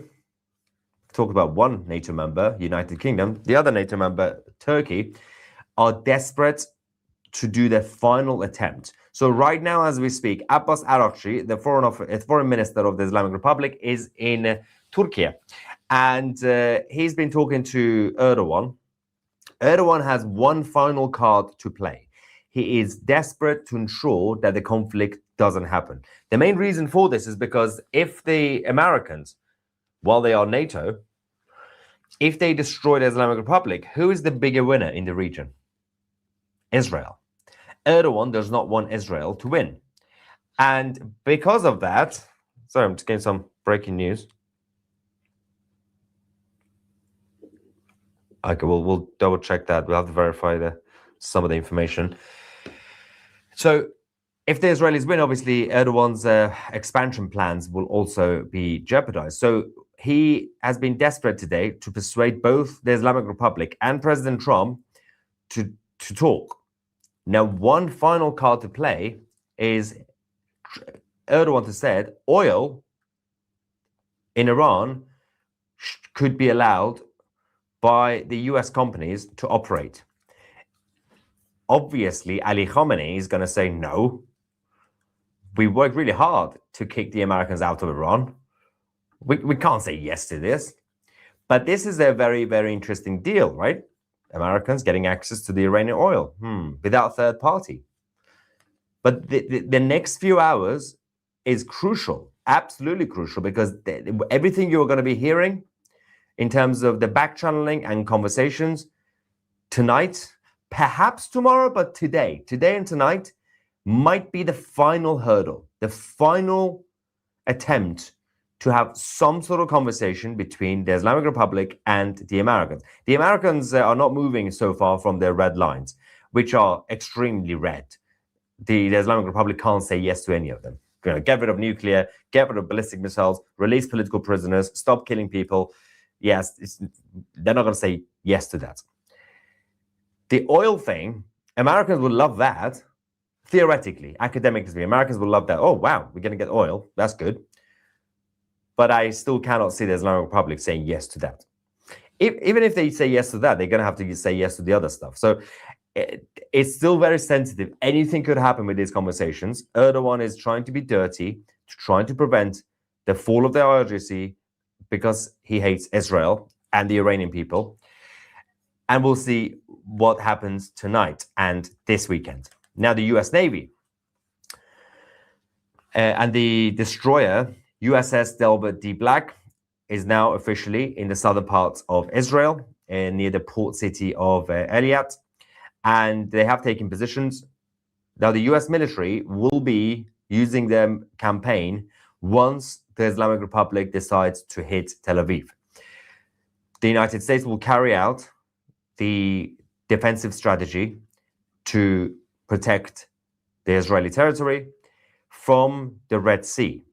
talk about one NATO member, United Kingdom, the other NATO member, Turkey, are desperate to do their final attempt. So right now, as we speak, Abbas Araghchi, the foreign minister of the Islamic Republic, is in Turkey. And he's been talking to Erdogan. Erdogan has one final card to play. He is desperate to ensure that the conflict doesn't happen. The main reason for this is because if the Americans, while they are NATO, if they destroy the Islamic Republic, who is the bigger winner in the region? Israel. Erdogan does not want Israel to win. And because of that, sorry, I'm just getting some breaking news. Okay, we'll double check that. We'll have to verify some of the information. So if the Israelis win, obviously Erdogan's expansion plans will also be jeopardized. So he has been desperate today to persuade both the Islamic Republic and President Trump to talk. Now, one final card to play is Erdogan has said oil in Iran could be allowed by the US companies to operate. Obviously, Ali Khamenei is going to say, no, we worked really hard to kick the Americans out of Iran. We can't say yes to this. But this is a very, very interesting deal, right? Americans getting access to the Iranian oil without third party. But the next few hours is crucial, absolutely crucial, because everything you're going to be hearing in terms of the back channeling and conversations tonight, perhaps tomorrow, but today and tonight might be the final hurdle, the final attempt to have some sort of conversation between the Islamic Republic and the Americans. The Americans are not moving so far from their red lines, which are extremely red. The Islamic Republic can't say yes to any of them. Get rid of nuclear, get rid of ballistic missiles, release political prisoners, stop killing people. Yes, they're not going to say yes to that. The oil thing, Americans would love that. Theoretically, academically, Americans would love that. Oh, wow, we're going to get oil. That's good. But I still cannot see the Islamic Republic saying yes to that. Even if they say yes to that, they're going to have to say yes to the other stuff. So it's still very sensitive. Anything could happen with these conversations. Erdogan is trying to be dirty, trying to prevent the fall of the IRGC because he hates Israel and the Iranian people. And we'll see what happens tonight and this weekend. Now, the US Navy and the destroyer USS Delbert D. Black is now officially in the southern parts of Israel, near the port city of Eilat, and they have taken positions. Now, the US military will be using their campaign once the Islamic Republic decides to hit Tel Aviv. The United States will carry out the defensive strategy to protect the Israeli territory from the Red Sea.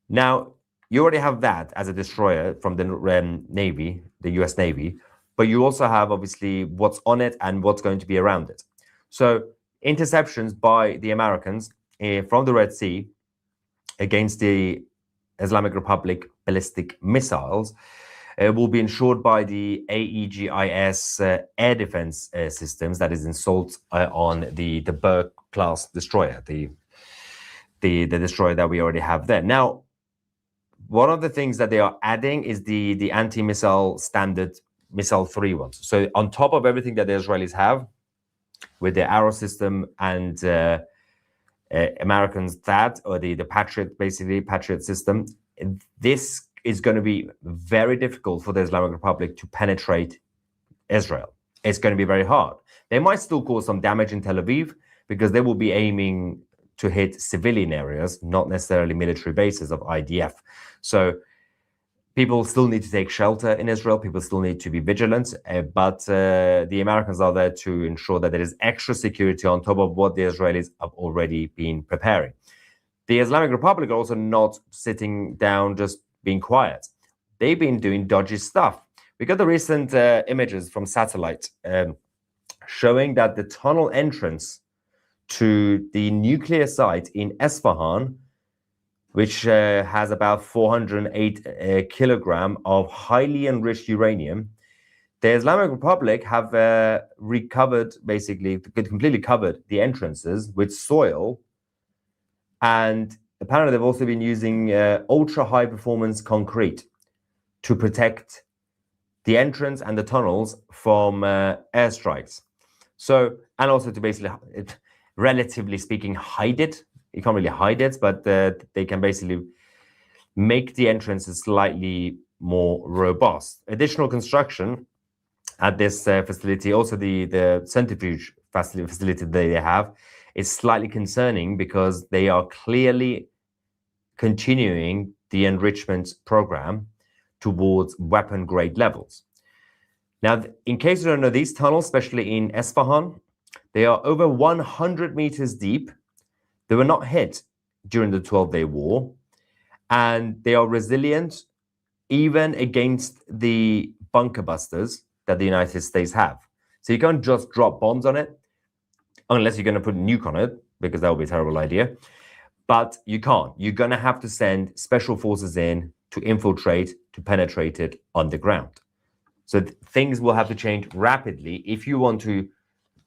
Now, you already have that as a destroyer from the Navy, the US Navy, but you also have obviously what's on it and what's going to be around it. So interceptions by the Americans from the Red Sea against the Islamic Republic ballistic missiles will be ensured by the AEGIS air defense systems that is installed on the Burke class destroyer, the destroyer that we already have there. Now, one of the things that they are adding is the anti-missile standard missile 3 ones. So on top of everything that the Israelis have with the Arrow system and Americans THAAD, or the Patriot, basically Patriot system, this is going to be very difficult for the Islamic Republic to penetrate Israel. It's going to be very hard. They might still cause some damage in Tel Aviv because they will be aiming to hit civilian areas, not necessarily military bases of IDF. So People still need to take shelter in Israel. People still need to be vigilant, but the Americans are there to ensure that there is extra security on top of what the Israelis have already been preparing. The Islamic Republic are also not sitting down, just being quiet. They've been doing dodgy stuff. We got the recent images from satellite showing that the tunnel entrance to the nuclear site in Esfahan, which has about 408 kilogram of highly enriched uranium, the Islamic Republic have recovered, basically completely covered the entrances with soil. And apparently they've also been using ultra high performance concrete to protect the entrance and the tunnels from airstrikes. So, and also to basically, relatively speaking, hide it. You can't really hide it, but they can basically make the entrances slightly more robust. Additional construction at this facility, also the centrifuge facility they have, is slightly concerning because they are clearly continuing the enrichment program towards weapon grade levels. Now, in case you don't know, these tunnels, especially in Esfahan, they are over 100 meters deep. They were not hit during the 12-day war, and they are resilient even against the bunker busters that the United States have. So you can't just drop bombs on it, unless you're going to put a nuke on it, because that would be a terrible idea. But you can't. You're going to have to send special forces in to infiltrate, to penetrate it underground. So things will have to change rapidly if you want to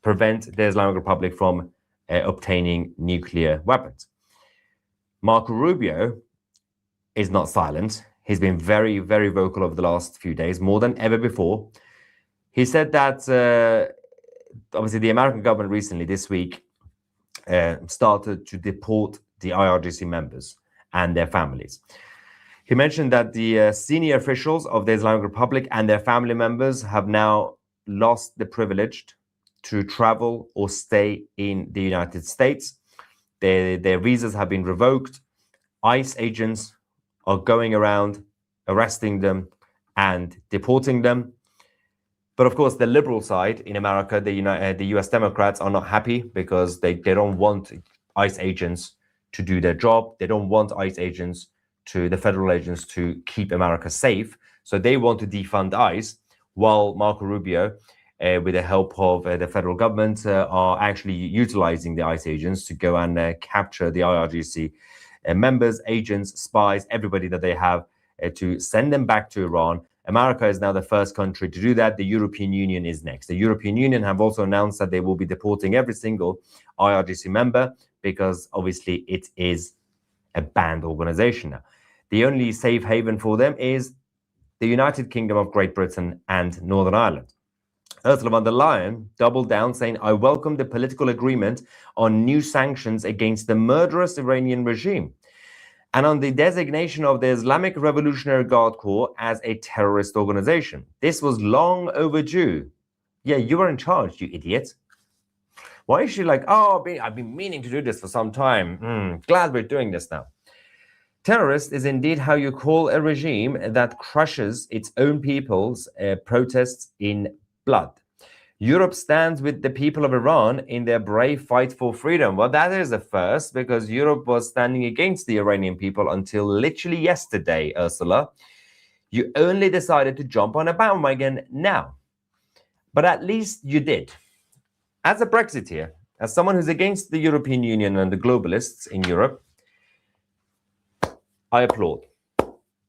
prevent the Islamic Republic from obtaining nuclear weapons. Marco Rubio is not silent. He's been very, very vocal over the last few days, more than ever before. He said that obviously the American government recently, this week, started to deport the IRGC members and their families. He mentioned that the senior officials of the Islamic Republic and their family members have now lost the privilege to travel or stay in the United States. Their visas have been revoked. ICE agents are going around arresting them and deporting them. But of course, the liberal side in America, the US Democrats, are not happy because they don't want ICE agents to do their job. They don't want ICE agents the federal agents to keep America safe. So they want to defund ICE, while Marco Rubio, with the help of the federal government, are actually utilizing the ICE agents to go and capture the IRGC members, agents, spies, everybody that they have, to send them back to Iran. America is now the first country to do that. The European Union is next. The European Union have also announced that they will be deporting every single IRGC member because obviously it is a banned organization now. The only safe haven for them is the United Kingdom of Great Britain and Northern Ireland. Ursula von der Leyen doubled down, saying, "I welcome the political agreement on new sanctions against the murderous Iranian regime and on the designation of the Islamic Revolutionary Guard Corps as a terrorist organization. This was long overdue." Yeah, you were in charge, you idiot. Why is she like, "Oh, I've been meaning to do this for some time. Glad we're doing this now." Terrorist is indeed how you call a regime that crushes its own people's protests in blood. Europe stands with the people of Iran in their brave fight for freedom. Well, that is a first, because Europe was standing against the Iranian people until literally yesterday, Ursula. You only decided to jump on a bandwagon now. But at least you did. As a Brexiteer, as someone who's against the European Union and the globalists in Europe, I applaud.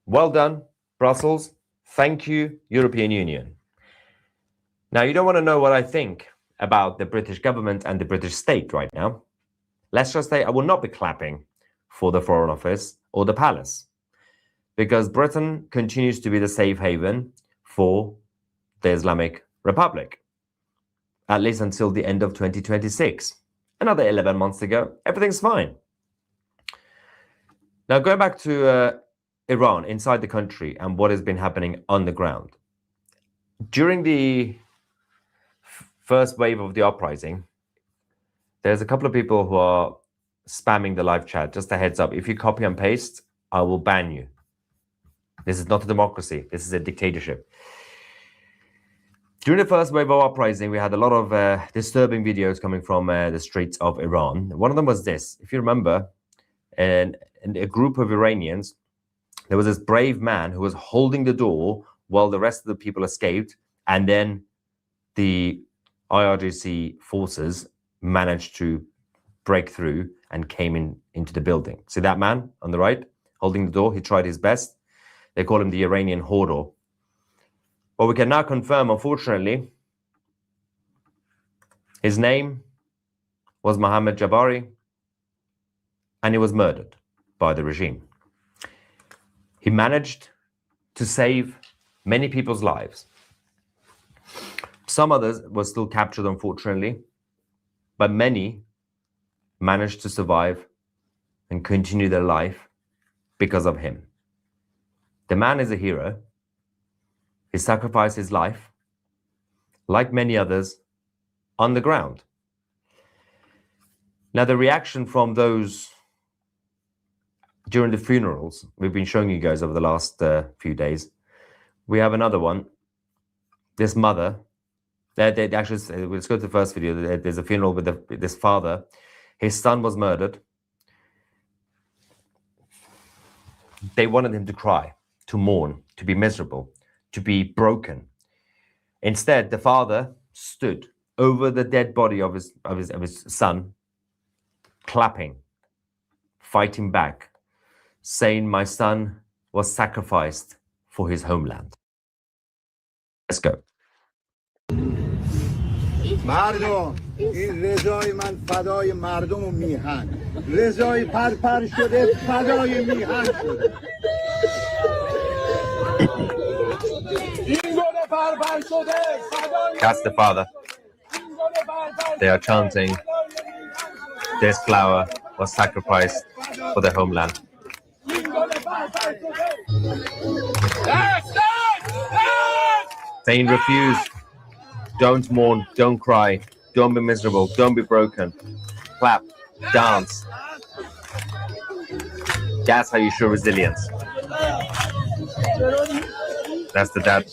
Well done, Brussels. Thank you, European Union. Now, you don't want to know what I think about the British government and the British state right now. Let's just say I will not be clapping for the Foreign Office or the Palace, because Britain continues to be the safe haven for the Islamic Republic, at least until the end of 2026. Another 11 months to go. Everything's fine. Now, going back to Iran, inside the country, and what has been happening on the ground. During the first wave of the uprising, there's a couple of people who are spamming the live chat. Just a heads up, if you copy and paste, I will ban you. This is not a democracy. This is a dictatorship. During the first wave of uprising, we had a lot of disturbing videos coming from the streets of Iran. One of them was this. If you remember, in a group of Iranians, there was this brave man who was holding the door while the rest of the people escaped, and then the IRGC forces managed to break through and came into the building. See that man on the right holding the door? He tried his best. They call him the Iranian Hordor. Well, we can now confirm, unfortunately, his name was Mohammed Jabari, and he was murdered by the regime. He managed to save many people's lives. Some others were still captured, unfortunately, but many managed to survive and continue their life because of him. The man is a hero. He sacrificed his life, like many others, on the ground. Now, the reaction from those during the funerals, we've been showing you guys over the last few days, we have another one. This mother, actually, let's go to the first video. There's a funeral with this father. His son was murdered. They wanted him to cry, to mourn, to be miserable, to be broken. Instead, the father stood over the dead body of his son, clapping, fighting back, saying, "My son was sacrificed for his homeland." Let's go. مردم این رضای من فدای مردم و میهن رضای پرپر شده فدای میهن شده این گل پرپر شده فدای That's the father. They are chanting, "This flower was sacrificed for their homeland." Saying, refuse, don't mourn, don't cry, don't be miserable, don't be broken. Clap, dance. That's how you show resilience. That's the dad.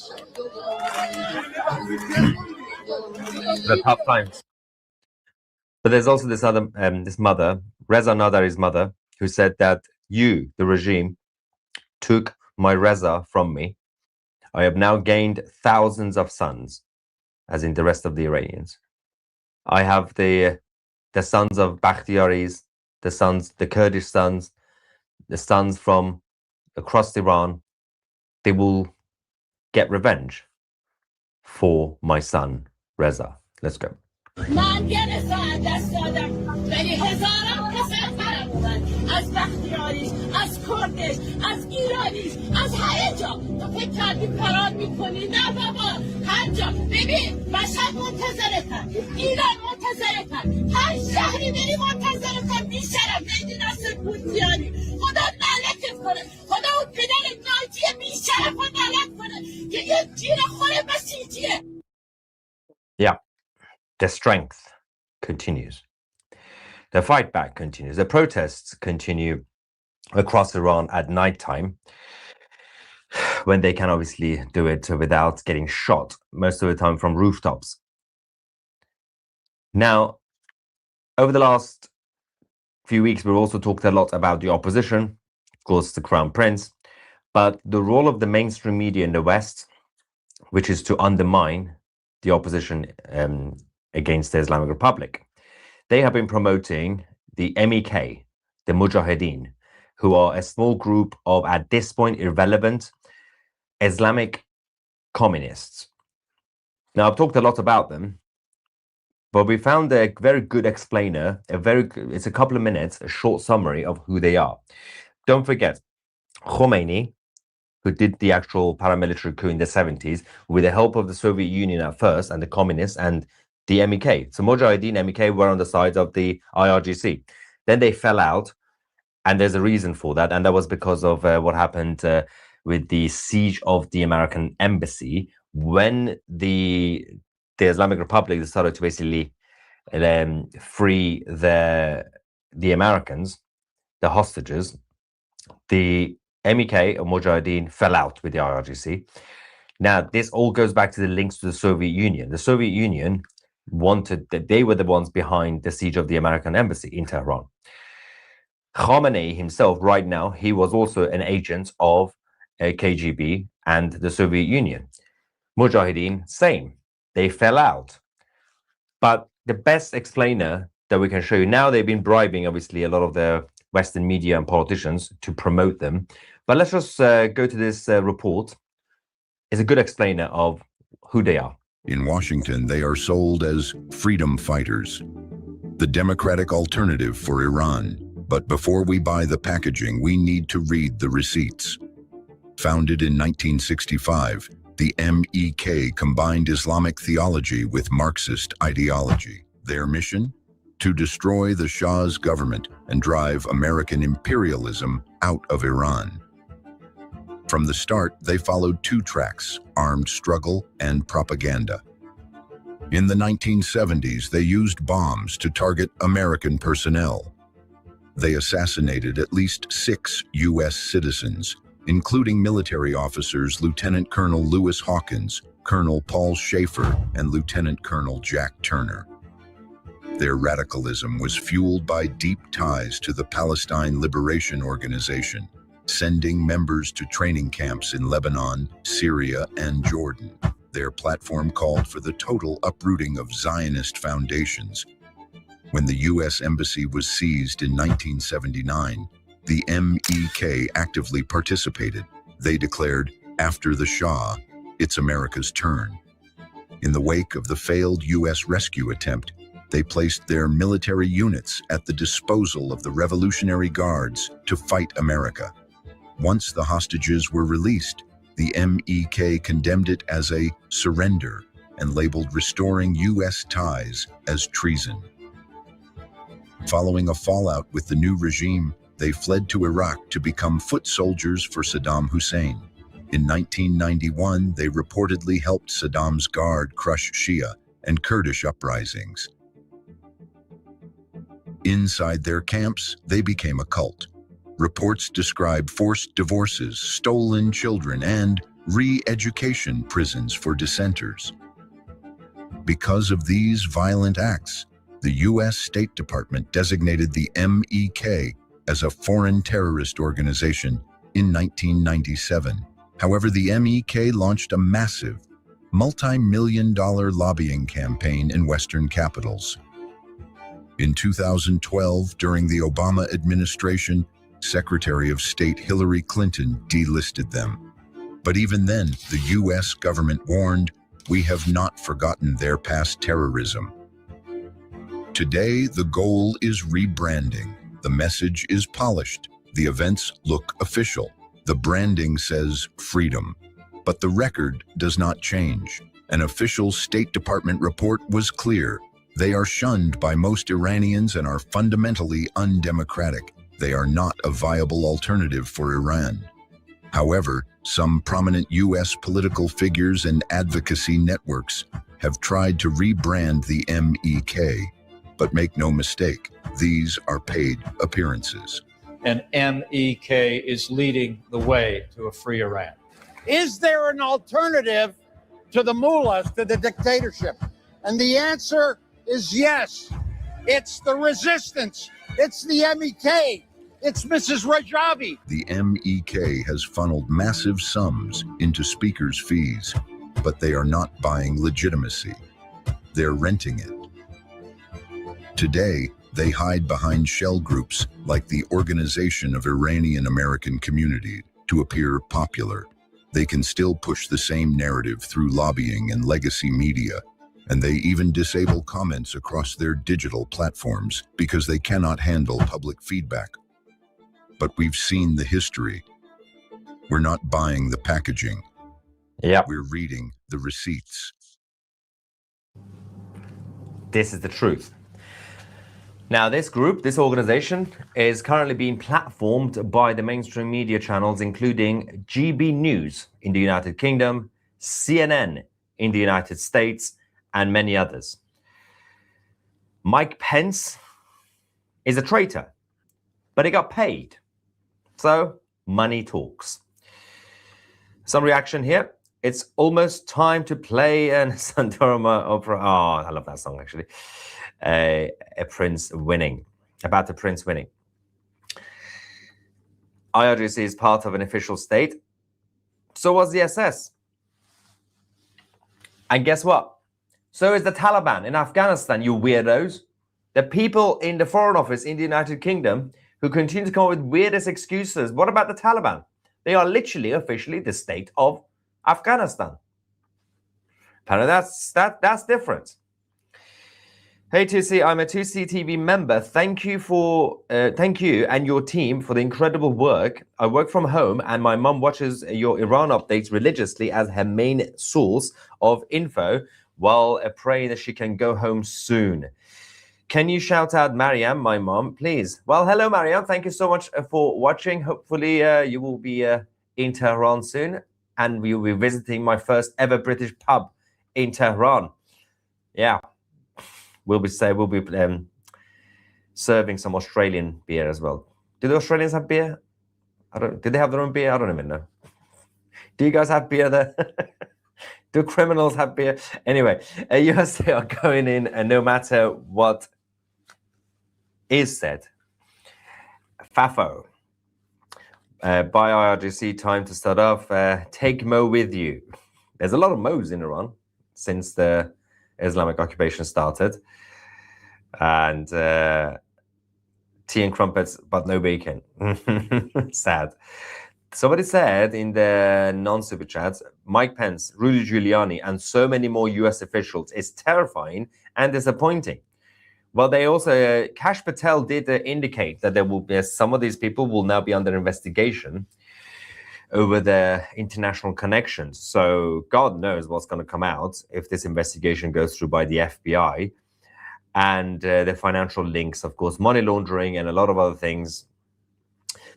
The tough times. But there's also this other, this mother, Reza Nadari's mother, who said that you, the regime, took my Reza from me. I have now gained thousands of sons, as in the rest of the Iranians. I have the sons of Bakhtiaris, the Kurdish sons, the sons from across Iran. They will get revenge for my son, Reza. Let's go. من یه رضا دست دادم ولی هزاران پسر برم اومد از بختیاریش از کردش از ایرانیش از همه جا تو فکر کردی فرار میکنی نه بابا هر جا ببین مشهد منتظرتن ایران منتظرتن هر شهری بری منتظرتن بیشرم بیدی نصر پوتیانی خدا نلکت کنه خدا اون پدر ناجی بیشرف رو نلک کنه که یه جیر خوره بسیجیه. Yeah. The strength continues. The fight back continues. The protests continue across Iran at nighttime, when they can obviously do it without getting shot, most of the time from rooftops. Now, over the last few weeks, we've also talked a lot about the opposition, of course, the Crown Prince, but the role of the mainstream media in the West, which is to undermine the opposition against the Islamic Republic. They have been promoting the MEK, the Mujahideen, who are a small group of, at this point, irrelevant Islamic communists. Now, I've talked a lot about them, but we found a very good explainer, it's a couple of minutes, a short summary of who they are. Don't forget, Khomeini, who did the actual paramilitary coup in the 70s, with the help of the Soviet Union at first, and the communists, and the MEK. So Mujahideen and MEK were on the side of the IRGC. Then they fell out, and there's a reason for that, and that was because of what happened with the siege of the American embassy, when the Islamic Republic decided to basically free the Americans, the hostages. The MEK and Mujahideen fell out with the IRGC. Now, this all goes back to the links to the Soviet Union. The Soviet Union wanted that they were the ones behind the siege of the American embassy in Tehran. Khamenei himself, right now, he was also an agent of KGB and the Soviet Union. Mujahideen, same. They fell out. But the best explainer that we can show you now, they've been bribing, obviously, a lot of the Western media and politicians to promote them. But let's just go to this report. It's a good explainer of who they are. In Washington, they are sold as freedom fighters, the democratic alternative for Iran. But before we buy the packaging, we need to read the receipts. Founded in 1965, the MEK combined Islamic theology with Marxist ideology. Their mission? To destroy the Shah's government and drive American imperialism out of Iran. From the start, they followed two tracks: armed struggle and propaganda. In the 1970s, they used bombs to target American personnel. They assassinated at least 6 U.S. citizens, including military officers Lieutenant Colonel Lewis Hawkins, Colonel Paul Schaefer, and Lieutenant Colonel Jack Turner. Their radicalism was fueled by deep ties to the Palestine Liberation Organization, sending members to training camps in Lebanon, Syria, and Jordan. Their platform called for the total uprooting of Zionist foundations. When the U.S. Embassy was seized in 1979, the MEK actively participated. They declared, "After the Shah, it's America's turn." In the wake of the failed U.S. rescue attempt, they placed their military units at the disposal of the Revolutionary Guards to fight America. Once the hostages were released, the MEK condemned it as a surrender and labeled restoring U.S. ties as treason. Following a fallout with the new regime, they fled to Iraq to become foot soldiers for Saddam Hussein. In 1991, they reportedly helped Saddam's guard crush Shia and Kurdish uprisings. Inside their camps, they became a cult. Reports describe forced divorces, stolen children, and re-education prisons for dissenters. Because of these violent acts, the U.S. State Department designated the MEK as a foreign terrorist organization in 1997. However, the MEK launched a massive, multi-million-dollar lobbying campaign in Western capitals. In 2012, during the Obama administration, Secretary of State Hillary Clinton delisted them. But even then, the U.S. government warned, "We have not forgotten their past terrorism." Today, the goal is rebranding. The message is polished. The events look official. The branding says freedom. But the record does not change. An official State Department report was clear. They are shunned by most Iranians and are fundamentally undemocratic. They are not a viable alternative for Iran. However, some prominent U.S. political figures and advocacy networks have tried to rebrand the MEK. But make no mistake, these are paid appearances. And MEK is leading the way to a free Iran. Is there an alternative to the mullahs, to the dictatorship? And the answer is yes. It's the resistance. It's the MEK. It's Mrs. Rajavi. The MEK has funneled massive sums into speakers' fees, but they are not buying legitimacy. They're renting it. Today, they hide behind shell groups like the Organization of Iranian American Community to appear popular. They can still push the same narrative through lobbying and legacy media, and they even disable comments across their digital platforms because they cannot handle public feedback. But we've seen the history. We're not buying the packaging. Yep. We're reading the receipts. This is the truth. Now, this group, this organization, is currently being platformed by the mainstream media channels, including GB News in the United Kingdom, CNN in the United States, and many others. Mike Pence is a traitor, but he got paid. So Money talks. Some reaction here. It's almost time to play an Sandorma opera. Oh, I love that song, actually. A prince winning. About the prince winning. IRGC is part of an official state. So was the SS. And guess what? So is the Taliban in Afghanistan, you weirdos. The people in the Foreign Office in the United Kingdom who continue to come up with weirdest excuses. What about the Taliban? They are literally, officially, the state of Afghanistan. Apparently that's different. Hey 2C, I'm a 2C TV member. Thank you and your team for the incredible work. I work from home and my mum watches your Iran updates religiously as her main source of info while praying that she can go home soon. Can you shout out Mariam, my mom, please? Well, hello, Mariam. Thank you so much for watching. Hopefully you will be in Tehran soon and we will be visiting my first ever British pub in Tehran. Yeah. We'll be serving some Australian beer as well. Do the Australians have beer? Did they have their own beer? I don't even know. Do you guys have beer there? Do criminals have beer? Anyway, USA are going in and no matter what is said. FAFO. By IRGC, time to start off. Take Mo with you. There's a lot of Mo's in Iran since the Islamic occupation started. And tea and crumpets, but no bacon. Sad. Somebody said in the non-super chats, Mike Pence, Rudy Giuliani, and so many more US officials is terrifying and disappointing. Well, they also, Kash Patel did indicate that there will be, some of these people will now be under investigation over their international connections. So God knows what's going to come out if this investigation goes through by the FBI. And the financial links, of course, money laundering and a lot of other things.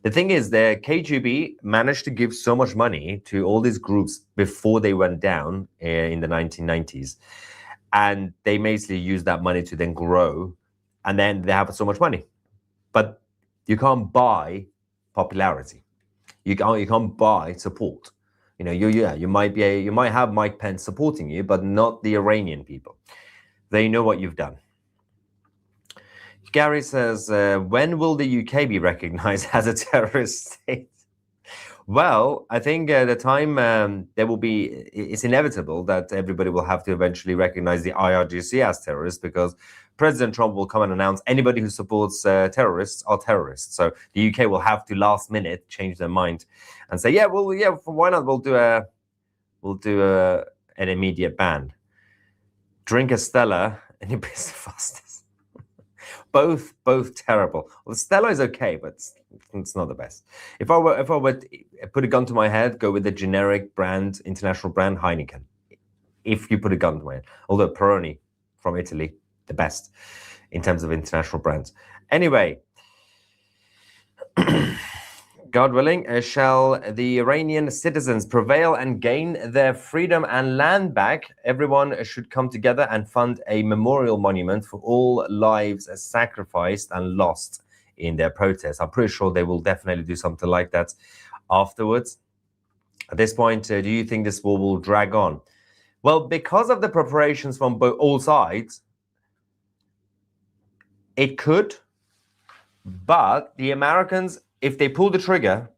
The thing is, the KGB managed to give so much money to all these groups before they went down in the 1990s. And they basically used that money to then grow. And then they have so much money. But you can't buy popularity. You can't buy support. You know, you might have Mike Pence supporting you, but not the Iranian people. They know what you've done. Gary says, when will the UK be recognized as a terrorist state? Well, I think the time there will be, it's inevitable that everybody will have to eventually recognize the IRGC as terrorists because President Trump will come and announce anybody who supports terrorists are terrorists. So the UK will have to last minute change their mind and say, why not? We'll do an immediate ban. Drink a Stella and you'll be the fastest. Both terrible. Well, Stella is okay, but it's not the best. If I were to put a gun to my head, go with the generic brand, international brand Heineken. If you put a gun to my head, although Peroni from Italy, the best in terms of international brands. Anyway, God willing, shall the Iranian citizens prevail and gain their freedom and land back, everyone should come together and fund a memorial monument for all lives sacrificed and lost in their protests. I'm pretty sure they will definitely do something like that afterwards. At this point, do you think this war will drag on? Well, because of the preparations from all sides, it could, but the Americans, if they pull the trigger,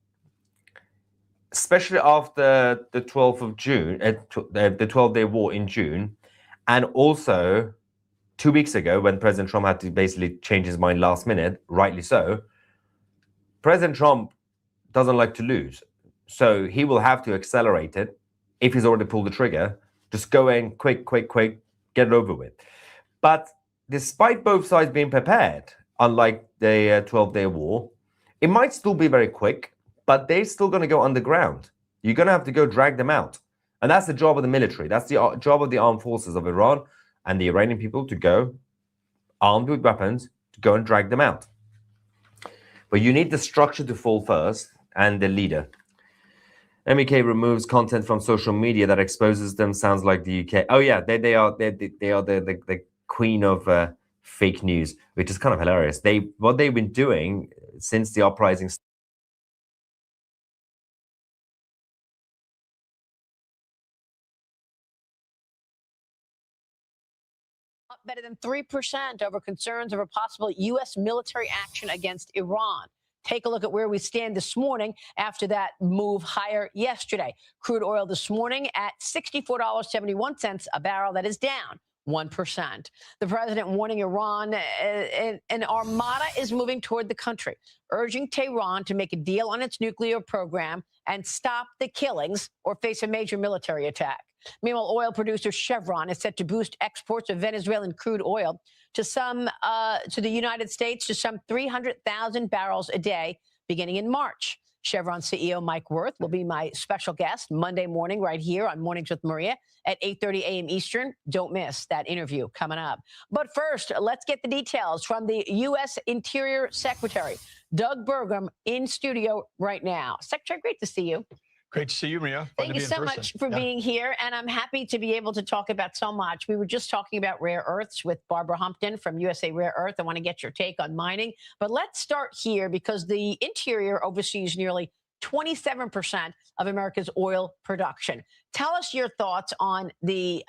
especially after the 12th of June, the 12-day war in June, and also 2 weeks ago when President Trump had to basically change his mind last minute, rightly so, President Trump doesn't like to lose. So he will have to accelerate it. If he's already pulled the trigger, just go in quick, get it over with. But despite both sides being prepared, unlike the 12-day war, it might still be very quick, but they're still going to go underground. You're going to have to go drag them out. And that's the job of the military. That's the job of the armed forces of Iran and the Iranian people, to go armed with weapons to go and drag them out. But you need the structure to fall first and the leader. MEK removes content from social media that exposes them. Sounds like the UK. Oh yeah, they are the queen of fake news, which is kind of hilarious. What they've been doing since the uprising up better than 3% over concerns over possible U.S. military action against Iran. Take a look at where we stand this morning after that move higher yesterday. Crude oil this morning at $64.71 a barrel. That is down 1%. The president warning Iran an armada is moving toward the country, urging Tehran to make a deal on its nuclear program and stop the killings or face a major military attack. Meanwhile, oil producer Chevron is set to boost exports of Venezuelan crude oil to the United States to some 300,000 barrels a day beginning in March. Chevron CEO Mike Wirth will be my special guest Monday morning right here on Mornings with Maria at 8:30 a.m. Eastern. Don't miss that interview coming up. But first, let's get the details from the U.S. Interior Secretary, Doug Burgum, in studio right now. Secretary, great to see you. Great to see you, Maria. Thank you so much for being here, and I'm happy to be able to talk about so much. We were just talking about rare earths with Barbara Humpton from USA Rare Earth. I want to get your take on mining, but let's start here because the Interior oversees nearly 27% of America's oil production. Tell us your thoughts on the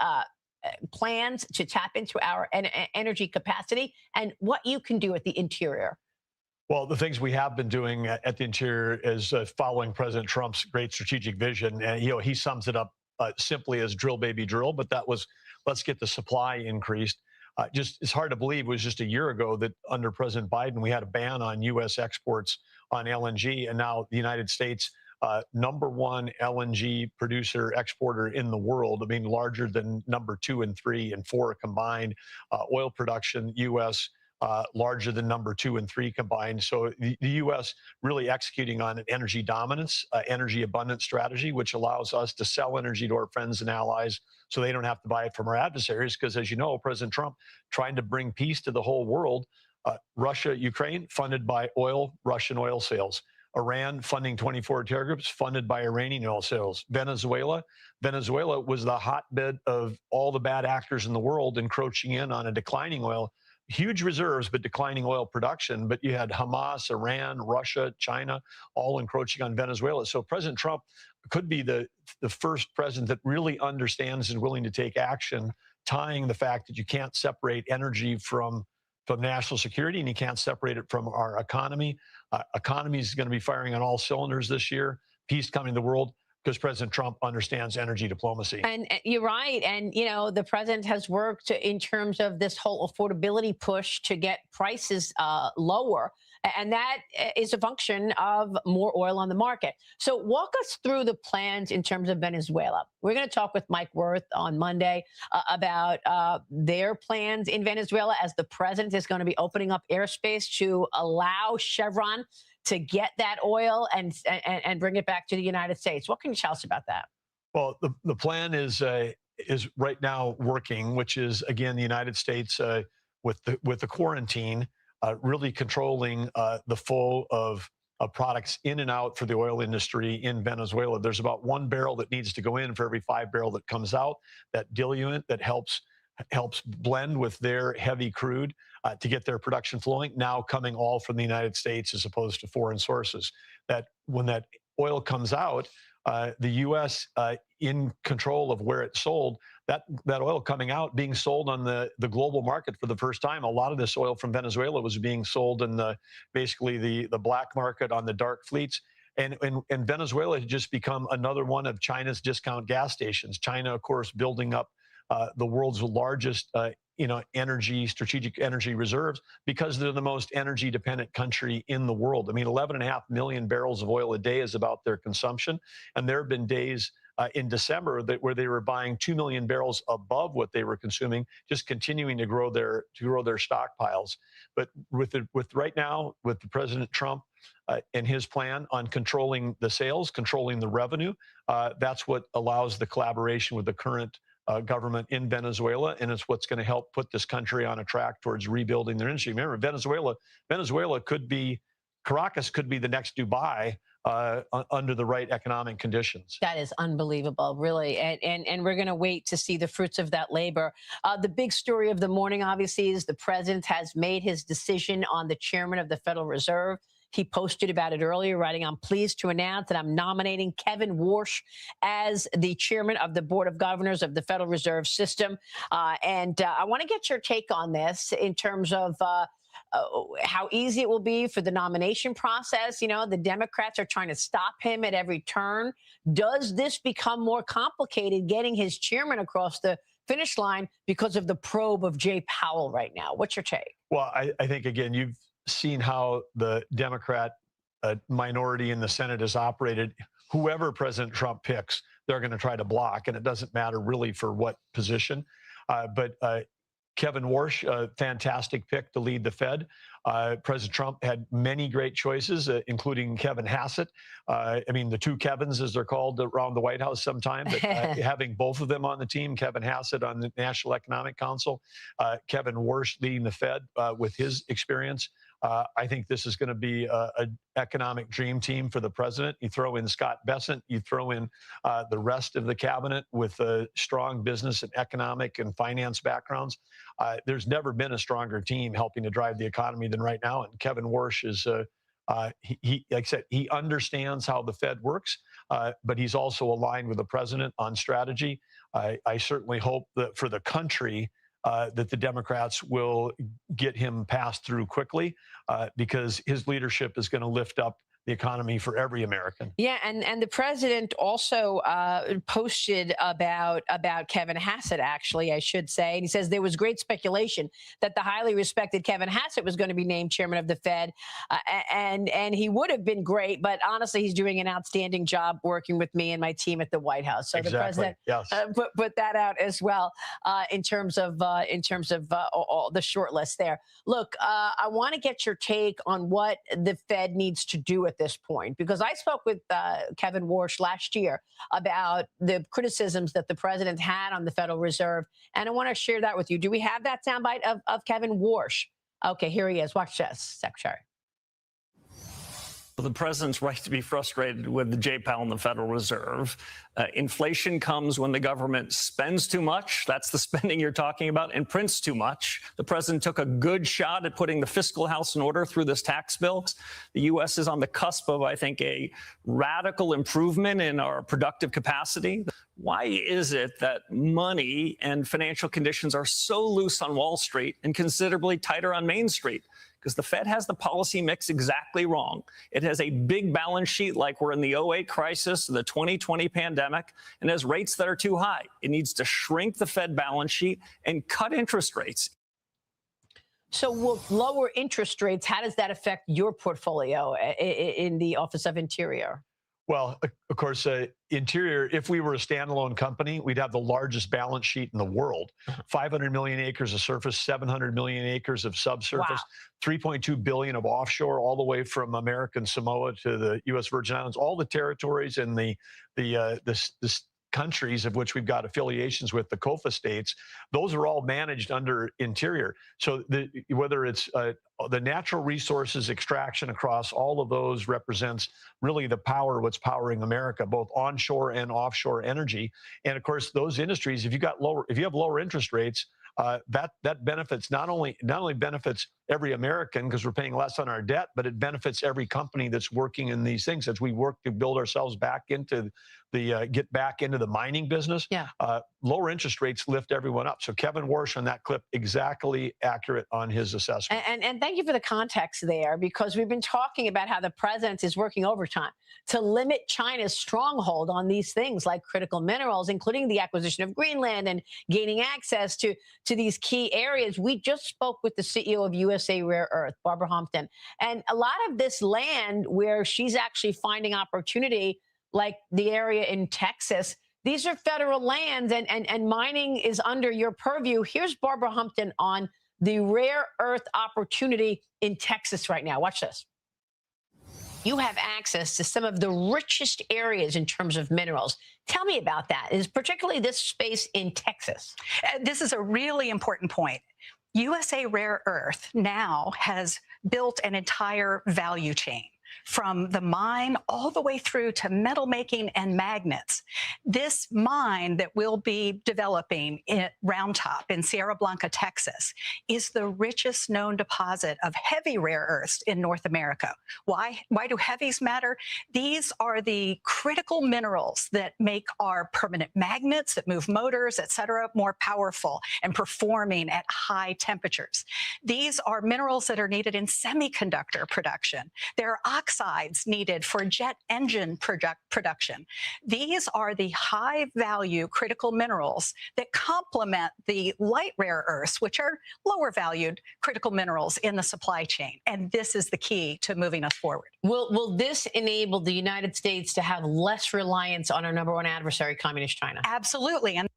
plans to tap into our energy capacity and what you can do at the Interior. Well, the things we have been doing at the Interior is following President Trump's great strategic vision. And, he sums it up simply as drill, baby, drill. But that was, let's get the supply increased. It's hard to believe it was just a year ago that under President Biden, we had a ban on U.S. exports on LNG. And now the United States, #1 LNG producer exporter in the world. I mean, larger than number 2 and 3 and 4 combined. Oil production, U.S., larger than number 2 and 3 combined. So the U.S. really executing on an energy dominance, energy abundance strategy, which allows us to sell energy to our friends and allies so they don't have to buy it from our adversaries. Because as you know, President Trump trying to bring peace to the whole world. Russia, Ukraine, funded by Russian oil sales. Iran funding 24 terror groups funded by Iranian oil sales. Venezuela was the hotbed of all the bad actors in the world encroaching in on a declining oil. Huge reserves, but declining oil production. But you had Hamas, Iran, Russia, China, all encroaching on Venezuela. So President Trump could be the first president that really understands and is willing to take action, tying the fact that you can't separate energy from national security and you can't separate it from our economy. Economy is going to be firing on all cylinders this year. Peace coming to the world. Because President Trump understands energy diplomacy. And you're right. And, the president has worked in terms of this whole affordability push to get prices lower. And that is a function of more oil on the market. So walk us through the plans in terms of Venezuela. We're going to talk with Mike Wirth on Monday about their plans in Venezuela as the president is going to be opening up airspace to allow Chevron to get that oil and bring it back to the United States. What can you tell us about that? Well, the plan is right now working, which is, again, the United States with the quarantine, really controlling the flow of products in and out for the oil industry in Venezuela. There's about 1 barrel that needs to go in for every 5 barrel that comes out. That diluent that helps blend with their heavy crude to get their production flowing, now coming all from the United States as opposed to foreign sources. That when that oil comes out, the U.S. In control of where it's sold, that oil coming out being sold on the global market for the first time. A lot of this oil from Venezuela was being sold in basically the black market on the dark fleets. And Venezuela had just become another one of China's discount gas stations. China, of course, building up the world's largest, strategic energy reserves because they're the most energy dependent country in the world. I mean, 11.5 million barrels of oil a day is about their consumption. And there have been days in December where they were buying 2 million barrels above what they were consuming, just continuing to grow their stockpiles. But with right now, with the President Trump and his plan on controlling the sales, controlling the revenue, that's what allows the collaboration with the current government in Venezuela, and it's what's going to help put this country on a track towards rebuilding their industry. Remember, Caracas could be the next Dubai under the right economic conditions. That is unbelievable, really. And we're going to wait to see the fruits of that labor. The big story of the morning, obviously, is the president has made his decision on the chairman of the Federal Reserve. He posted about it earlier, writing, "I'm pleased to announce that I'm nominating Kevin Warsh as the chairman of the Board of Governors of the Federal Reserve System." And I want to get your take on this in terms of how easy it will be for the nomination process. You know, the Democrats are trying to stop him at every turn. Does this become more complicated getting his chairman across the finish line because of the probe of Jay Powell right now? What's your take? Well, I think, again, you've seen how the Democrat minority in the Senate has operated. Whoever President Trump picks, they're going to try to block, and it doesn't matter really for what position. But Kevin Warsh, a fantastic pick to lead the Fed. President Trump had many great choices, including Kevin Hassett. I mean, the two Kevins, as they're called around the White House sometimes, but having both of them on the team, Kevin Hassett on the National Economic Council, Kevin Warsh leading the Fed with his experience. I think this is going to be an economic dream team for the president. You throw in Scott Bessent, you throw in the rest of the cabinet with strong business and economic and finance backgrounds. There's never been a stronger team helping to drive the economy than right now. And Kevin Warsh is, he, like I said, he understands how the Fed works, but he's also aligned with the president on strategy. I certainly hope that for the country, that the Democrats will get him passed through quickly because his leadership is going to lift up the economy for every American. Yeah, and the president also posted about Kevin Hassett, actually, I should say. And he says there was great speculation that the highly respected Kevin Hassett was going to be named chairman of the Fed, and he would have been great. But honestly, he's doing an outstanding job working with me and my team at the White House. So exactly. the president put that out as well in terms of all the short list there. Look, I want to get your take on what the Fed needs to do at this point, because I spoke with Kevin Warsh last year about the criticisms that the president had on the Federal Reserve, and I want to share that with you. Do we have that soundbite of Kevin Warsh? Okay, here he is. Watch this, Secretary. The president's right to be frustrated with the Jay Powell and the Federal Reserve. Inflation comes when the government spends too much. That's the spending you're talking about, and prints too much. The president took a good shot at putting the fiscal house in order through this tax bill. The U.S. is on the cusp of, I think, a radical improvement in our productive capacity. Why is it that money and financial conditions are so loose on Wall Street and considerably tighter on Main Street? Because the Fed has the policy mix exactly wrong. It has a big balance sheet like we're in the 2008 crisis, the 2020 pandemic, and has rates that are too high. It needs to shrink the Fed balance sheet and cut interest rates. So with lower interest rates, how does that affect your portfolio in the Office of Interior? Well, of course, Interior, if we were a standalone company, we'd have the largest balance sheet in the world. 500 million acres of surface, 700 million acres of subsurface, wow. 3.2 billion of offshore, all the way from American Samoa to the U.S. Virgin Islands, all the territories and the countries of which we've got affiliations with, the COFA states, those are all managed under Interior. So whether it's the natural resources extraction across all of those represents really the power, what's powering America, both onshore and offshore energy. And of course, those industries, if you have lower interest rates, that benefits not only benefits every American because we're paying less on our debt, but it benefits every company that's working in these things as we work to build ourselves back into get back into the mining business. Yeah. Lower interest rates lift everyone up. So Kevin Warsh on that clip, exactly accurate on his assessment. And thank you for the context there, because we've been talking about how the president is working overtime to limit China's stronghold on these things like critical minerals, including the acquisition of Greenland and gaining access to these key areas. We just spoke with the CEO of USA Rare Earth, Barbara Humpton, and a lot of this land where she's actually finding opportunity, like the area in Texas, these are federal lands and mining is under your purview. Here's Barbara Humpton on the rare earth opportunity in Texas right now. Watch this. You have access to some of the richest areas in terms of minerals. Tell me about that, is particularly this space in Texas. This is a really important point. USA Rare Earth now has built an entire value chain. from the mine all the way through to metal making and magnets. This mine that we'll be developing at Round Top in Sierra Blanca, Texas, is the richest known deposit of heavy rare earths in North America. Why do heavies matter? These are the critical minerals that make our permanent magnets that move motors, et cetera, more powerful and performing at high temperatures. These are minerals that are needed in semiconductor production. There are oxides needed for jet engine production. These are the high value critical minerals that complement the light rare earths, which are lower valued critical minerals in the supply chain. And this is the key to moving us forward. Will this enable the United States to have less reliance on our number one adversary, Communist China? Absolutely. And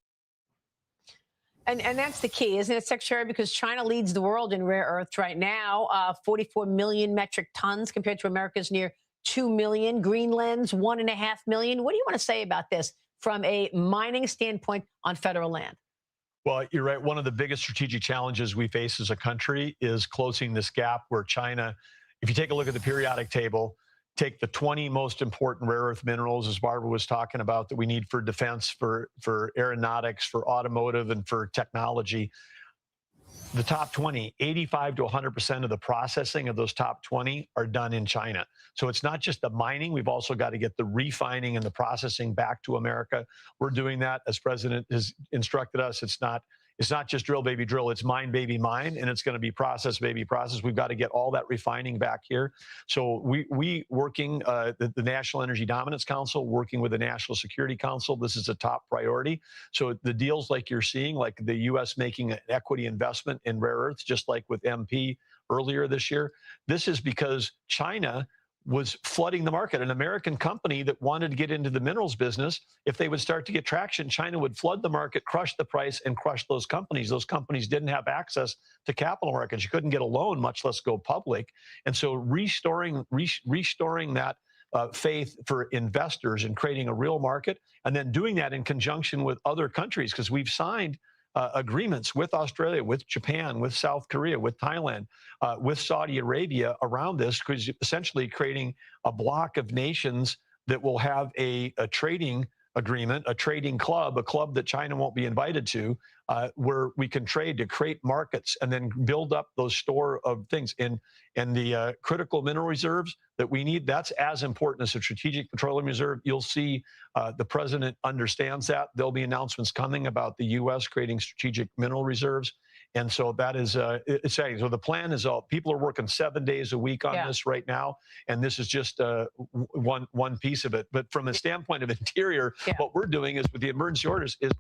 that's the key, isn't it, Secretary? Because China leads the world in rare earths right now, 44 million metric tons compared to America's near 2 million. Greenland's 1.5 million. What do you want to say about this from a mining standpoint on federal land? Well, you're right. One of the biggest strategic challenges we face as a country is closing this gap where China, if you take a look at the periodic table, take the 20 most important rare earth minerals, as Barbara was talking about, that we need for defense, for aeronautics, for automotive, and for technology. The top 20, 85 to 100% of the processing of those top 20 are done in China. So it's not just the mining. We've also got to get the refining and the processing back to America. We're doing that, as President has instructed us. It's not just drill, baby, drill. It's mine, baby, mine, and it's going to be process, baby, process. We've got to get all that refining back here. So we working, the National Energy Dominance Council, working with the National Security Council, this is a top priority. So the deals like you're seeing, like the U.S. making an equity investment in rare earths, just like with MP earlier this year, this is because China was flooding the market. An American company that wanted to get into the minerals business, if they would start to get traction, China would flood the market, crush the price, and crush those companies. Those companies didn't have access to capital markets. You couldn't get a loan, much less go public. And so restoring that faith for investors and creating a real market, and then doing that in conjunction with other countries, because we've signed agreements with Australia, with Japan, with South Korea, with Thailand, with Saudi Arabia around this, because essentially creating a block of nations that will have a trading agreement, a trading club, a club that China won't be invited to, where we can trade to create markets and then build up those store of things. And the critical mineral reserves that we need, that's as important as a strategic petroleum reserve. You'll see the president understands that. There'll be announcements coming about the U.S. creating strategic mineral reserves. And so that is exciting. So the plan is people are working 7 days a week on this right now, and this is just one piece of it. But from a standpoint of Interior, what we're doing is with the emergency orders is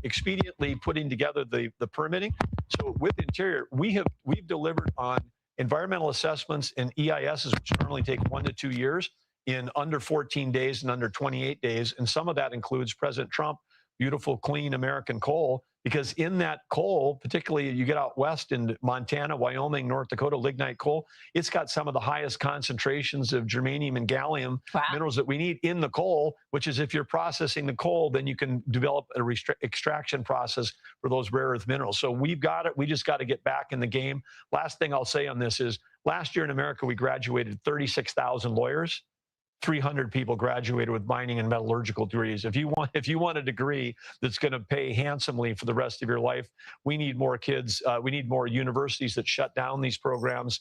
expediently putting together the permitting. So with Interior, we've delivered on environmental assessments and EISs, which normally take 1 to 2 years, in under 14 days and under 28 days. And some of that includes President Trump, beautiful, clean American coal, because in that coal, particularly you get out west in Montana, Wyoming, North Dakota, lignite coal, it's got some of the highest concentrations of germanium and gallium minerals that we need in the coal, which is if you're processing the coal, then you can develop a extraction process for those rare earth minerals. So we've got it. We just got to get back in the game. Last thing I'll say on this is last year in America, we graduated 36,000 lawyers. 300 people graduated with mining and metallurgical degrees. If you want a degree that's going to pay handsomely for the rest of your life, we need more kids. We need more universities that shut down these programs.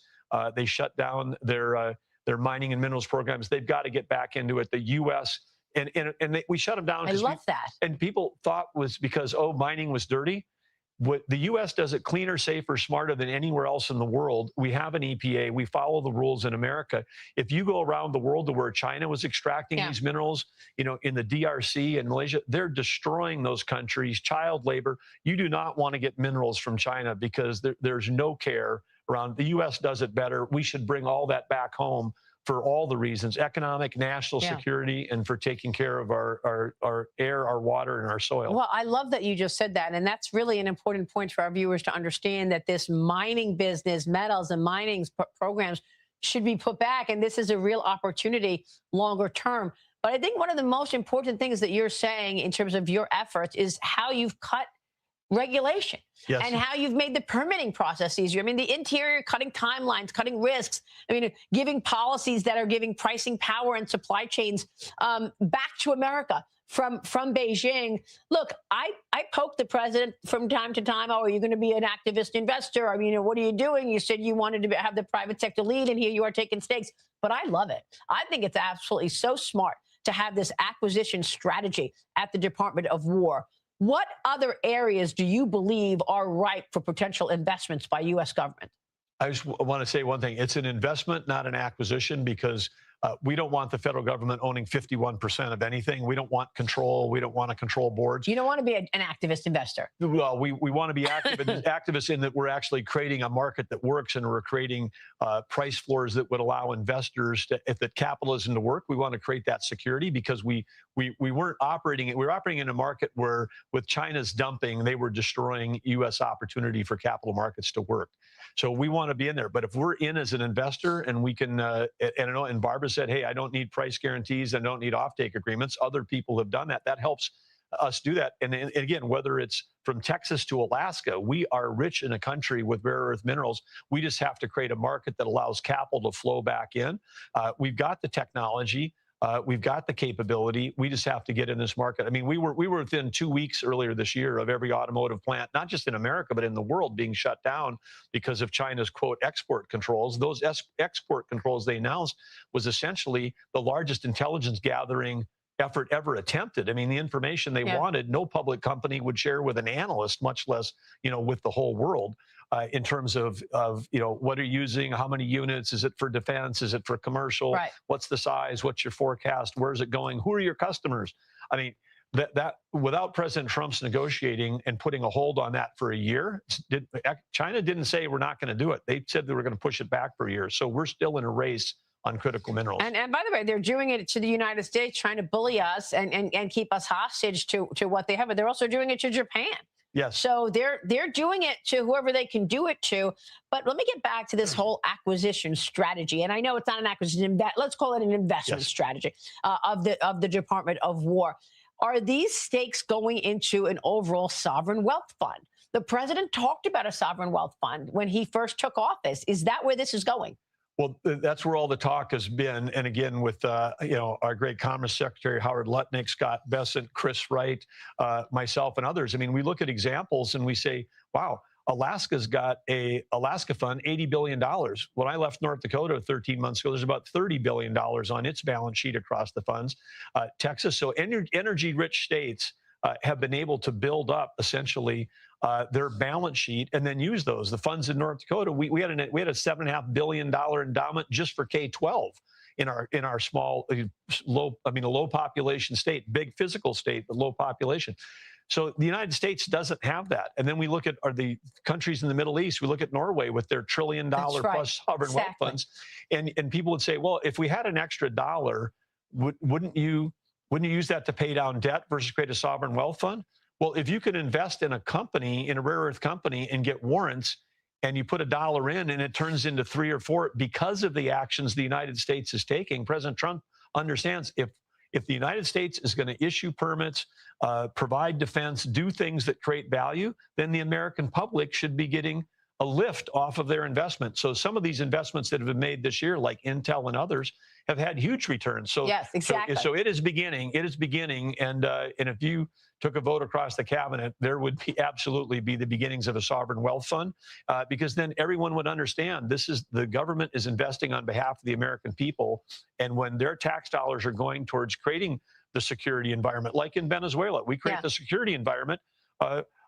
They shut down their mining and minerals programs. They've got to get back into it. The U.S. we shut them down. I love that. And people thought was because mining was dirty. What the U.S. does it cleaner, safer, smarter than anywhere else in the world. We have an EPA. We follow the rules in America. If you go around the world to where China was extracting these minerals, in the DRC and Malaysia, they're destroying those countries, child labor. You do not want to get minerals from China because there's no care around. The U.S. does it better. We should bring all that back home for all the reasons, economic, national security, and for taking care of our air, our water, and our soil. Well, I love that you just said that. And that's really an important point for our viewers to understand, that this mining business, metals and mining programs should be put back. And this is a real opportunity longer term. But I think one of the most important things that you're saying in terms of your efforts is how you've cut regulation Yes. and how you've made the permitting process easier. I mean, the interior, cutting timelines, cutting risks. I mean, giving policies that are giving pricing power and supply chains back to America from Beijing. Look, I poke the president from time to time. Oh, are you going to be an activist investor? I mean, what are you doing? You said you wanted to have the private sector lead, and here you are taking stakes. But I love it. I think it's absolutely so smart to have this acquisition strategy at the Department of War. What other areas do you believe are ripe for potential investments by U.S. government? I just want to say one thing. It's an investment, not an acquisition, because we don't want the federal government owning 51% of anything. We don't want control. We don't want to control boards. You don't want to be an activist investor. Well, we want to be activists in that we're actually creating a market that works, and we're creating price floors that would allow investors to, if the capitalism to work. We want to create that security because we weren't operating. We were operating in a market where, with China's dumping, they were destroying U.S. opportunity for capital markets to work. So we want to be in there. But if we're in as an investor and we can, and Barbara said, hey, I don't need price guarantees, I don't need offtake agreements. Other people have done that. That helps us do that. And again, whether it's from Texas to Alaska, we are rich in a country with rare earth minerals. We just have to create a market that allows capital to flow back in. We've got the technology. We've got the capability. We just have to get in this market. I mean, we were within 2 weeks earlier this year of every automotive plant, not just in America, but in the world, being shut down because of China's, quote, export controls. Those export controls they announced was essentially the largest intelligence gathering effort ever attempted. I mean, the information they wanted, no public company would share with an analyst, much less, with the whole world. In terms of what are you using, how many units, is it for defense, is it for commercial, what's the size, what's your forecast, where's it going, who are your customers? I mean, that without President Trump's negotiating and putting a hold on that for a year, China didn't say we're not going to do it. They said they were going to push it back for a year. So we're still in a race on critical minerals. And by the way, they're doing it to the United States, trying to bully us and keep us hostage to what they have. But they're also doing it to Japan. Yes. So they're doing it to whoever they can do it to. But let me get back to this whole acquisition strategy. And I know it's not an acquisition, let's call it an investment strategy of the Department of War. Are these stakes going into an overall sovereign wealth fund? The president talked about a sovereign wealth fund when he first took office. Is that where this is going? Well, that's where all the talk has been. And again, with our great Commerce Secretary, Howard Lutnick, Scott Bessent, Chris Wright, myself, and others. I mean, we look at examples and we say, wow, Alaska's got a Alaska fund, $80 billion. When I left North Dakota 13 months ago, there's about $30 billion on its balance sheet across the funds. Texas, so energy-rich states have been able to build up essentially their balance sheet and then use those. The funds in North Dakota, we had a $7.5 billion endowment just for K-12 in our small, low population state, big physical state, but low population. So the United States doesn't have that. And then we look at the countries in the Middle East. We look at Norway with their $1 trillion plus sovereign wealth funds, and people would say, well, if we had an extra dollar, wouldn't you use that to pay down debt versus create a sovereign wealth fund? Well, if you could invest in a company, in a rare earth company, and get warrants, and you put $1 in and it turns into 3 or 4 because of the actions the United States is taking, President Trump understands if the United States is going to issue permits, provide defense, do things that create value, then the American public should be getting a lift off of their investment. So some of these investments that have been made this year, like Intel and others, have had huge returns. So yes, exactly. So it is beginning. It is beginning. And if you took a vote across the cabinet, there would absolutely be the beginnings of a sovereign wealth fund, because then everyone would understand the government is investing on behalf of the American people. And when their tax dollars are going towards creating the security environment, like in Venezuela, we create the security environment.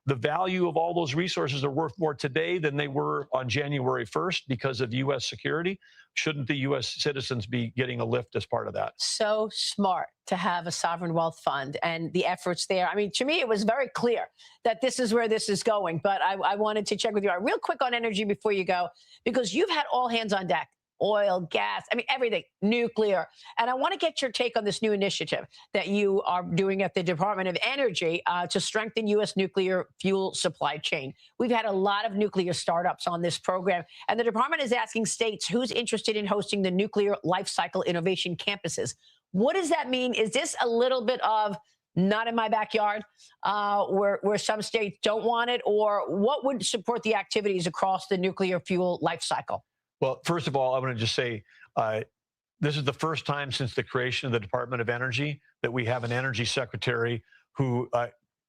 The value of all those resources are worth more today than they were on January 1st because of U.S. security. Shouldn't the U.S. citizens be getting a lift as part of that? So smart to have a sovereign wealth fund and the efforts there. I mean, to me, it was very clear that this is where this is going. But I wanted to check with you real quick on energy before you go, because you've had all hands on deck. Oil, gas, I mean, everything, nuclear. And I want to get your take on this new initiative that you are doing at the Department of Energy to strengthen U.S. nuclear fuel supply chain. We've had a lot of nuclear startups on this program, and the department is asking states who's interested in hosting the nuclear life cycle innovation campuses. What does that mean? Is this a little bit of not in my backyard, where some states don't want it? Or what would support the activities across the nuclear fuel life cycle? Well, first of all, I want to just say this is the first time since the creation of the Department of Energy that we have an energy secretary who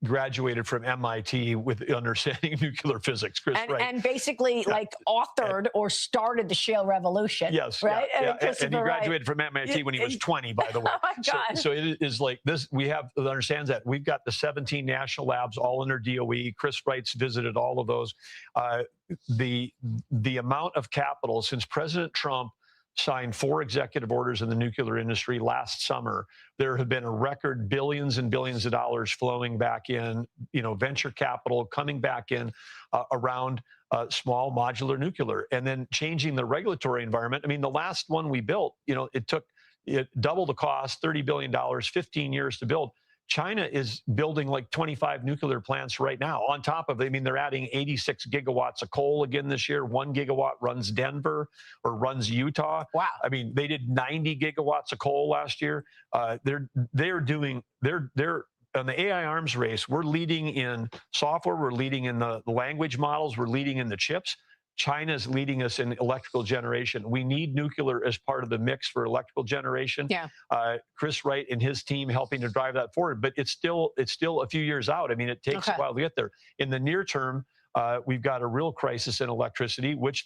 graduated from MIT with understanding nuclear physics, Chris Wright. And basically authored or started the shale revolution. Yes. Right? Yeah, and he graduated from MIT when he was 20, by the way. Oh my God. So it is like this. We have to understand that we've got the 17 national labs all under DOE. Chris Wright's visited all of those. The amount of capital since President Trump signed 4 executive orders in the nuclear industry last summer, there have been a record billions and billions of dollars flowing back in, venture capital coming back in around small modular nuclear, and then changing the regulatory environment. I mean, the last one we built, it doubled the cost, $30 billion, 15 years to build. China is building like 25 nuclear plants right now. On top of it, I mean, they're adding 86 gigawatts of coal again this year. 1 gigawatt runs Denver or runs Utah. Wow. I mean, they did 90 gigawatts of coal last year. They're on the AI arms race. We're leading in software. We're leading in the language models. We're leading in the chips. China's leading us in electrical generation. We need nuclear as part of the mix for electrical generation. Yeah. Chris Wright and his team helping to drive that forward, but it's still a few years out. I mean, it takes a while to get there. In the near term, we've got a real crisis in electricity, which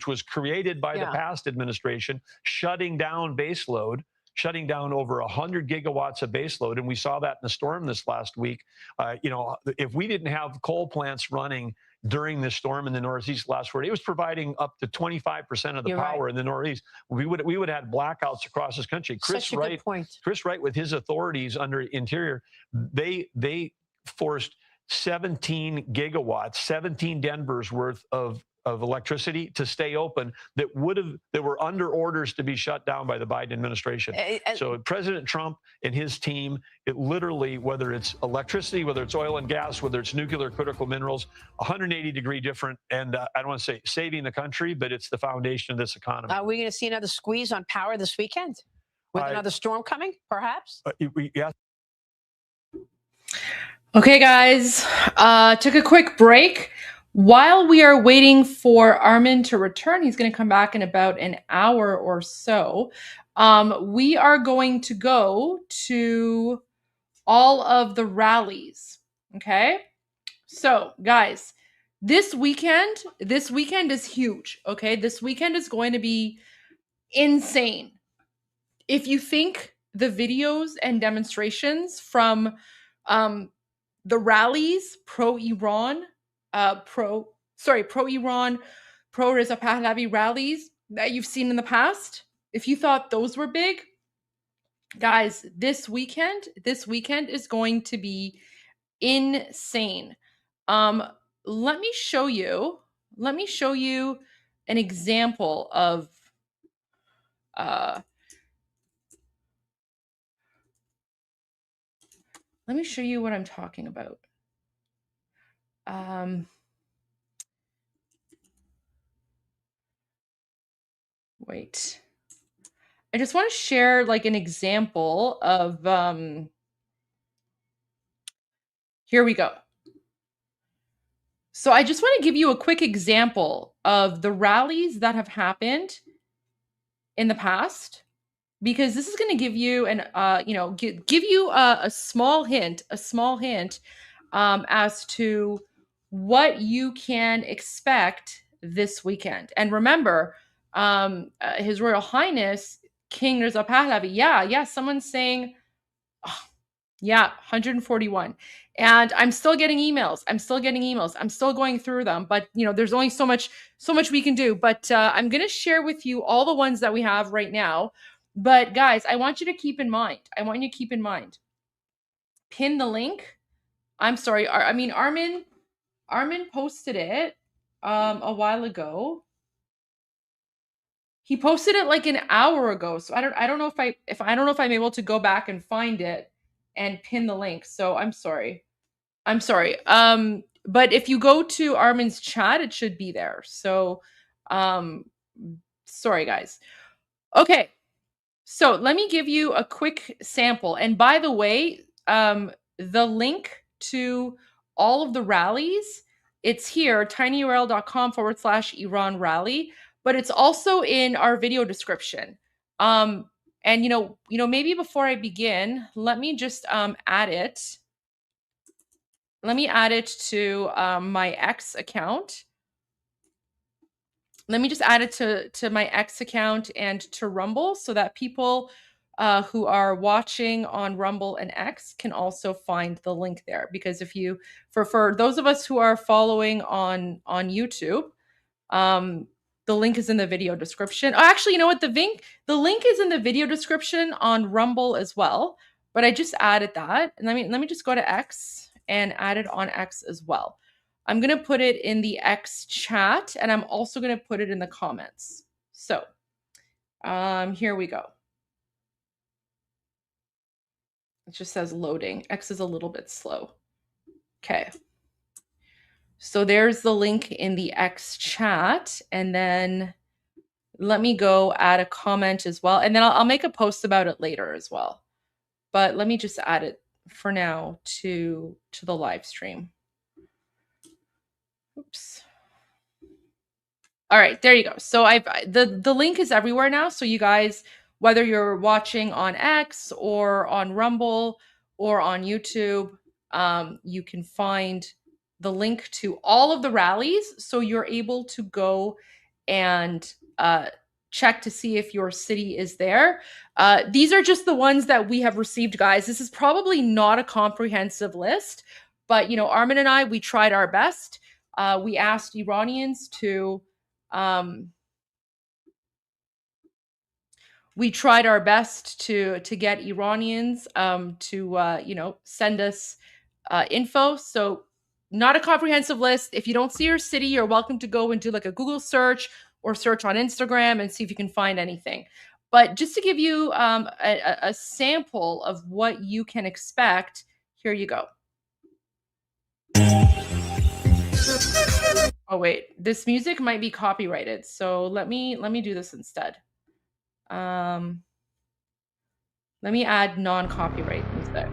was created by the past administration, shutting down baseload, shutting down over 100 gigawatts of baseload. And we saw that in the storm this last week. If we didn't have coal plants running during this storm in the Northeast last week, it was providing up to 25% of the power in the Northeast. We would have had blackouts across this country. Such a good point. Chris Wright, with his authorities under Interior, they forced 17 gigawatts, 17 Denver's worth of electricity to stay open that were under orders to be shut down by the Biden administration. So President Trump and his team, it literally, whether it's electricity, whether it's oil and gas, whether it's nuclear critical minerals, 180-degree different. And I don't want to say saving the country, but it's the foundation of this economy. Are we going to see another squeeze on power this weekend with another storm coming, perhaps? Yeah. Okay, guys, took a quick break. While we are waiting for Armin to return, he's going to come back in about an hour or so. We are going to go to all of the rallies. Okay. So guys, this weekend is huge. Okay. This weekend is going to be insane. If you think the videos and demonstrations from, the rallies pro-Iran, pro-Iran, pro-Reza Pahlavi rallies that you've seen in the past, if you thought those were big, guys, this weekend is going to be insane. Let me show you an example of let me show you what I'm talking about. Wait. I just want to share like an example of here we go. So I just want to give you a quick example of the rallies that have happened in the past, because this is going to give you an give you a small hint as to what you can expect this weekend. And remember, His Royal Highness King Reza Pahlavi, someone's saying 141. And I'm still getting emails. I'm still going through them, but there's only so much we can do. But I'm going to share with you all the ones that we have right now. But guys, I want you to keep in mind. Pin the link. I'm sorry. Armin posted it a while ago. He posted it like an hour ago. So I don't know if I'm able to go back and find it and pin the link. So I'm sorry. But if you go to Armin's chat, it should be there. So sorry guys. Okay. So let me give you a quick sample. And by the way, the link to all of the rallies, it's here, tinyurl.com/Iran rally, but it's also in our video description. And maybe before I begin, let me just add it. Let me add it to my X account. Let me just add it to my X account and to Rumble so that people who are watching on Rumble and X can also find the link there. Because if you, for those of us who are following on YouTube, the link is in the video description. Oh, actually, you know what? The link is in the video description on Rumble as well. But I just added that. And let me just go to X and add it on X as well. I'm going to put it in the X chat, and I'm also going to put it in the comments. So here we go. It just says loading. X is a little bit slow. Okay. So there's the link in the X chat. And then let me go add a comment as well. And then I'll make a post about it later as well. But let me just add it for now to the live stream. Oops. All right, there you go. So the link is everywhere now. So you guys, whether you're watching on X or on Rumble or on YouTube, you can find the link to all of the rallies. So you're able to go and check to see if your city is there. These are just the ones that we have received, guys. This is probably not a comprehensive list, but Armin and I, we tried our best. We asked Iranians to we tried our best to get Iranians to send us info. So not a comprehensive list. If you don't see your city, you're welcome to go and do like a Google search or search on Instagram and see if you can find anything. But just to give you a sample of what you can expect, here you go. Oh wait, this music might be copyrighted, so let me do this instead. Let me add non-copyright music.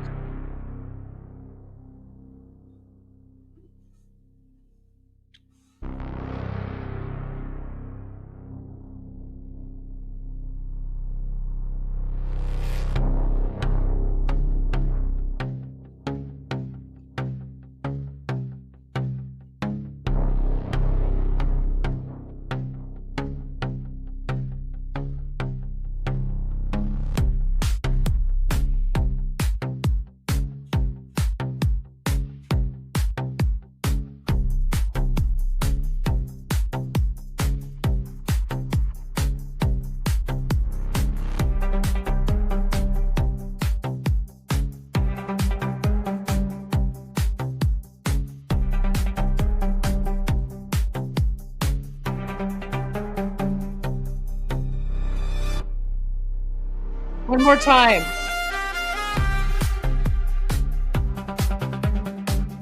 One more time.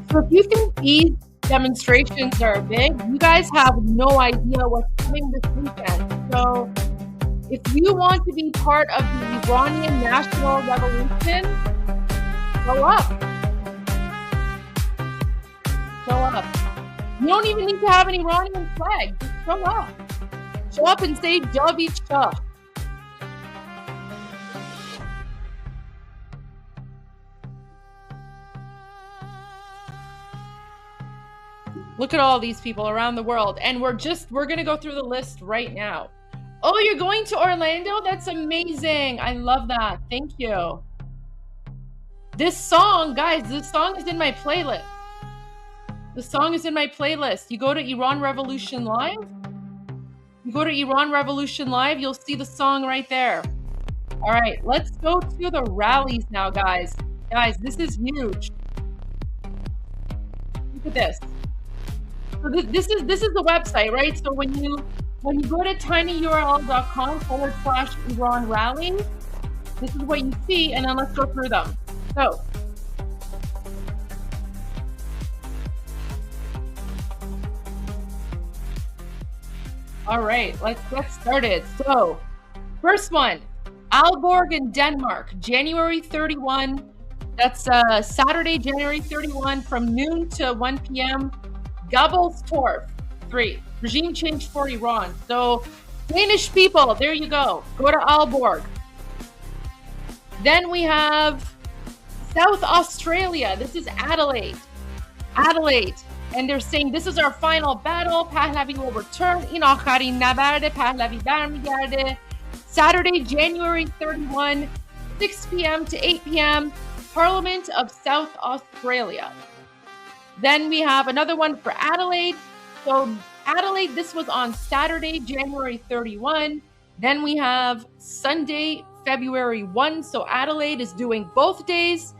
So if you think these demonstrations are big, you guys have no idea what's coming this weekend. So if you want to be part of the Iranian national revolution, show up. Show up. You don't even need to have an Iranian flag. Just show up. Show up and say Javid Shah. Look at all these people around the world. And we're going to go through the list right now. Oh, you're going to Orlando? That's amazing. I love that. Thank you. This song, guys, this song is in my playlist. The song is in my playlist. You go to Iran Revolution Live. You go to Iran Revolution Live, you'll see the song right there. All right, let's go to the rallies now, guys. Guys, this is huge. Look at this. So this is the website, right? So when you go to tinyurl.com/Iran rally, this is what you see, and then let's go through them. So all right, let's get started. So first one, Aalborg in Denmark, January 31 That's Saturday, January 31 from noon to 1 p.m. Gabel's Torf 3. Regime change for Iran. So Danish people, there you go. Go to Aalborg. Then we have South Australia. This is Adelaide. Adelaide. And they're saying this is our final battle. Pahlavi will return. In akharin nabarde Pahlavi barmigerde. Saturday, January 31, 6 p.m. to 8 p.m. Parliament of South Australia. Then we have another one for Adelaide. So Adelaide, this was on Saturday, January 31. Then we have Sunday, February 1. So Adelaide is doing both days.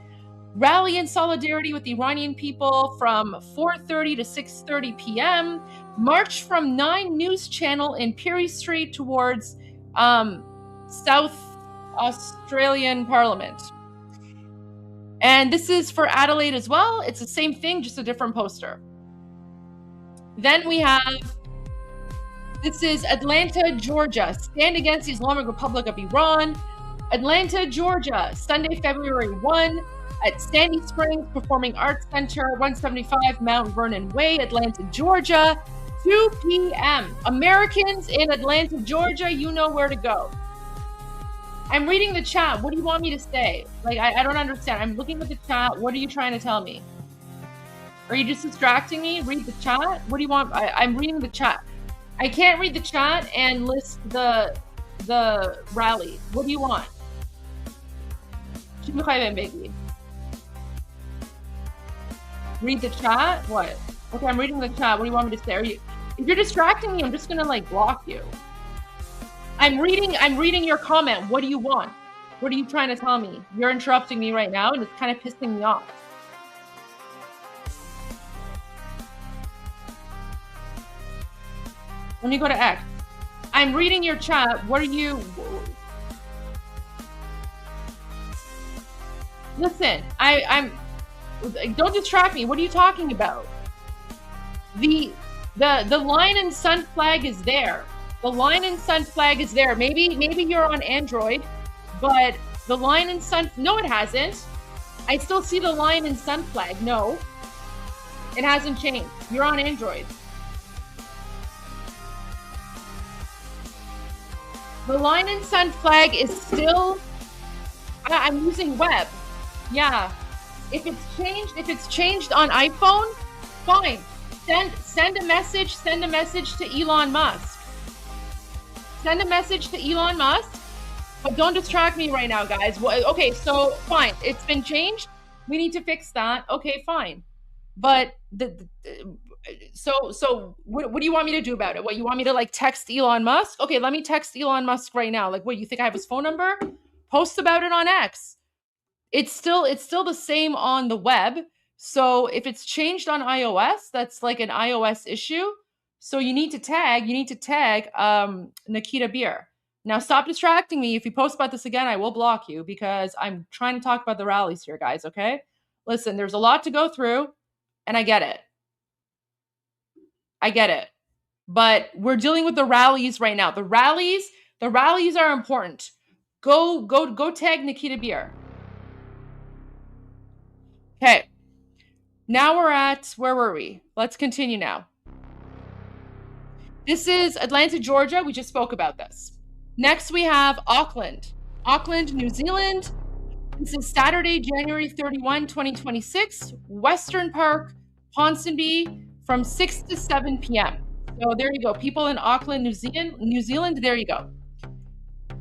Rally in solidarity with the Iranian people from 4:30 to 6:30 p.m. March from 9 News Channel in Peary Street towards South Australian Parliament. And this is for Adelaide as well. It's the same thing, just a different poster. Then we have, this is Atlanta, Georgia. Stand against the Islamic Republic of Iran. Atlanta, Georgia, Sunday, February 1 at Sandy Springs Performing Arts Center, 175 Mount Vernon Way, Atlanta, Georgia, 2 p.m. Americans in Atlanta, Georgia, you know where to go. I'm reading the chat. What do you want me to say? Like, I don't understand. I'm looking at the chat. What are you trying to tell me? Are you just distracting me? Read the chat? What do you want? I'm reading the chat. I can't read the chat and list the rally. What do you want? Read the chat? What? Okay, I'm reading the chat. What do you want me to say? If you're distracting me, I'm just gonna like block you. I'm reading your comment. What do you want? What are you trying to tell me? You're interrupting me right now and it's kind of pissing me off. Let me go to X. I'm reading your chat. What are you... Listen, I'm... Don't distract me. What are you talking about? The Lion and Sun flag is there. The Lion and Sun flag is there. Maybe you're on Android, but the Lion and Sun... No, it hasn't. I still see the Lion and Sun flag. No, it hasn't changed. You're on Android. The Lion and Sun flag is still... I'm using web. Yeah. If it's changed on iPhone, fine. Send a message to Elon Musk. Send a message to Elon Musk, but don't distract me right now, guys. Well, okay, so fine. It's been changed. We need to fix that. Okay, fine. But so what do you want me to do about it? What, you want me to like text Elon Musk? Okay, let me text Elon Musk right now. Like, what, you think I have his phone number? Post about it on X. It's still the same on the web. So if it's changed on iOS, that's like an iOS issue. So you need to tag Nikita Beer. Now stop distracting me. If you post about this again, I will block you because I'm trying to talk about the rallies here, guys, okay? Listen, there's a lot to go through and I get it. But we're dealing with the rallies right now. The rallies are important. Go tag Nikita Beer. Okay. Now we're at, where were we? Let's continue now. This is Atlanta, Georgia. We just spoke about this. Next, we have Auckland, New Zealand. This is Saturday, January 31, 2026. Western Park, Ponsonby, from 6 to 7 p.m. So there you go. People in Auckland, New Zealand, there you go.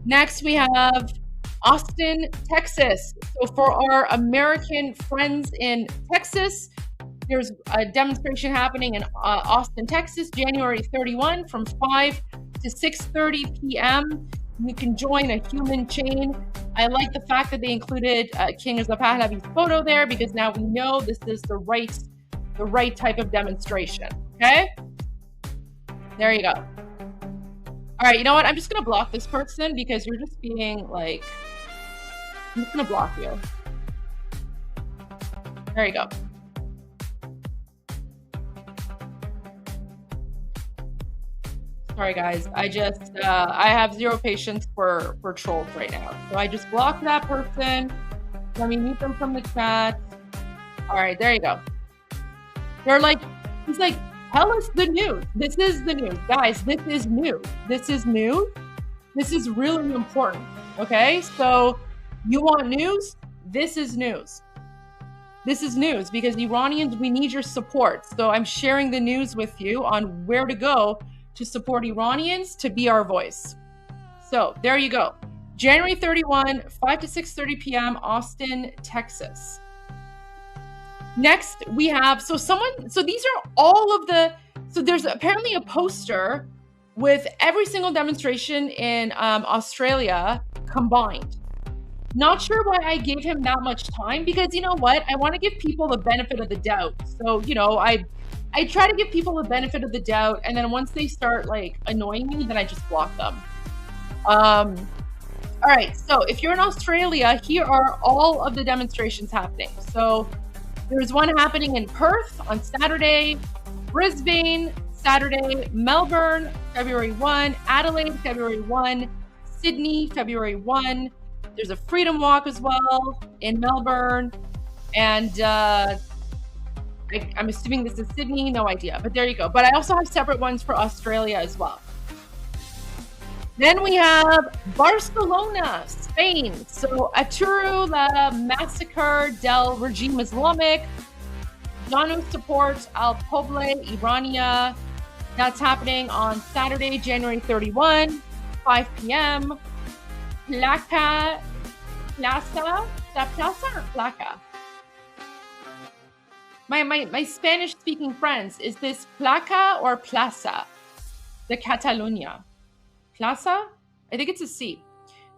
Next, we have Austin, Texas. So for our American friends in Texas, there's a demonstration happening in Austin, Texas, January 31 from 5 to 6:30 p.m. You can join a human chain. I like the fact that they included King Reza Pahlavi's photo there because now we know this is the right type of demonstration. Okay? There you go. All right, you know what? I'm just going to block this person because you're just being like... I'm just going to block you. There you go. Sorry, guys. I have zero patience for trolls right now. So I just blocked that person. Let me mute them from the chat. All right, there you go. They're like, he's like, tell us the news. This is the news. Guys, this is new. This is new. This is really important. Okay, so you want news? This is news. This is news because Iranians, we need your support. So I'm sharing the news with you on where to go to support Iranians to be our voice. So there you go. January 31, 5 to 6:30 p.m., Austin, Texas. Next, we have, so these are all of the, so there's apparently a poster with every single demonstration in Australia combined. Not sure why I gave him that much time, because you know what? I want to give people the benefit of the doubt. So, you know, I try to give people the benefit of the doubt, and then once they start like annoying me, then I just block them. All right, so if you're in Australia, here are all of the demonstrations happening. So there's one happening in Perth on Saturday, Brisbane, Saturday, Melbourne, February 1, Adelaide, February 1, Sydney, February 1. There's a Freedom Walk as well in Melbourne. And I'm assuming this is Sydney, no idea, but there you go. But I also have separate ones for Australia as well. Then we have Barcelona, Spain. So Aturu la Massacre del Regime Islamic. Danu Support al Poble Irania. That's happening on Saturday, January 31, 5 p.m. Plaza or Placa? My Spanish-speaking friends, is this Placa or Plaza de Catalunya? Plaza? I think it's a C.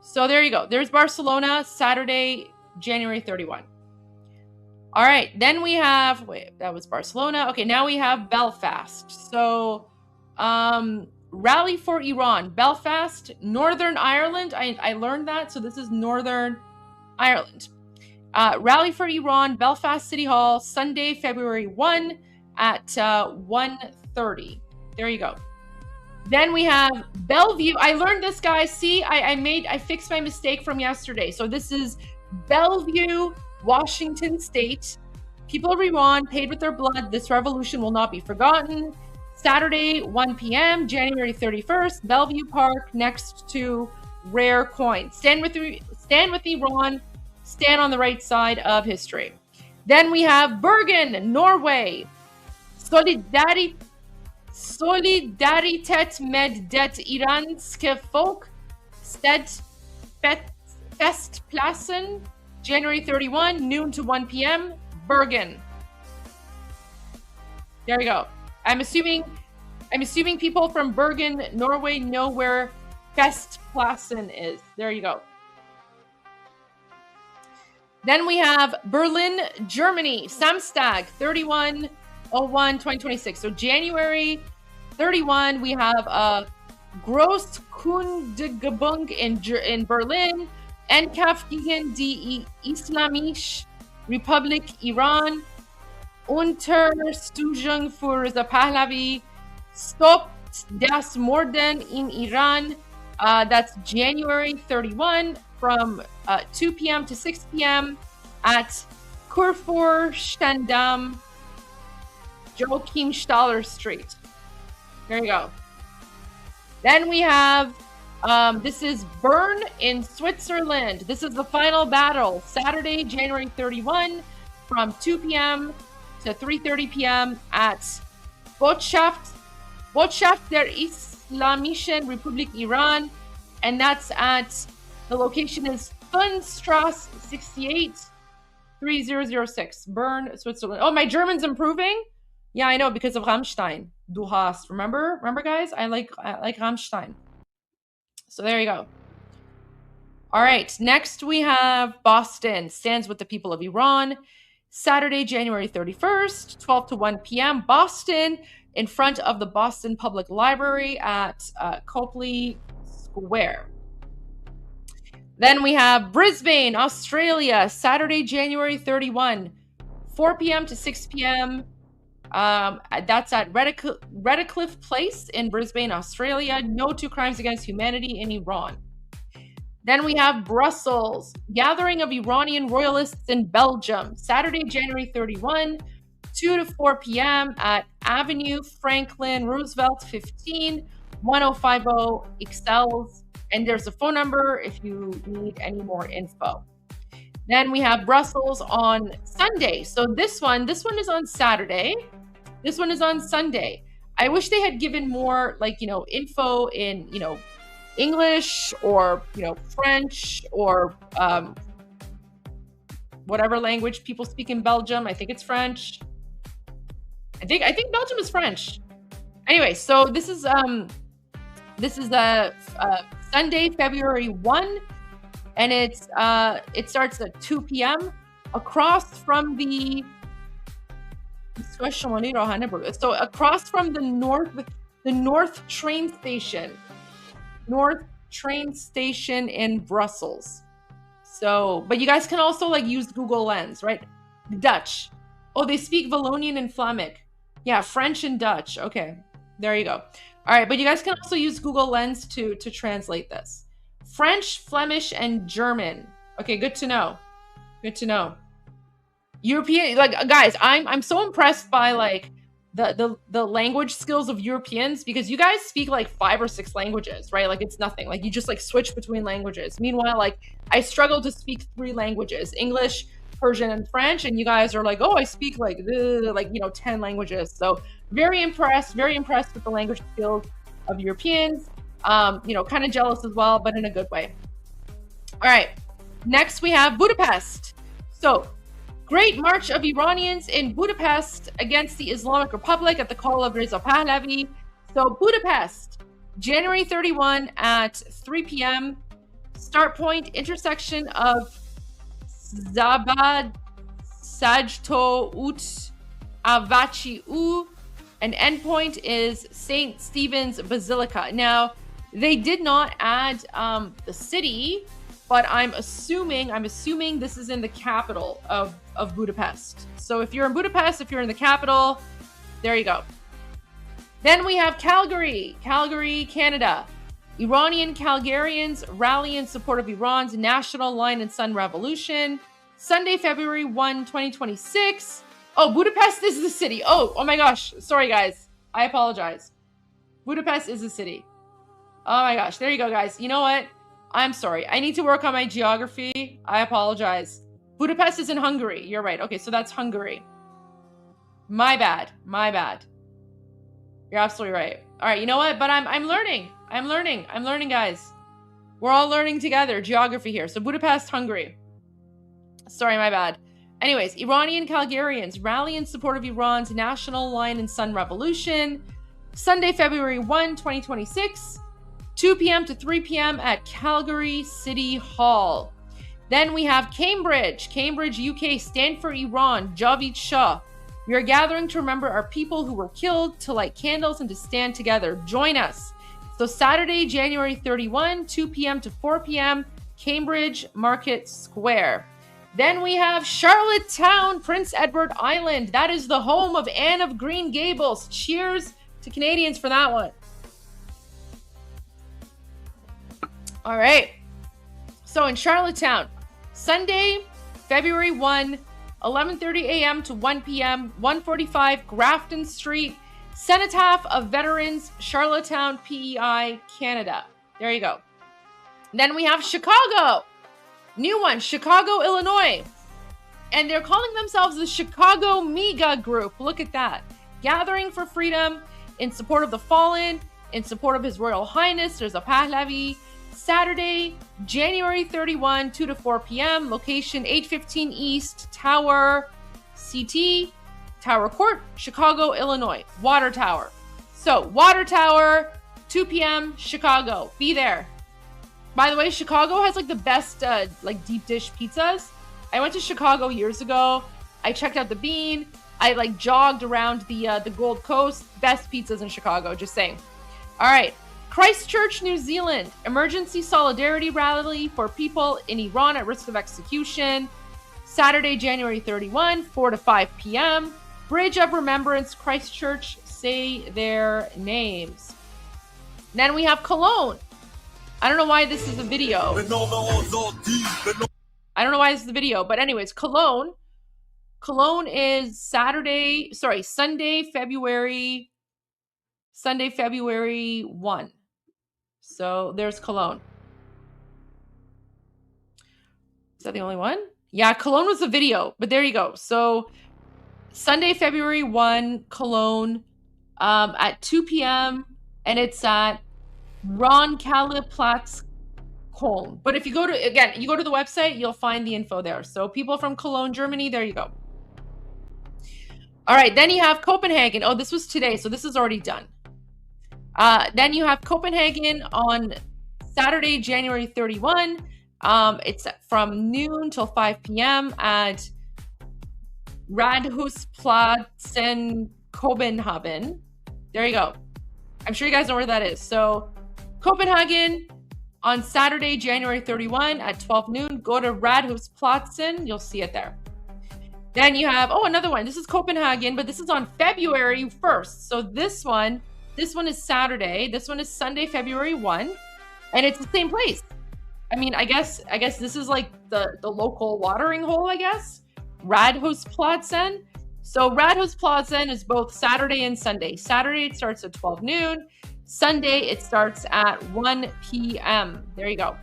So there you go. There's Barcelona, Saturday, January 31. All right, then we have, wait, that was Barcelona. Okay, now we have Belfast. So Rally for Iran, Belfast, Northern Ireland. I learned that, so this is Northern Ireland. Rally for Iran, Belfast City Hall, Sunday, February 1 at 1:30. There you go. Then we have Bellevue. I learned this, guys. See, I fixed my mistake from yesterday. So this is Bellevue, Washington State. People of Iran paid with their blood. This revolution will not be forgotten. Saturday, 1 p.m., January 31st, Bellevue Park, next to Rare Coins. Stand with Iran. Stand on the right side of history. Then we have Bergen, Norway. Solidaritet med det iranske folk. Festplassen, January 31, noon to 1 p.m., Bergen. There you go. I'm assuming people from Bergen, Norway know where Festplassen is. There you go. Then we have Berlin, Germany, Samstag, 31/01/2026. So January 31, we have a Großkundgebung in Berlin, Endkampf gegen die Islamische Republik Iran, Unterstützung für the Pahlavi, Stop das Morden in Iran. That's January 31 from 2 p.m. to 6 p.m. at Kurfürstendamm, Joachim Staller Street. There you go. Then we have, this is Bern in Switzerland. This is the final battle, Saturday, January 31 from 2 p.m. to 3:30 p.m. at Botschaft der Islamischen Republik Iran. And that's at, the location is Thunstrasse 68, 3006, Bern, Switzerland. Oh, my German's improving? Yeah, I know, because of Rammstein. Du hast. Remember, guys? I like Rammstein. So there you go. All right, next we have Boston, stands with the people of Iran. Saturday, January 31st, 12 to 1 p.m. Boston, in front of the Boston Public Library at Copley Square. Then we have Brisbane, Australia, Saturday, January 31, 4 p.m. to 6 p.m. That's at Redcliffe Place in Brisbane, Australia. No two crimes against humanity in Iran. Then we have Brussels, gathering of Iranian royalists in Belgium, Saturday, January 31, 2 to 4 p.m. at Avenue Franklin Roosevelt 15, 1050 Excels. And there's a phone number if you need any more info. Then we have Brussels on Sunday. So this one is on Saturday. This one is on Sunday. I wish they had given more info in, English or, French or whatever language people speak in Belgium. I think it's French. I think Belgium is French. Anyway, so this is Sunday, February 1, and it starts at 2 p.m. across from the North train station in Brussels. So, but you guys can also use Google Lens, right? Dutch. Oh, they speak Wallonian and Flamand. Yeah, French and Dutch. Okay, there you go. All right, but you guys can also use Google Lens to translate this. French, Flemish, and German. Okay, good to know. Good to know. European, guys, I'm so impressed by the language skills of Europeans, because you guys speak 5 or 6 languages, right? It's nothing. You just switch between languages. Meanwhile, I struggle to speak 3 languages: English, Persian, and French, and you guys are oh, I speak 10 languages. So very impressed with the language skills of Europeans. Kind of jealous as well, but in a good way. All right, next we have Budapest. So great march of Iranians in Budapest against the Islamic Republic at the call of Reza Pahlavi. So Budapest, January 31 at 3 p.m. Start point, intersection of Zabad Sajto Ut Avachi U, and endpoint is St. Stephen's Basilica. Now, they did not add the city, but I'm assuming this is in the capital of Budapest. So if you're in Budapest, if you're in the capital, there you go. Then we have Calgary, Canada. Iranian Calgarians rally in support of Iran's National Line and Sun Revolution. Sunday, February 1, 2026. Oh, Budapest is the city. Oh my gosh. Sorry, guys. I apologize. Budapest is the city. Oh my gosh. There you go, guys. You know what? I'm sorry. I need to work on my geography. I apologize. Budapest is in Hungary. You're right. Okay, so that's Hungary. My bad. You're absolutely right. All right, you know what? But I'm learning. I'm learning, guys. We're all learning together. Geography here. So Budapest, Hungary. Sorry, my bad. Anyways, Iranian Calgarians rally in support of Iran's National Line and Sun Revolution. Sunday, February 1, 2026. 2 p.m. to 3 p.m. at Calgary City Hall. Then we have Cambridge, UK, Stand for Iran, Javid Shah. We are gathering to remember our people who were killed, to light candles, and to stand together. Join us. So Saturday, January 31, 2 p.m. to 4 p.m., Cambridge Market Square. Then we have Charlottetown, Prince Edward Island. That is the home of Anne of Green Gables. Cheers to Canadians for that one. All right. So in Charlottetown, Sunday, February 1, 11:30 a.m. to 1 p.m., 145 Grafton Street, Cenotaph of Veterans, Charlottetown, PEI, Canada. There you go. Then we have Chicago. New one, Chicago, Illinois. And they're calling themselves the Chicago Mega Group. Look at that. Gathering for freedom in support of the fallen, in support of His Royal Highness Reza Pahlavi. Saturday, January 31, 2 to 4 p.m. Location 815 East Tower, CT, Tower Court, Chicago, Illinois. Water Tower. So, Water Tower, 2 p.m., Chicago. Be there. By the way, Chicago has the best deep dish pizzas. I went to Chicago years ago. I checked out the Bean. I jogged around the Gold Coast. Best pizzas in Chicago, just saying. All right. Christchurch, New Zealand. Emergency solidarity rally for people in Iran at risk of execution. Saturday, January 31, 4 to 5 p.m. Bridge of Remembrance, Christchurch. Say their names. Then we have Cologne. I don't know why this is a video. I don't know why this is the video, but anyways, Cologne is Sunday, February 1. So there's Cologne. Is that the only one? Yeah, Cologne was the video, but there you go. So Sunday, February 1, Cologne, at 2 p.m. and it's at Roncaliplatz, Cologne. But if you go to the website, you'll find the info there. So people from Cologne, Germany, there you go. All right, then you have Copenhagen. Oh, this was today, so this is already done. Then you have Copenhagen on Saturday, January 31. It's from noon till 5 p.m. at Radhuspladsen, Copenhagen. There you go. I'm sure you guys know where that is. So Copenhagen on Saturday, January 31 at 12 noon. Go to Radhuspladsen. You'll see it there. Then you have, another one. This is Copenhagen, but this is on February 1st. So this one is Saturday. This one is Sunday, February 1. And it's the same place. I mean, I guess this is like the local watering hole, I guess. Radhuspladsen. So Radhuspladsen is both Saturday and Sunday. Saturday, it starts at 12 noon. Sunday, it starts at 1 p.m. There you go.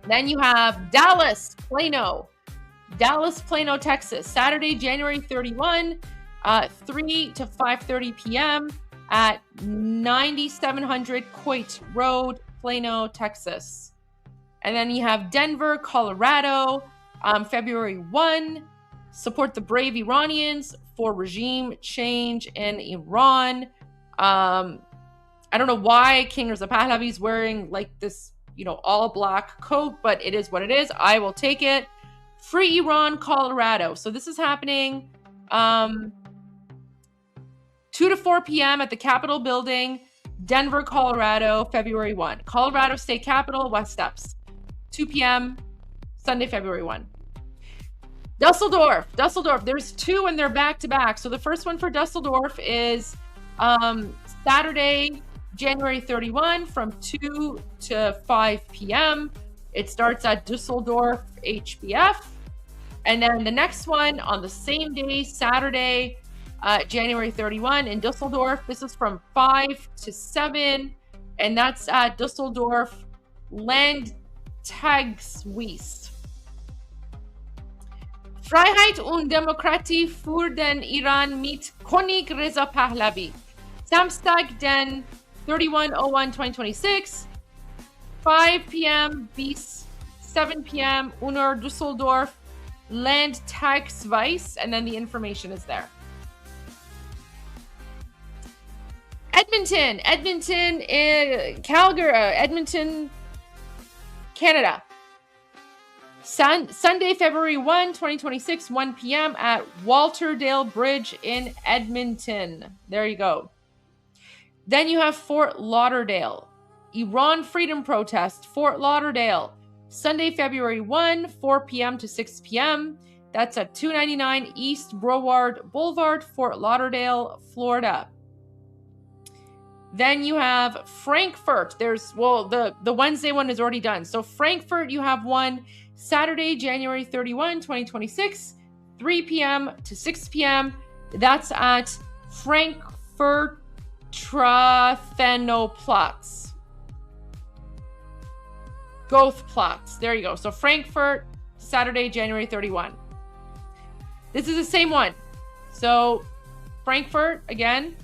Then you have Dallas, Plano, Texas. Saturday, January 31, 3 to 5:30 p.m. at 9700 Coit Road, Plano, Texas. And then you have Denver, Colorado, February 1. Support the brave Iranians for regime change in Iran. I don't know why King Reza Pahlavi is wearing like this, all black coat, but it is what it is. I will take it. Free Iran, Colorado. So this is happening 2 to 4 p.m. at the Capitol Building, Denver, Colorado, February 1. Colorado State Capitol, West Steps. 2 p.m. Sunday, February 1. Dusseldorf. There's two and they're back to back. So the first one for Dusseldorf is Saturday, January 31 from 2 to 5 p.m. It starts at Dusseldorf HBF. And then the next one on the same day, Saturday, January 31 in Dusseldorf. This is from 5 to 7. And that's at Dusseldorf Landtagswiese. Freiheit und Demokratie für den Iran mit König Reza Pahlavi. Samstag, den 31/01/2026, 5 p.m. bis 7 p.m. unter Düsseldorf Landtagswiese, and then the information is there. Edmonton, Calgary, Edmonton, Canada. Sunday, February 1, 2026, 1 p.m. at Walterdale Bridge in Edmonton. There you go. Then you have Fort Lauderdale. Iran Freedom Protest, Fort Lauderdale. Sunday, February 1, 4 p.m. to 6 p.m. That's at 299 East Broward Boulevard, Fort Lauderdale, Florida. Then you have Frankfurt. The Wednesday one is already done. So Frankfurt, you have one Saturday, January 31, 2026, 3 p.m. to 6 p.m. That's at Frankfurt Trafenoplatz. Goethplatz. There you go. So Frankfurt, Saturday, January 31. This is the same one. So Frankfurt, again,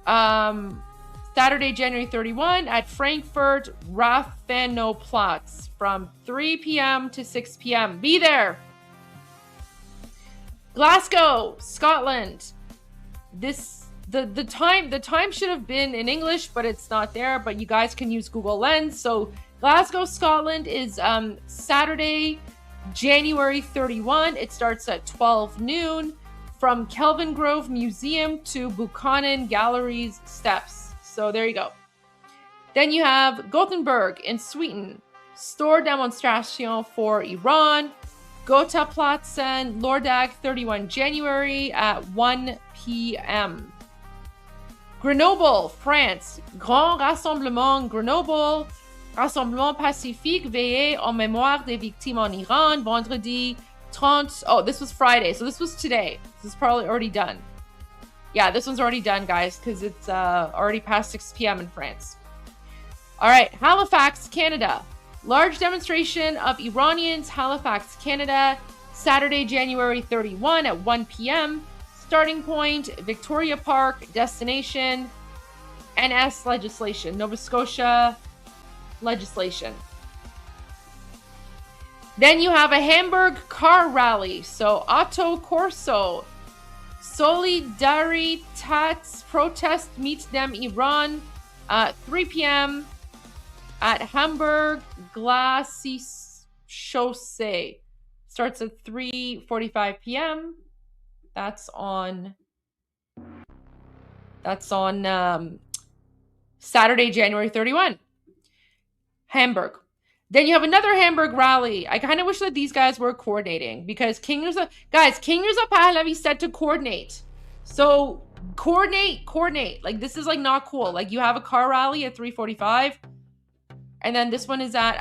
Saturday, January 31 at Frankfurt Trafenoplatz from 3 p.m. to 6 p.m. Be there. Glasgow, Scotland. The time should have been in English, but it's not there. But you guys can use Google Lens. So Glasgow, Scotland is Saturday, January 31. It starts at 12 noon from Kelvin Grove Museum to Buchanan Galleries Steps. So there you go. Then you have Gothenburg in Sweden. Stor demonstration for Iran. Gotaplatsen, Lördag, 31 January at 1 p.m. Grenoble, France. Grand Rassemblement Grenoble. Rassemblement pacifique veillé en mémoire des victimes en Iran, vendredi 30. Oh, this was Friday, so this was today. This is probably already done. Yeah, this one's already done, guys, because it's already past 6 p.m. in France. All right, Halifax, Canada. Large demonstration of Iranians, Halifax, Canada, Saturday, January 31 at 1 p.m. Starting point, Victoria Park. Destination, NS legislation, Nova Scotia legislation. Then you have a Hamburg car rally. So Auto Corso, Solidaritat protest meet them Iran, 3 p.m. at Hamburg Glacis Chaussee. Starts at 3:45 p.m. That's on Saturday, January 31. Hamburg. Then you have another Hamburg rally. I kind of wish that these guys were coordinating because King Reza Pahlavi said to coordinate. So coordinate. Like, this is like not cool. Like, you have a car rally at 3:45, and then this one is at,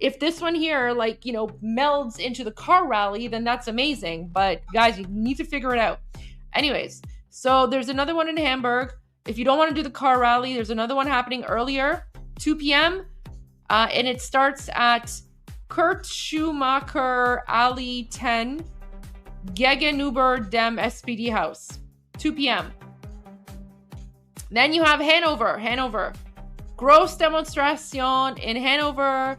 if this one here, like, you know, melds into the car rally, then that's amazing. But guys, you need to figure it out. Anyways, so there's another one in Hamburg. If you don't want to do the car rally, there's another one happening earlier, 2 p.m. And it starts at Kurt Schumacher Alley 10, Gegenüber dem SPD House, 2 p.m. Then you have Hanover. Groß Demonstration in Hanover,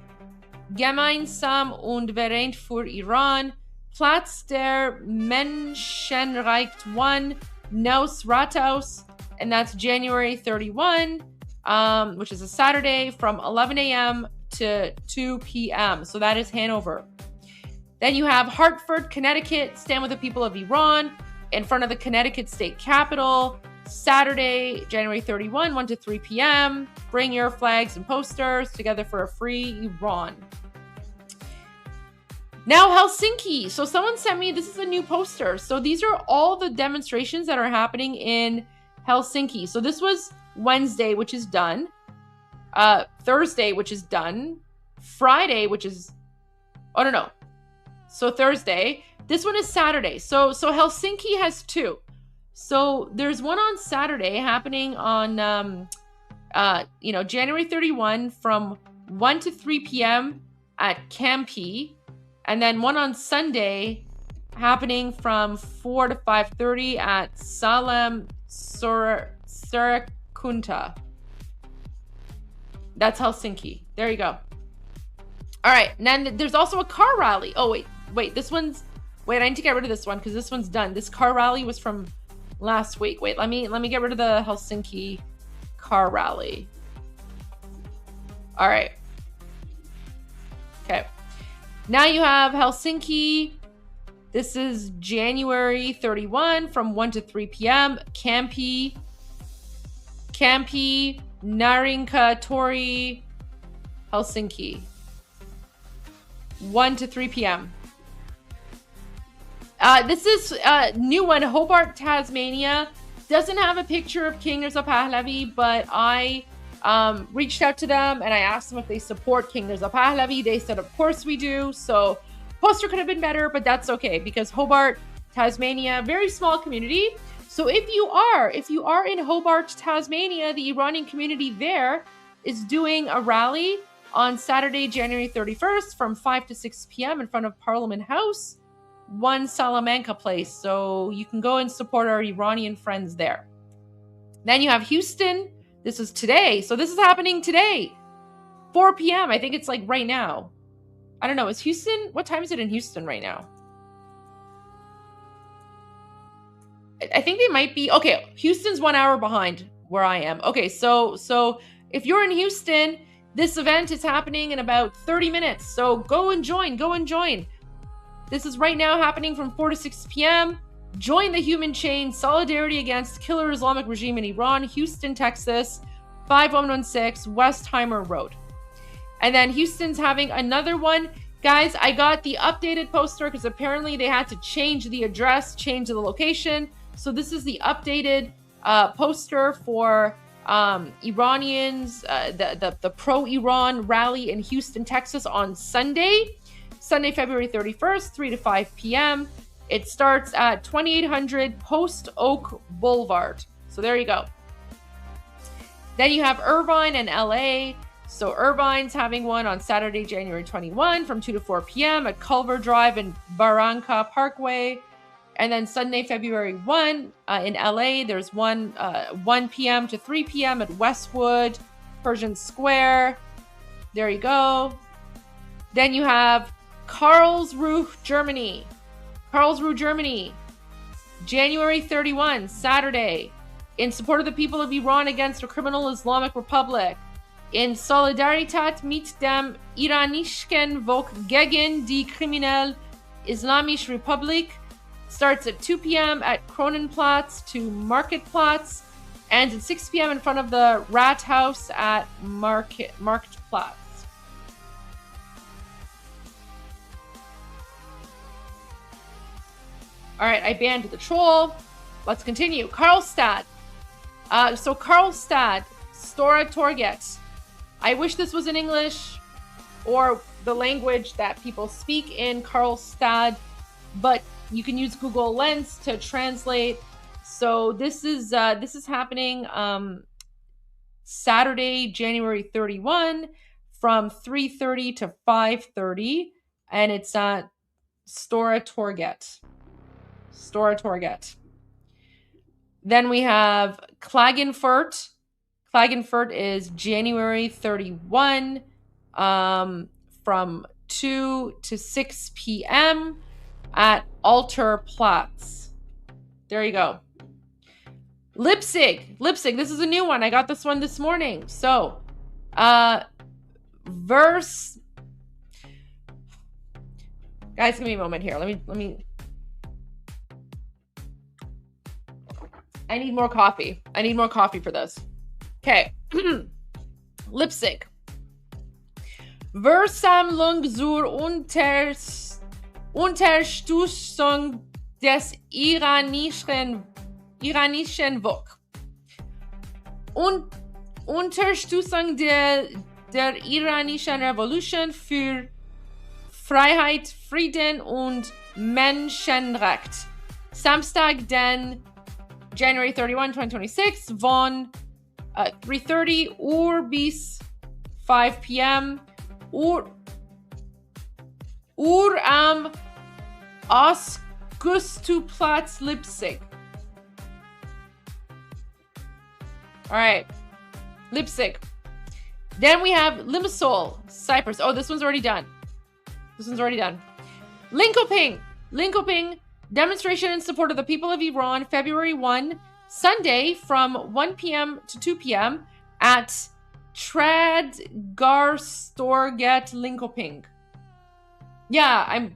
Gemeinsam und Vereint für Iran, Platz der Menschenrecht 1, Neues Rathaus, and that's January 31, which is a Saturday from 11 a.m. to 2 p.m. So that is Hanover. Then you have Hartford, Connecticut, Stand with the People of Iran in front of the Connecticut State Capitol, Saturday, January 31, 1 to 3 p.m. Bring your flags and posters together for a free Iran. Now Helsinki. So someone sent me, this is a new poster. So these are all the demonstrations that are happening in Helsinki. So this was Wednesday, which is done. Thursday, which is done. Friday, which is, oh no. So Thursday. This one is Saturday. So Helsinki has two. So there's one on Saturday happening on, January 31 from 1 to 3 p.m. at Campi. And then one on Sunday happening from 4 to 5:30 at Salem Surakunta. That's Helsinki. There you go. All right. And then there's also a car rally. Oh, wait. I need to get rid of this one because this one's done. This car rally was from last week. Wait, let me get rid of the Helsinki car rally. All right. Okay. Now you have Helsinki. This is January 31 from 1 to 3 p.m. Campi, Narinka Tori, Helsinki. 1 to 3 p.m. This is a new one, Hobart, Tasmania. Doesn't have a picture of King Reza Pahlavi, but I reached out to them and I asked them if they support King Reza Pahlavi. They said, of course we do. So poster could have been better, but that's okay because Hobart, Tasmania, very small community. So if you are in Hobart, Tasmania, the Iranian community there is doing a rally on Saturday, January 31st from 5 to 6 p.m. in front of Parliament House, 1 Salamanca Place. So you can go and support our Iranian friends there. Then you have Houston. This is today. So this is happening today, 4 p.m. I think it's like right now. I don't know. Is Houston? What time is it in Houston right now? I think they might be. Okay, Houston's 1 hour behind where I am. Okay, so if you're in Houston, this event is happening in about 30 minutes. So go and join. This is right now happening from 4 to 6 p.m. Join the human chain, solidarity against killer Islamic regime in Iran, Houston, Texas, 5116 Westheimer Road. And then Houston's having another one. Guys, I got the updated poster because apparently they had to change the address, change the location. So this is the updated poster for Iranians, the pro-Iran rally in Houston, Texas on Sunday, February 31st, 3 to 5 p.m. It starts at 2800 Post Oak Boulevard. So there you go. Then you have Irvine and LA. So Irvine's having one on Saturday, January 21 from 2 to 4 p.m. at Culver Drive and Barranca Parkway. And then Sunday, February 1 in LA, there's one 1 p.m. to 3 p.m. at Westwood, Pershing Square. There you go. Then you have Karlsruhe, Germany. January 31, Saturday, in support of the people of Iran against a criminal Islamic Republic. In Solidarität mit dem iranischen Volk gegen die kriminelle Islamische Republik. Starts at 2 p.m. at Kronenplatz to Marktplatz, and at 6 p.m. in front of the Rathaus at Marktplatz. All right, I banned the troll. Let's continue. Karlstad. So Karlstad, Stora Torget. I wish this was in English or the language that people speak in Karlstad, but you can use Google Lens to translate. So this is happening Saturday, January 31 from 3:30 to 5:30, and it's at Stora Torget. Then we have Klagenfurt. Klagenfurt is January 31 from 2 to 6 p.m. at Alterplatz. There you go. Leipzig. This is a new one. I got this one this morning. So, guys, give me a moment here. Let me. I need more coffee. For this. Okay. Leipzig. Versammlung zur Unterstützung des iranischen Volk. Unterstützung der iranischen Revolution für Freiheit, Frieden und Menschenrecht. Samstag, den January 31, 2026, von 3:30 Uhr bis 5 p.m. Uhr am Augustuplatz, Leipzig. All right, Leipzig. Then we have Limassol, Cyprus. Oh, this one's already done. Linkoping. Demonstration in support of the people of Iran, February 1, Sunday from 1 p.m. to 2 p.m. at Tradgarstorget Linkoping. Yeah,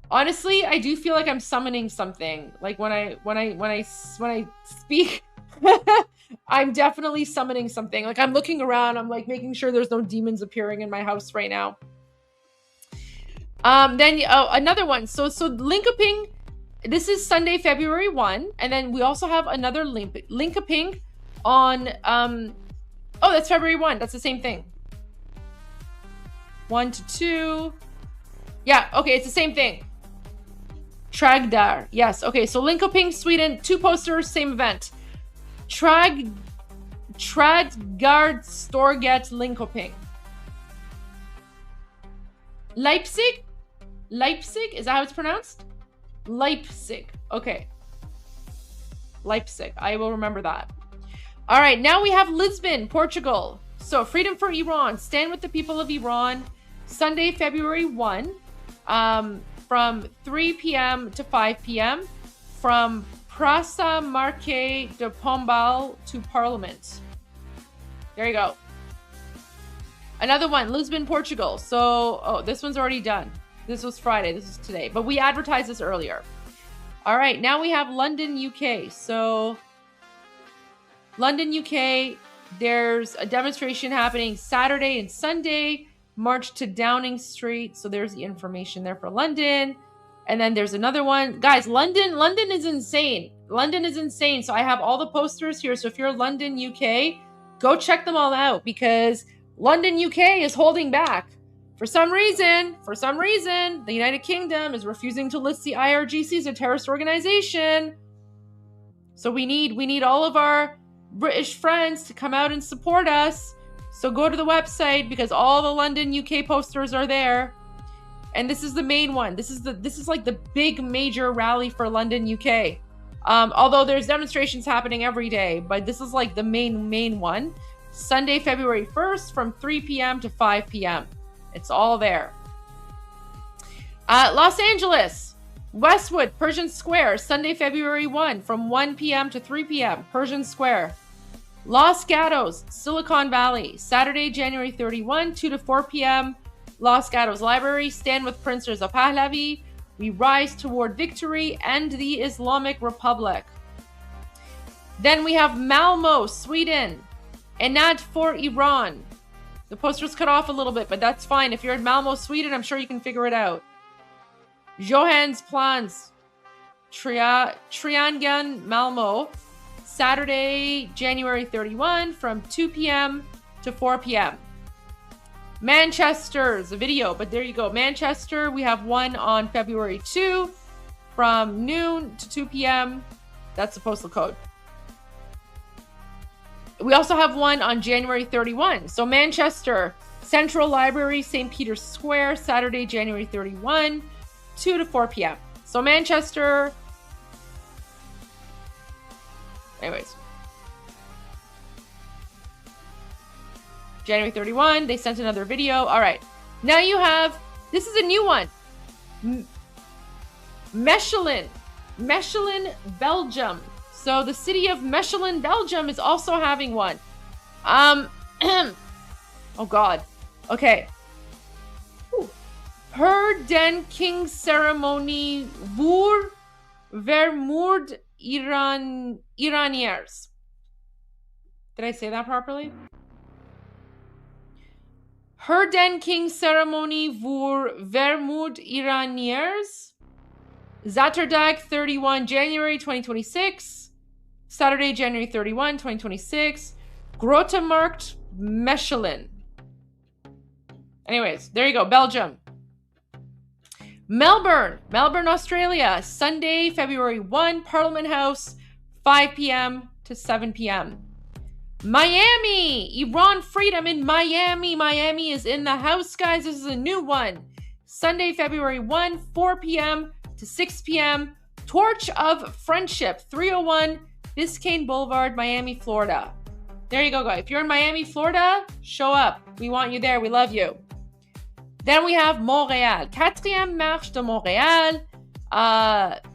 honestly, I do feel like I'm summoning something. Like when I speak, I'm definitely summoning something. Like I'm looking around, I'm like making sure there's no demons appearing in my house right now. Then another one. So Linkoping, this is Sunday, February 1, and then we also have another Linkoping on that's February 1. That's the same thing. 1 to 2. Yeah, okay, it's the same thing. Tragdar. Yes, okay, so Linkoping, Sweden, 2 posters, same event. Tradgarstorget Linkoping. Leipzig, is that how it's pronounced? Leipzig. Okay. Leipzig. I will remember that. All right, now we have Lisbon, Portugal. So Freedom for Iran, stand with the people of Iran. Sunday, February 1, from 3 p.m. to 5 p.m. from Praça Marquês de Pombal to Parliament. There you go. Another one, Lisbon, Portugal. So, this one's already done. This was Friday. This is today. But we advertised this earlier. All right, now we have London, UK. So, London, UK, there's a demonstration happening Saturday and Sunday. March to Downing Street. So, there's the information there for London. And then there's another one. Guys, London is insane. London is insane. So I have all the posters here. So if you're London, UK, go check them all out because London, UK is holding back. For some reason, the United Kingdom is refusing to list the IRGC as a terrorist organization. So we need all of our British friends to come out and support us. So go to the website because all the London, UK posters are there. And this is the main one. This is like the big major rally for London, UK. Although there's demonstrations happening every day, but this is like the main one. Sunday, February 1st from 3 p.m. to 5 p.m. It's all there. Los Angeles, Westwood, Pershing Square, Sunday, February 1 from 1 p.m. to 3 p.m. Pershing Square. Los Gatos, Silicon Valley, Saturday, January 31, 2 to 4 p.m. Los Gatos Library, Stand with Prince Reza Pahlavi. We rise toward victory and the Islamic Republic. Then we have Malmo, Sweden. Enad for Iran. The poster's cut off a little bit, but that's fine. If you're in Malmo, Sweden, I'm sure you can figure it out. Johansplatz, Triangan, Malmo. Saturday, January 31 from 2 p.m. to 4 p.m. Manchester's a video, but there you go. Manchester, we have one on February 2 from noon to 2 p.m. That's the postal code. We also have one on January 31. So Manchester, Central Library, St. Peter's Square, Saturday, January 31, 2 to 4 p.m. So Manchester. Anyways. January 31, they sent another video. All right. Now you have, this is a new one. Mechelen, Belgium. So the city of Mechelen, Belgium is also having one. Oh God. Okay. Herdenking ceremony voor vermoord Iraniërs. Did I say that properly? Herdenking ceremony voor vermoord Iraniërs. Zaterdag 31 January 2026. Saturday, January 31, 2026. Grote Markt, Mechelen. Anyways, there you go. Belgium. Melbourne, Australia. Sunday, February 1, Parliament House, 5 p.m. to 7 p.m. Miami, Iran Freedom in Miami. Miami is in the house, guys. This is a new one. Sunday, February 1, 4 p.m. to 6 p.m. Torch of Friendship, 301 Biscayne Boulevard, Miami, Florida. There you go, guys. If you're in Miami, Florida, show up. We want you there. We love you. Then we have Montréal. 4e Marche de Montréal.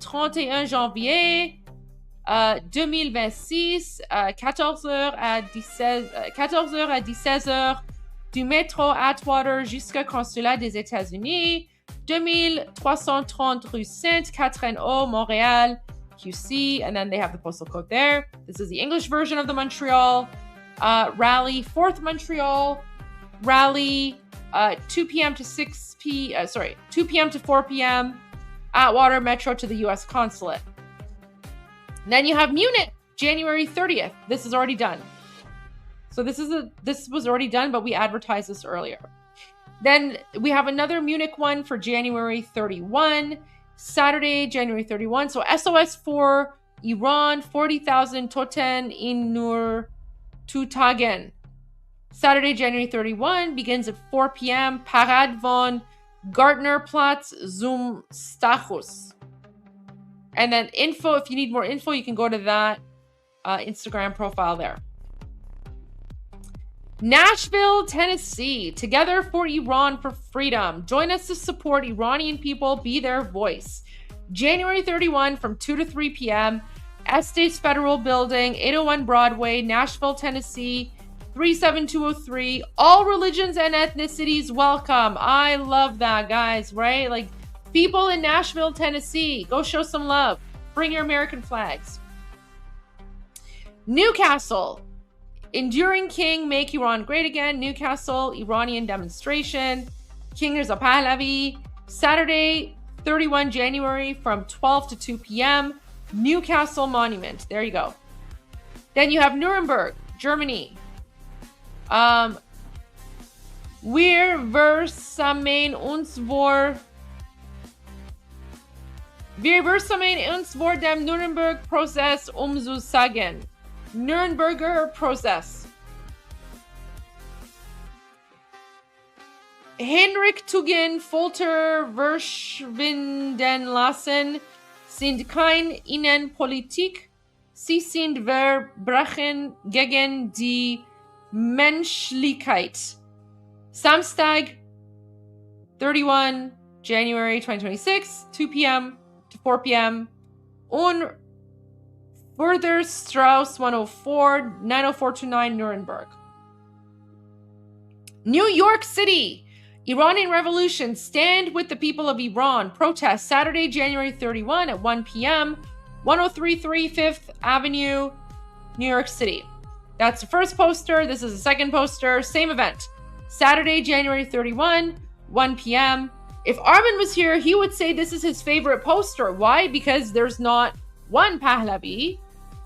31 janvier 2026. 14h à 16h. Du métro Atwater jusqu'au consulat des États-Unis. 2330 rue Sainte-Catherine-Eau, Montréal, QC. And then they have the postal code there. This is the English version of the Montreal rally. 4th Montreal rally. 2 p.m. to 2 p.m. to 4 p.m. Atwater Metro to the U.S. Consulate. And then you have Munich, January 30th. This is already done. So this was already done, but we advertised this earlier. Then we have another Munich one for January 31, Saturday, January 31. So SOS for Iran, 40,000 Toten in Nur Tutagen. Saturday, January 31 begins at 4 p.m. Parade von Gartnerplatz zum Stachus. And then info, if you need more info, you can go to that Instagram profile there. Nashville, Tennessee. Together for Iran for freedom. Join us to support Iranian people. Be their voice. January 31 from 2 to 3 p.m. Estes Federal Building, 801 Broadway, Nashville, Tennessee, 37203. All religions and ethnicities welcome. I love that, guys, right? Like, people in Nashville, Tennessee, go show some love. Bring your American flags. Newcastle. Enduring King, Make Iran Great Again. Newcastle, Iranian demonstration. King Reza Pahlavi. Saturday, 31 January from 12 to 2 p.m. Newcastle Monument. There you go. Then you have Nuremberg, Germany. Wir versammeln uns vor dem Nürnberg-Prozess zu sagen. Nürnberger Prozess. Hinrichtungen, Folter, verschwinden lassen sind kein Innenpolitik. Sie sind Verbrechen gegen die Menschlichkeit. Samstag, 31 January 2026, 2 p.m. to 4 p.m. on Further Strauss 104, 90429 Nuremberg. New York City. Iranian Revolution, stand with the people of Iran. Protest Saturday, January 31 at 1 p.m. 1033 5th Avenue, New York City. That's the first poster. This is the second poster. Same event. Saturday, January 31, 1 p.m. If Armin was here, he would say this is his favorite poster. Why? Because there's not one Pahlavi.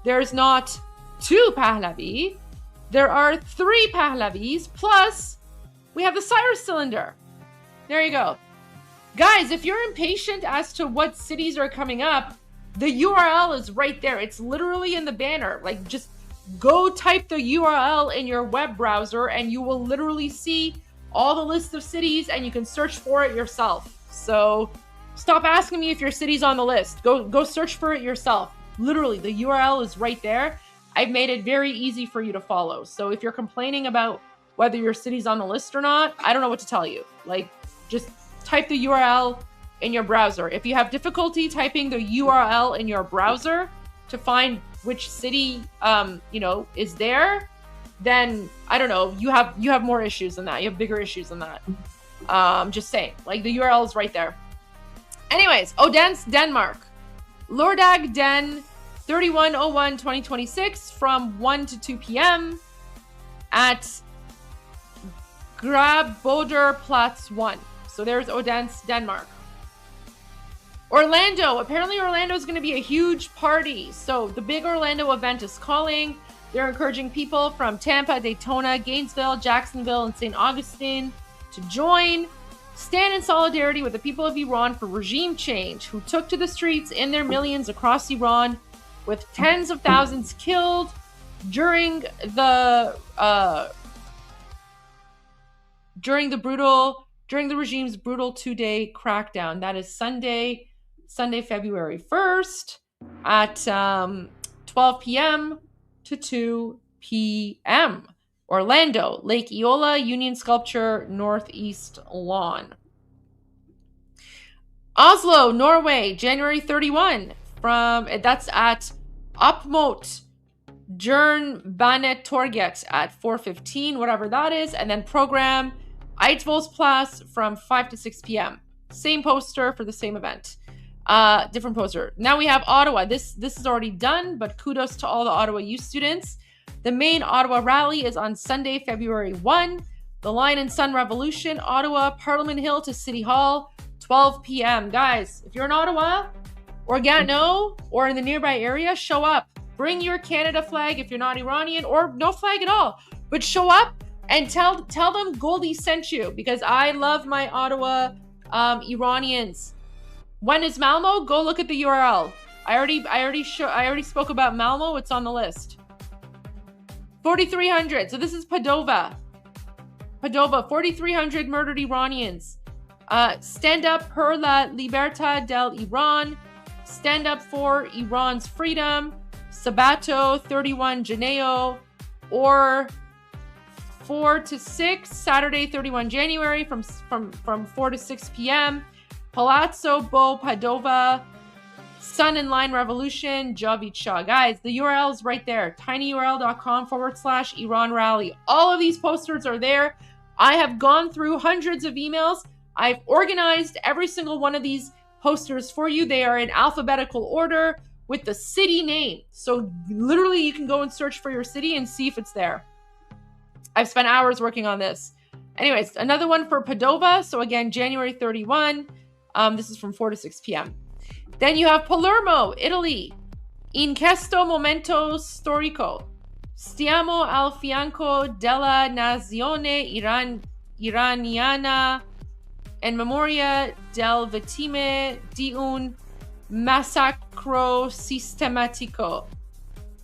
There's not two Pahlavi. There are three Pahlavis, plus we have the Cyrus cylinder. There you go. Guys, if you're impatient as to what cities are coming up, the URL is right there. It's literally in the banner. Like, just go type the URL in your web browser and you will literally see all the list of cities and you can search for it yourself. So stop asking me if your city's on the list. Go search for it yourself. Literally, the URL is right there. I've made it very easy for you to follow. So if you're complaining about whether your city's on the list or not, I don't know what to tell you. Like, just type the URL in your browser. If you have difficulty typing the URL in your browser to find which city, is there, then I don't know. You have more issues than that. You have bigger issues than that. Just saying. Like, the URL is right there. Anyways, Odense, Denmark. Lørdag den 31/01/2026 from 1 to 2 p.m. at Grabboderplatz 1. So there's Odense, Denmark. Orlando. Apparently Orlando is going to be a huge party. So the big Orlando event is calling. They're encouraging people from Tampa, Daytona, Gainesville, Jacksonville, and St. Augustine to join. Stand in solidarity with the people of Iran for regime change, who took to the streets in their millions across Iran, with tens of thousands killed during the regime's brutal 2-day crackdown. That is Sunday, February 1st at 12 p.m. to 2 p.m. Orlando, Lake Eola, Union Sculpture, Northeast Lawn. Oslo, Norway, January 31. That's at Oppmot Jernbanetorget at 4:15, whatever that is. And then program Eidsvollsplass from 5 to 6 p.m. Same poster for the same event. Different poster. Now we have Ottawa. This is already done, but kudos to all the Ottawa youth students. The main Ottawa rally is on Sunday, February 1. The Lion and Sun Revolution, Ottawa, Parliament Hill to City Hall, 12 p.m. Guys, if you're in Ottawa or Gatineau or in the nearby area, show up. Bring your Canada flag if you're not Iranian, or no flag at all. But show up and tell them Goldie sent you, because I love my Ottawa Iranians. When is Malmo? Go look at the URL. I already spoke about Malmo. It's on the list. 4,300. So this is Padova. 4,300 murdered Iranians. Stand up per la libertad del Iran. Stand up for Iran's freedom. Sabato, 31 Janeo, or 4 to 6, Saturday, 31 January from 4 to 6 p.m. Palazzo Bo Padova, Sun and Line Revolution, Javid Shah. Guys, the URL is right there. tinyurl.com/Iran Rally. All of these posters are there. I have gone through hundreds of emails. I've organized every single one of these posters for you. They are in alphabetical order with the city name. So literally you can go and search for your city and see if it's there. I've spent hours working on this. Anyways, another one for Padova. So again, January 31. This is from 4 to 6 p.m. Then you have Palermo, Italy. In questo momento storico, stiamo al fianco della nazione iraniana in memoria del vittime di un massacro sistematico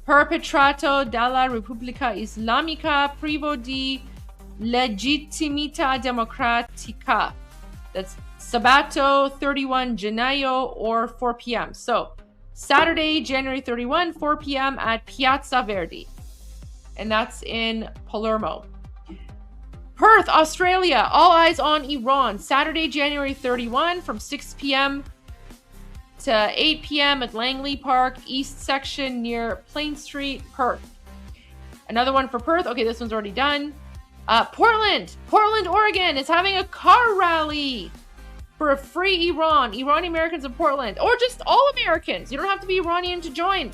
perpetrato dalla Repubblica Islamica privo di legittimità democratica. That's Sabato 31 Gennaio or 4 p.m. So Saturday, January 31, 4 p.m. at Piazza Verdi. And that's in Palermo. Perth, Australia. All eyes on Iran. Saturday, January 31 from 6 p.m. to 8 p.m. at Langley Park, East Section near Plain Street, Perth. Another one for Perth. Okay, this one's already done. Portland, Oregon is having a car rally for a free Iran. Iranian Americans in Portland, or just all Americans. You don't have to be Iranian to join.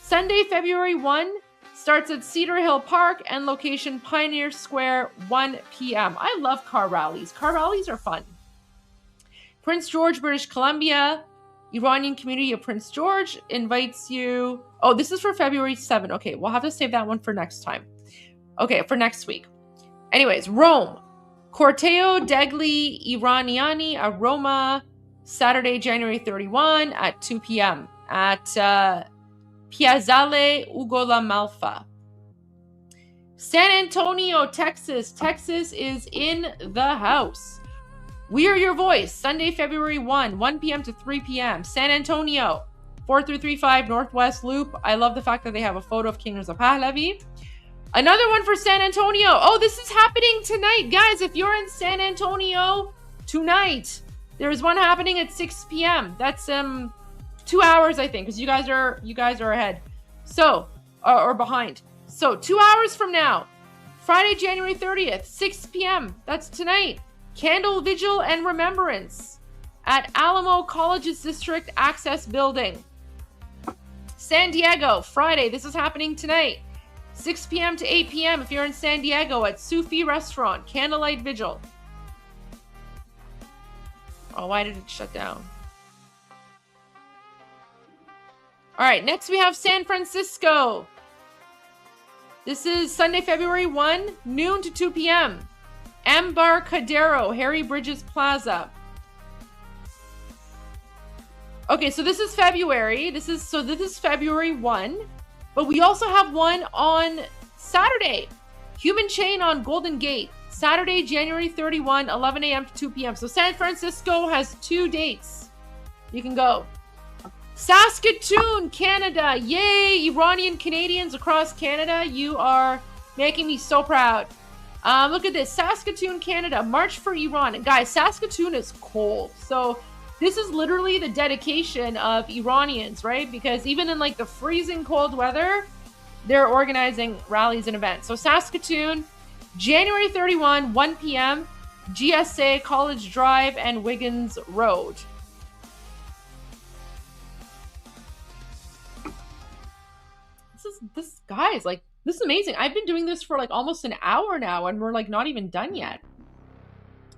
Sunday, February 1 starts at Cedar Hill Park and location Pioneer Square, 1 p.m. I love car rallies. Car rallies are fun. Prince George, British Columbia. Iranian community of Prince George invites you. Oh, this is for February 7. Okay, we'll have to save that one for next time. Okay, for next week. Anyways, Rome. Corteo degli Iraniani a Roma, Saturday, January 31 at 2 p.m. at Piazzale Ugo La Malfa. San Antonio, Texas. Texas is in the house. We Are Your Voice, Sunday, February 1 p.m. to 3 p.m. San Antonio, 4335 Northwest Loop. I love the fact that they have a photo of King Reza Pahlavi. Another one for San Antonio. Oh, this is happening tonight. Guys, if you're in San Antonio tonight, there's one happening at 6 p.m. That's 2 hours, I think, because you guys are ahead. So, or behind. So 2 hours from now, Friday, January 30th, 6 p.m. That's tonight. Candle Vigil and Remembrance at Alamo College's District Access Building. San Diego, Friday. This is happening tonight. 6 p.m. to 8 p.m. if you're in San Diego at Sufi Restaurant, Candlelight Vigil. Oh, why did it shut down? All right, next we have San Francisco. This is Sunday, February 1, noon to 2 p.m. Embarcadero, Harry Bridges Plaza. Okay, so this is February. This is February 1. But we also have one on Saturday. Human Chain on Golden Gate. Saturday, January 31, 11 a.m. to 2 p.m. So San Francisco has 2 dates. You can go. Saskatoon, Canada. Yay, Iranian Canadians across Canada. You are making me so proud. Look at this. Saskatoon, Canada. March for Iran. And guys, Saskatoon is cold. So this is literally the dedication of Iranians, right? Because even in like the freezing cold weather, they're organizing rallies and events. So Saskatoon, January 31, 1 p.m., GSA, College Drive, and Wiggins Road. This is amazing. I've been doing this for like almost an hour now, and we're like not even done yet.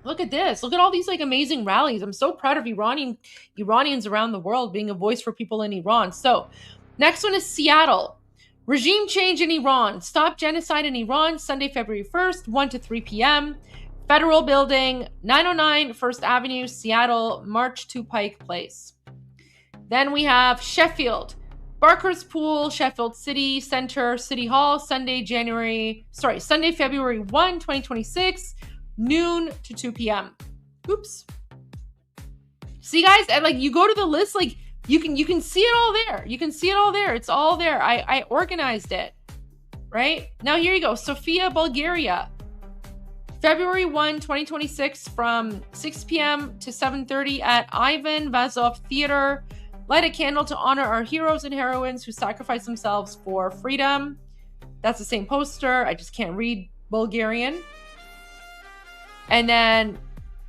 Look at this. Look at all these like amazing rallies. I'm so proud of Iranians around the world being a voice for people in Iran. So next one is Seattle. Regime change in Iran. Stop genocide in Iran. Sunday, February 1st, 1 to 3 p.m. Federal Building, 909 First Avenue, Seattle, March to Pike Place. Then we have Sheffield. Barker's Pool, Sheffield City Center, City Hall, Sunday, February 1, 2026. Noon to 2 p.m. Oops. See, guys, and like you go to the list, like you can see it all there. You can see it all there. It's all there. I organized it. Right? Now here you go. Sofia, Bulgaria. February 1, 2026 from 6 p.m. to 7:30 at Ivan Vazov Theater. Light a candle to honor our heroes and heroines who sacrificed themselves for freedom. That's the same poster. I just can't read Bulgarian. And then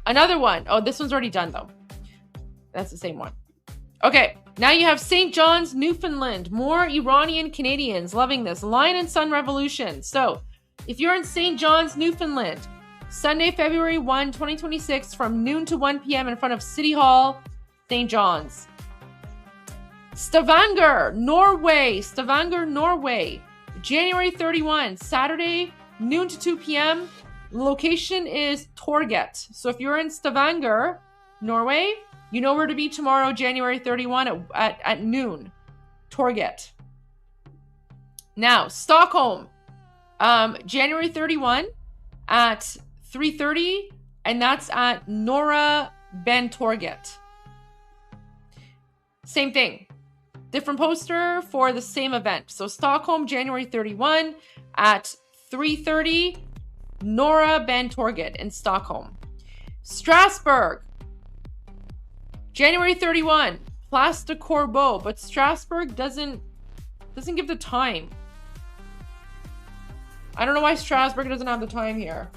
another one. Oh, this one's already done though. That's the same one. Okay, now you have St. John's, Newfoundland. More Iranian Canadians loving this. Lion and Sun Revolution. So if you're in St. John's, Newfoundland, Sunday, February 1, 2026, from noon to 1 p.m. in front of City Hall, St. John's. Stavanger, Norway. Stavanger, Norway. January 31, Saturday, noon to 2 p.m. Location is Torget. So if you're in Stavanger, Norway, you know where to be tomorrow, January 31 at noon. Torget. Now, Stockholm, January 31 at 3:30, and that's at Norra Bantorget. Same thing. Different poster for the same event. So Stockholm, January 31 at 3:30, Norra Bantorget in Stockholm. Strasbourg, January 31, Place de Corbeau, but Strasbourg doesn't give the time. I don't know why Strasbourg doesn't have the time here.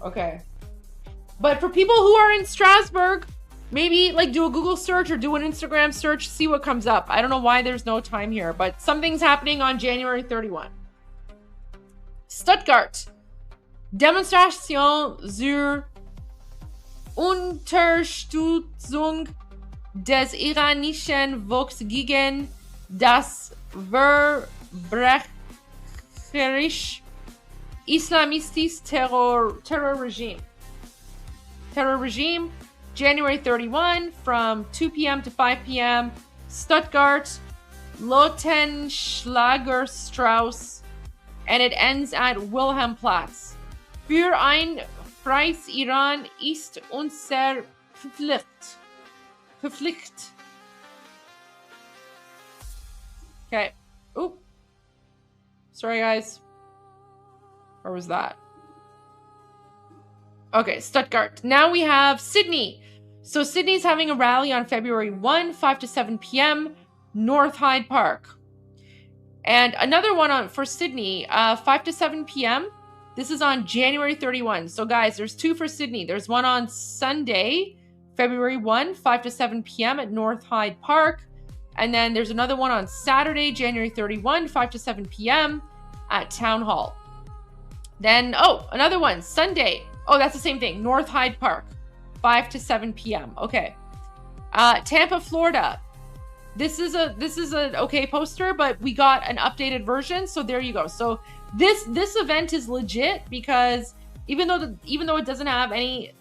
Okay. But for people who are in Strasbourg, maybe like do a Google search or do an Instagram search, see what comes up. I don't know why there's no time here, but something's happening on January 31. Stuttgart. Demonstration zur Unterstützung des iranischen Volks gegen das verbrecherisch islamistische terror regime. January 31 from 2 p.m. to 5 p.m. Stuttgart, Lautenschlagerstraße, and it ends at Wilhelmplatz. Für ein freies Iran ist unser Pflicht. Okay. Oop. Sorry, guys. Where was that? Okay, Stuttgart. Now we have Sydney. So Sydney's having a rally on February 1, 5 to 7 p.m., North Hyde Park. And another one for Sydney, 5 to 7 p.m. This is on January 31. So guys, there's two for Sydney. There's one on Sunday, February 1, 5 to 7 p.m. at North Hyde Park. And then there's another one on Saturday, January 31, 5 to 7 p.m. at Town Hall. Then, another one, Sunday. Oh, that's the same thing. North Hyde Park, 5 to 7 p.m. Okay. Tampa, Florida. This is a okay poster, but we got an updated version. So there you go. So this event is legit because even though it doesn't have any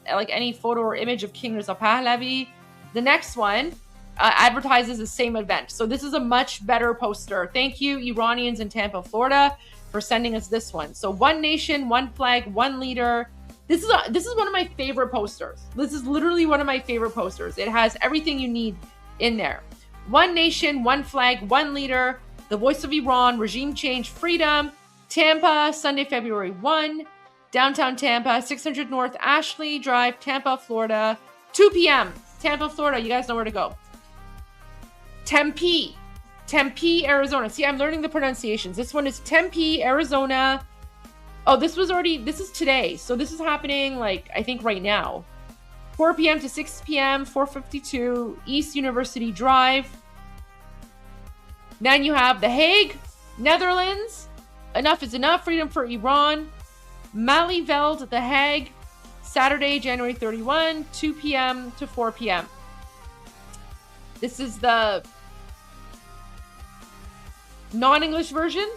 photo or image of King Reza Pahlavi, the next one advertises the same event. So this is a much better poster. Thank you, Iranians in Tampa, Florida, for sending us this one. So one nation, one flag, one leader. This is one of my favorite posters. This is literally one of my favorite posters. It has everything you need in there. One nation, one flag, one leader. The voice of Iran, regime change, freedom. Tampa, Sunday, February 1. Downtown Tampa, 600 North Ashley Drive, Tampa, Florida. 2 p.m. Tampa, Florida. You guys know where to go. Tempe, Arizona. See, I'm learning the pronunciations. This one is Tempe, Arizona. Oh, this is today. So this is happening, I think right now. 4 p.m. to 6 p.m., 452 East University Drive. Then you have The Hague, Netherlands. Enough is enough. Freedom for Iran. Malieveld, The Hague. Saturday, January 31, 2 p.m. to 4 p.m. This is the non-English version.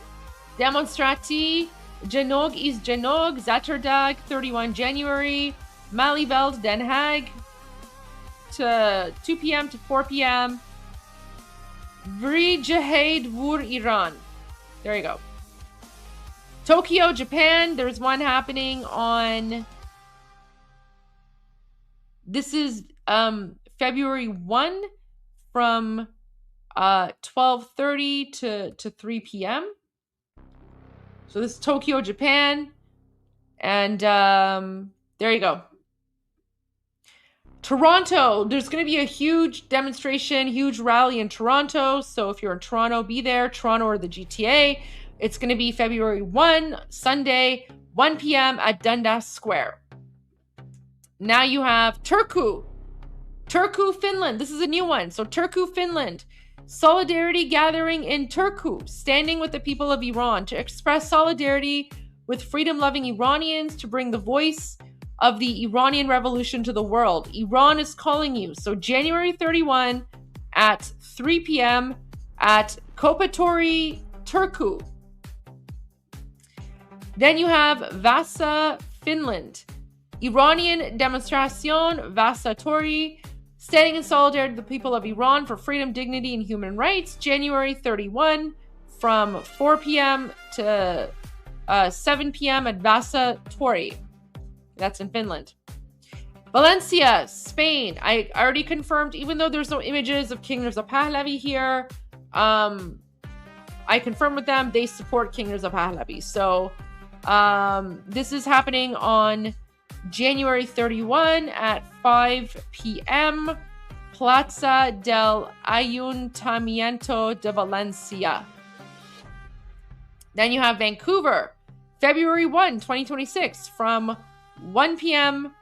Demonstrati, Janog is Janog, Zaterdag, 31 January. Malieveld, Den Haag, to 2 p.m. to 4 p.m. Vrijheid voor Iran. There you go. Tokyo, Japan. There's one happening on... This is February 1 from 12:30 to 3 p.m. So this is Tokyo, Japan. And there you go. Toronto, there's going to be a huge demonstration, huge rally in Toronto. So if you're in Toronto, be there. Toronto or the GTA. It's going to be February 1, Sunday, 1 p.m. at Dundas Square. Now you have Turku, Finland. This is a new one. So Turku, Finland. Solidarity gathering in Turku, standing with the people of Iran to express solidarity with freedom-loving Iranians to bring the voice of the Iranian revolution to the world. Iran is calling you. So January 31 at 3 p.m. at Kopatori, Turku. Then you have Vasa, Finland. Iranian Demonstration Vasa Tori, standing in solidarity with the people of Iran for freedom, dignity, and human rights, January 31 from 4 p.m. to 7 p.m. at Vasa Tori. That's in Finland. Valencia, Spain. I already confirmed, even though there's no images of King Reza Pahlavi here, I confirmed with them they support King Reza Pahlavi. So this is happening on January 31 at 5 p.m. Plaza del Ayuntamiento de Valencia. Then you have Vancouver, February 1, 2026, from 1 p.m.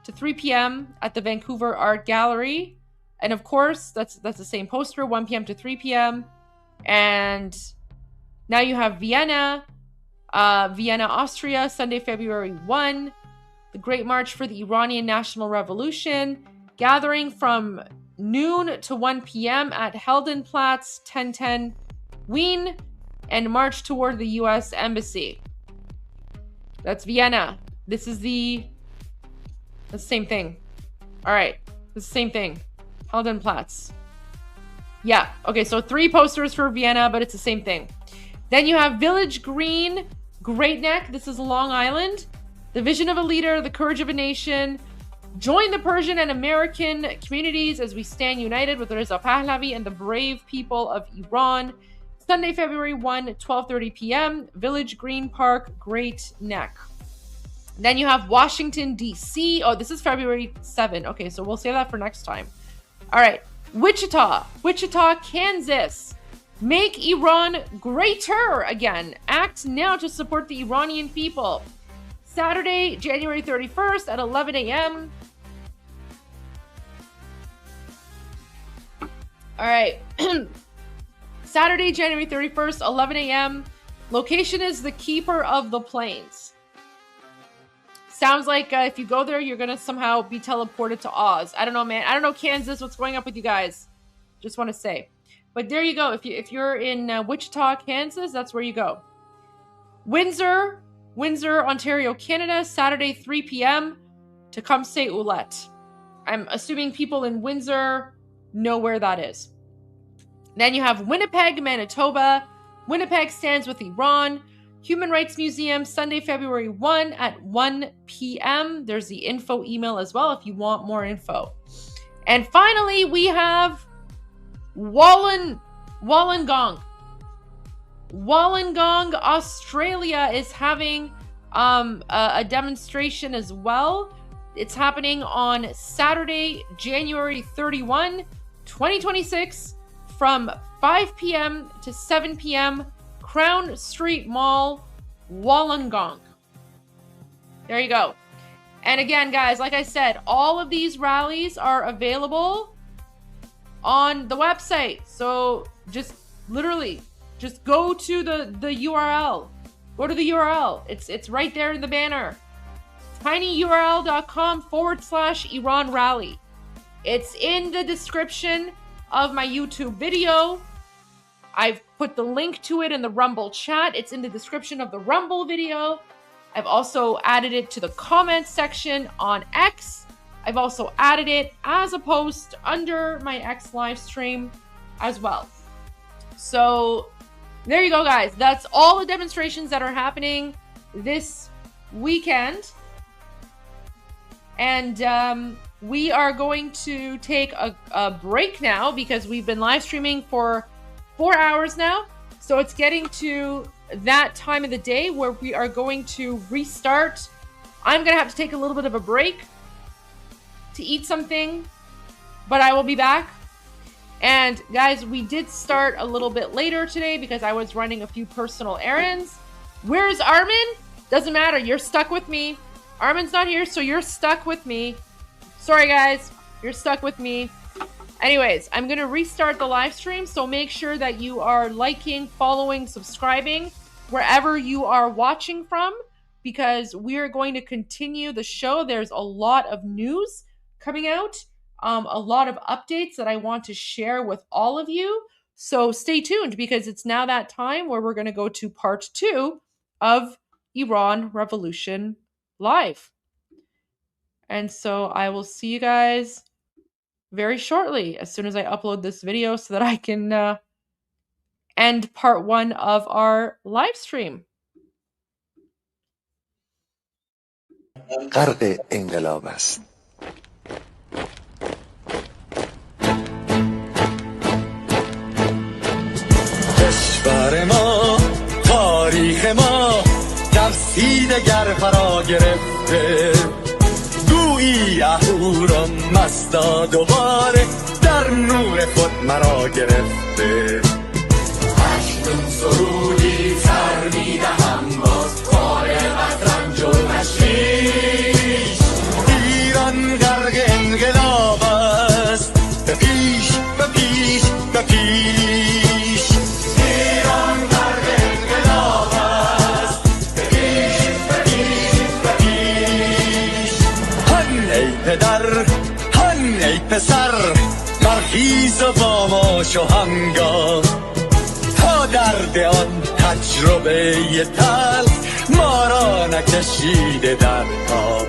to 3 p.m. at the Vancouver Art Gallery. And of course, that's the same poster, 1 p.m. to 3 p.m. And now you have Vienna, Austria, Sunday, February 1. The Great March for the Iranian National Revolution, gathering from noon to 1 p.m. at Heldenplatz 1010 Wien, and march toward the U.S. Embassy. That's Vienna. This is the same thing. All right, the same thing. Heldenplatz. Yeah, okay, so 3 posters for Vienna, but it's the same thing. Then you have Village Green, Great Neck. This is Long Island. The vision of a leader, the courage of a nation. Join the Persian and American communities as we stand united with Reza Pahlavi and the brave people of Iran. Sunday, February 1, 12:30 p.m., Village Green Park, Great Neck. Then you have Washington, D.C. Oh, this is February 7. Okay, so we'll say that for next time. All right, Wichita, Kansas. Make Iran greater again. Act now to support the Iranian people. Saturday, January 31st at 11 a.m. All right. Saturday, January 31st, 11 a.m. Location is the Keeper of the Plains. Sounds like if you go there, you're going to somehow be teleported to Oz. I don't know, man. I don't know, Kansas. What's going up with you guys? Just want to say. But there you go. If you're in Wichita, Kansas, that's where you go. Windsor, Ontario, Canada, Saturday, 3 p.m. Tecumseh Ouellette. I'm assuming people in Windsor know where that is. Then you have Winnipeg, Manitoba. Winnipeg stands with Iran. Human Rights Museum, Sunday, February 1 at 1 p.m. There's the info email as well if you want more info. And finally, we have Wollongong. Wollongong, Australia is having a demonstration as well. It's happening on Saturday, January 31, 2026 from 5 p.m. to 7 p.m. Crown Street Mall, Wollongong. There you go. And again, guys, like I said, all of these rallies are available on the website. So just literally just go to the URL. Go to the URL. It's right there in the banner. tinyurl.com/Iran Rally. It's in the description of my YouTube video. I've put the link to it in the Rumble chat. It's in the description of the Rumble video. I've also added it to the comments section on X. I've also added it as a post under my X live stream as well. So there you go, guys. That's all the demonstrations that are happening this weekend. And we are going to take a break now because we've been live streaming for 4 hours now. So it's getting to that time of the day where we are going to restart. I'm going to have to take a little bit of a break to eat something, but I will be back. And guys, we did start a little bit later today because I was running a few personal errands. Where's Armin? Doesn't matter. You're stuck with me. Armin's not here, so you're stuck with me. Sorry, guys. You're stuck with me. Anyways, I'm going to restart the live stream, so make sure that you are liking, following, subscribing wherever you are watching from, because we are going to continue the show. There's a lot of news coming out, a lot of updates that I want to share with all of you. So stay tuned, because it's now that time where we're going to go to part 2 of Iran Revolution Live. And so I will see you guys very shortly, as soon as I upload this video, so that I can end part 1 of our live stream. غرق انقلاب است. کشور ما، تاریخ ما، نفسی دگر فرا گرفته، گویی اهورا مستا دوباره در نور خود مرا گرفته. اکنون سرودی سر میدهم باز فارغ از رنج و تشویش، ایران غرق انقلاب است، به پیش به پیش به پیش. ایران غرق انقلاب است، به پیش به پیش به پیش. هن ای پدر، هن ای پسر، برخیز و با ما شو همگام، تا درد آن تجربه تلخ ما را نکشیده در خواب.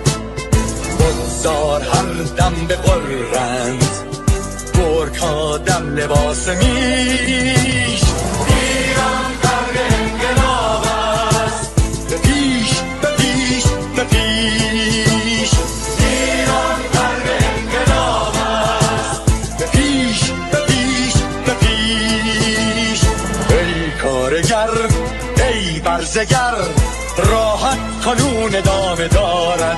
بگذار هر دم بغرند گرگ‌ها در لباس میش. ایران غرق انقلاب است، به پیش به پیش به پیش. ایران غرق انقلاب است، به پیش به پیش به پیش. ای کارگر، ای برزگر، راحت کنون ادامه دارد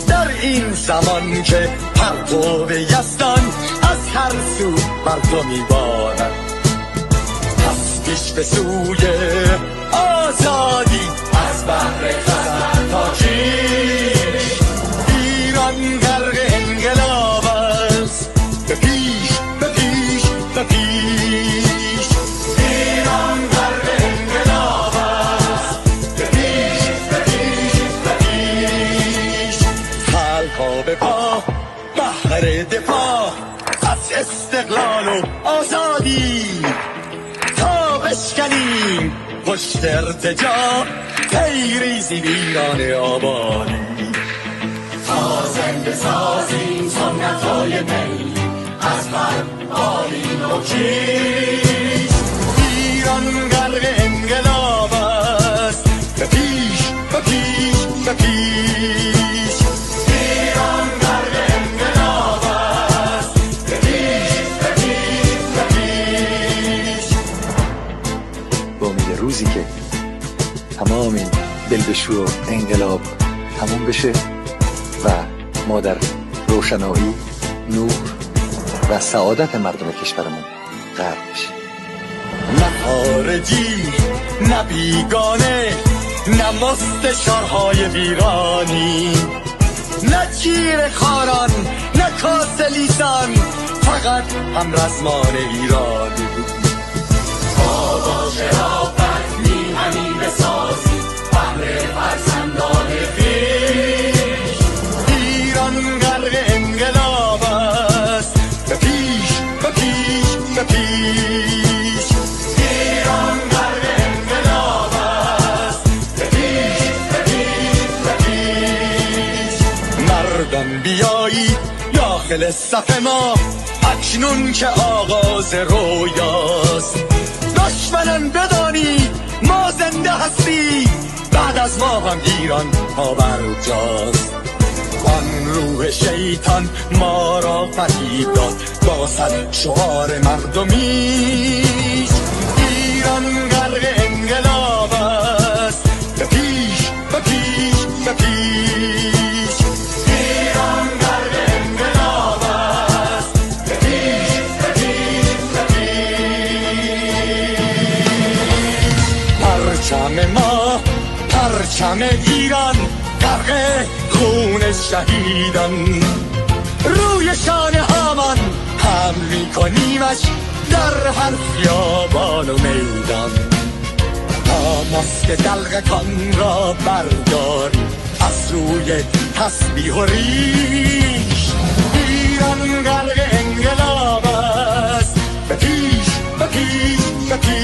در این زمان که پرتو یزدان از هر سو بر تو میبارد. پس پیش به سوی آزادی از بحر خزر تا کیش. ایران غرق انقلاب است، به پیش به پیش به پیش. ایران غرق انقلاب است، به پیش به پیش به پیش. خلقا به پا بهر دفاع از استقلال و آزادی، تا بشکنیم پشت ارتجاع پیریزی ویران آبادی. تا زنده سازیم سنت‌های می از قلب آیین و کیش. ایران غرق انقلاب است، به پیش به پیش به پیش. ایران غرق انقلاب است، به پیش به پیش به پیش. به امید روزی که تمام این دل به شور انقلاب تموم بشه و ما در روشنایی، نور و سعادت مردم کشورمون غرق بشیم. نه خارجی، نه بیگانه، نه مستشارهای ویرانی، نه چیر خاران، نه کاسه لیسان، فقط هم رزمان ایرانی. تا با شرافت میهنی بسازی بهر فرزندان خویش. ایران غرق انقلاب است، به پیش به پیش به پیش. ایران غرق انقلاب است، به پیش به پیش به پیش. مردم بیایید داخل صف ما، اکنون که آغاز رویاست. دشمنان بدانید ما زنده هستیم، بعد از ما هم ایران پابرجاست. آن روح شیطان ما را فریب داد با صد شعار مردمیش. ایران غرق انقلاب است، به پیش به پیش به پیش. ایران غرق انقلاب است، به پیش به پیش به پیش. پرچم ما، پرچم ایران، غرق خون شهیدان. روی شانه هامان حمل میکنیمش در هر خیابان و میدان. تا ماسک دلغکان را برداریم از روی تسبیح و ریش. ایران غرق انقلاب است، به پیش به پیش به پیش.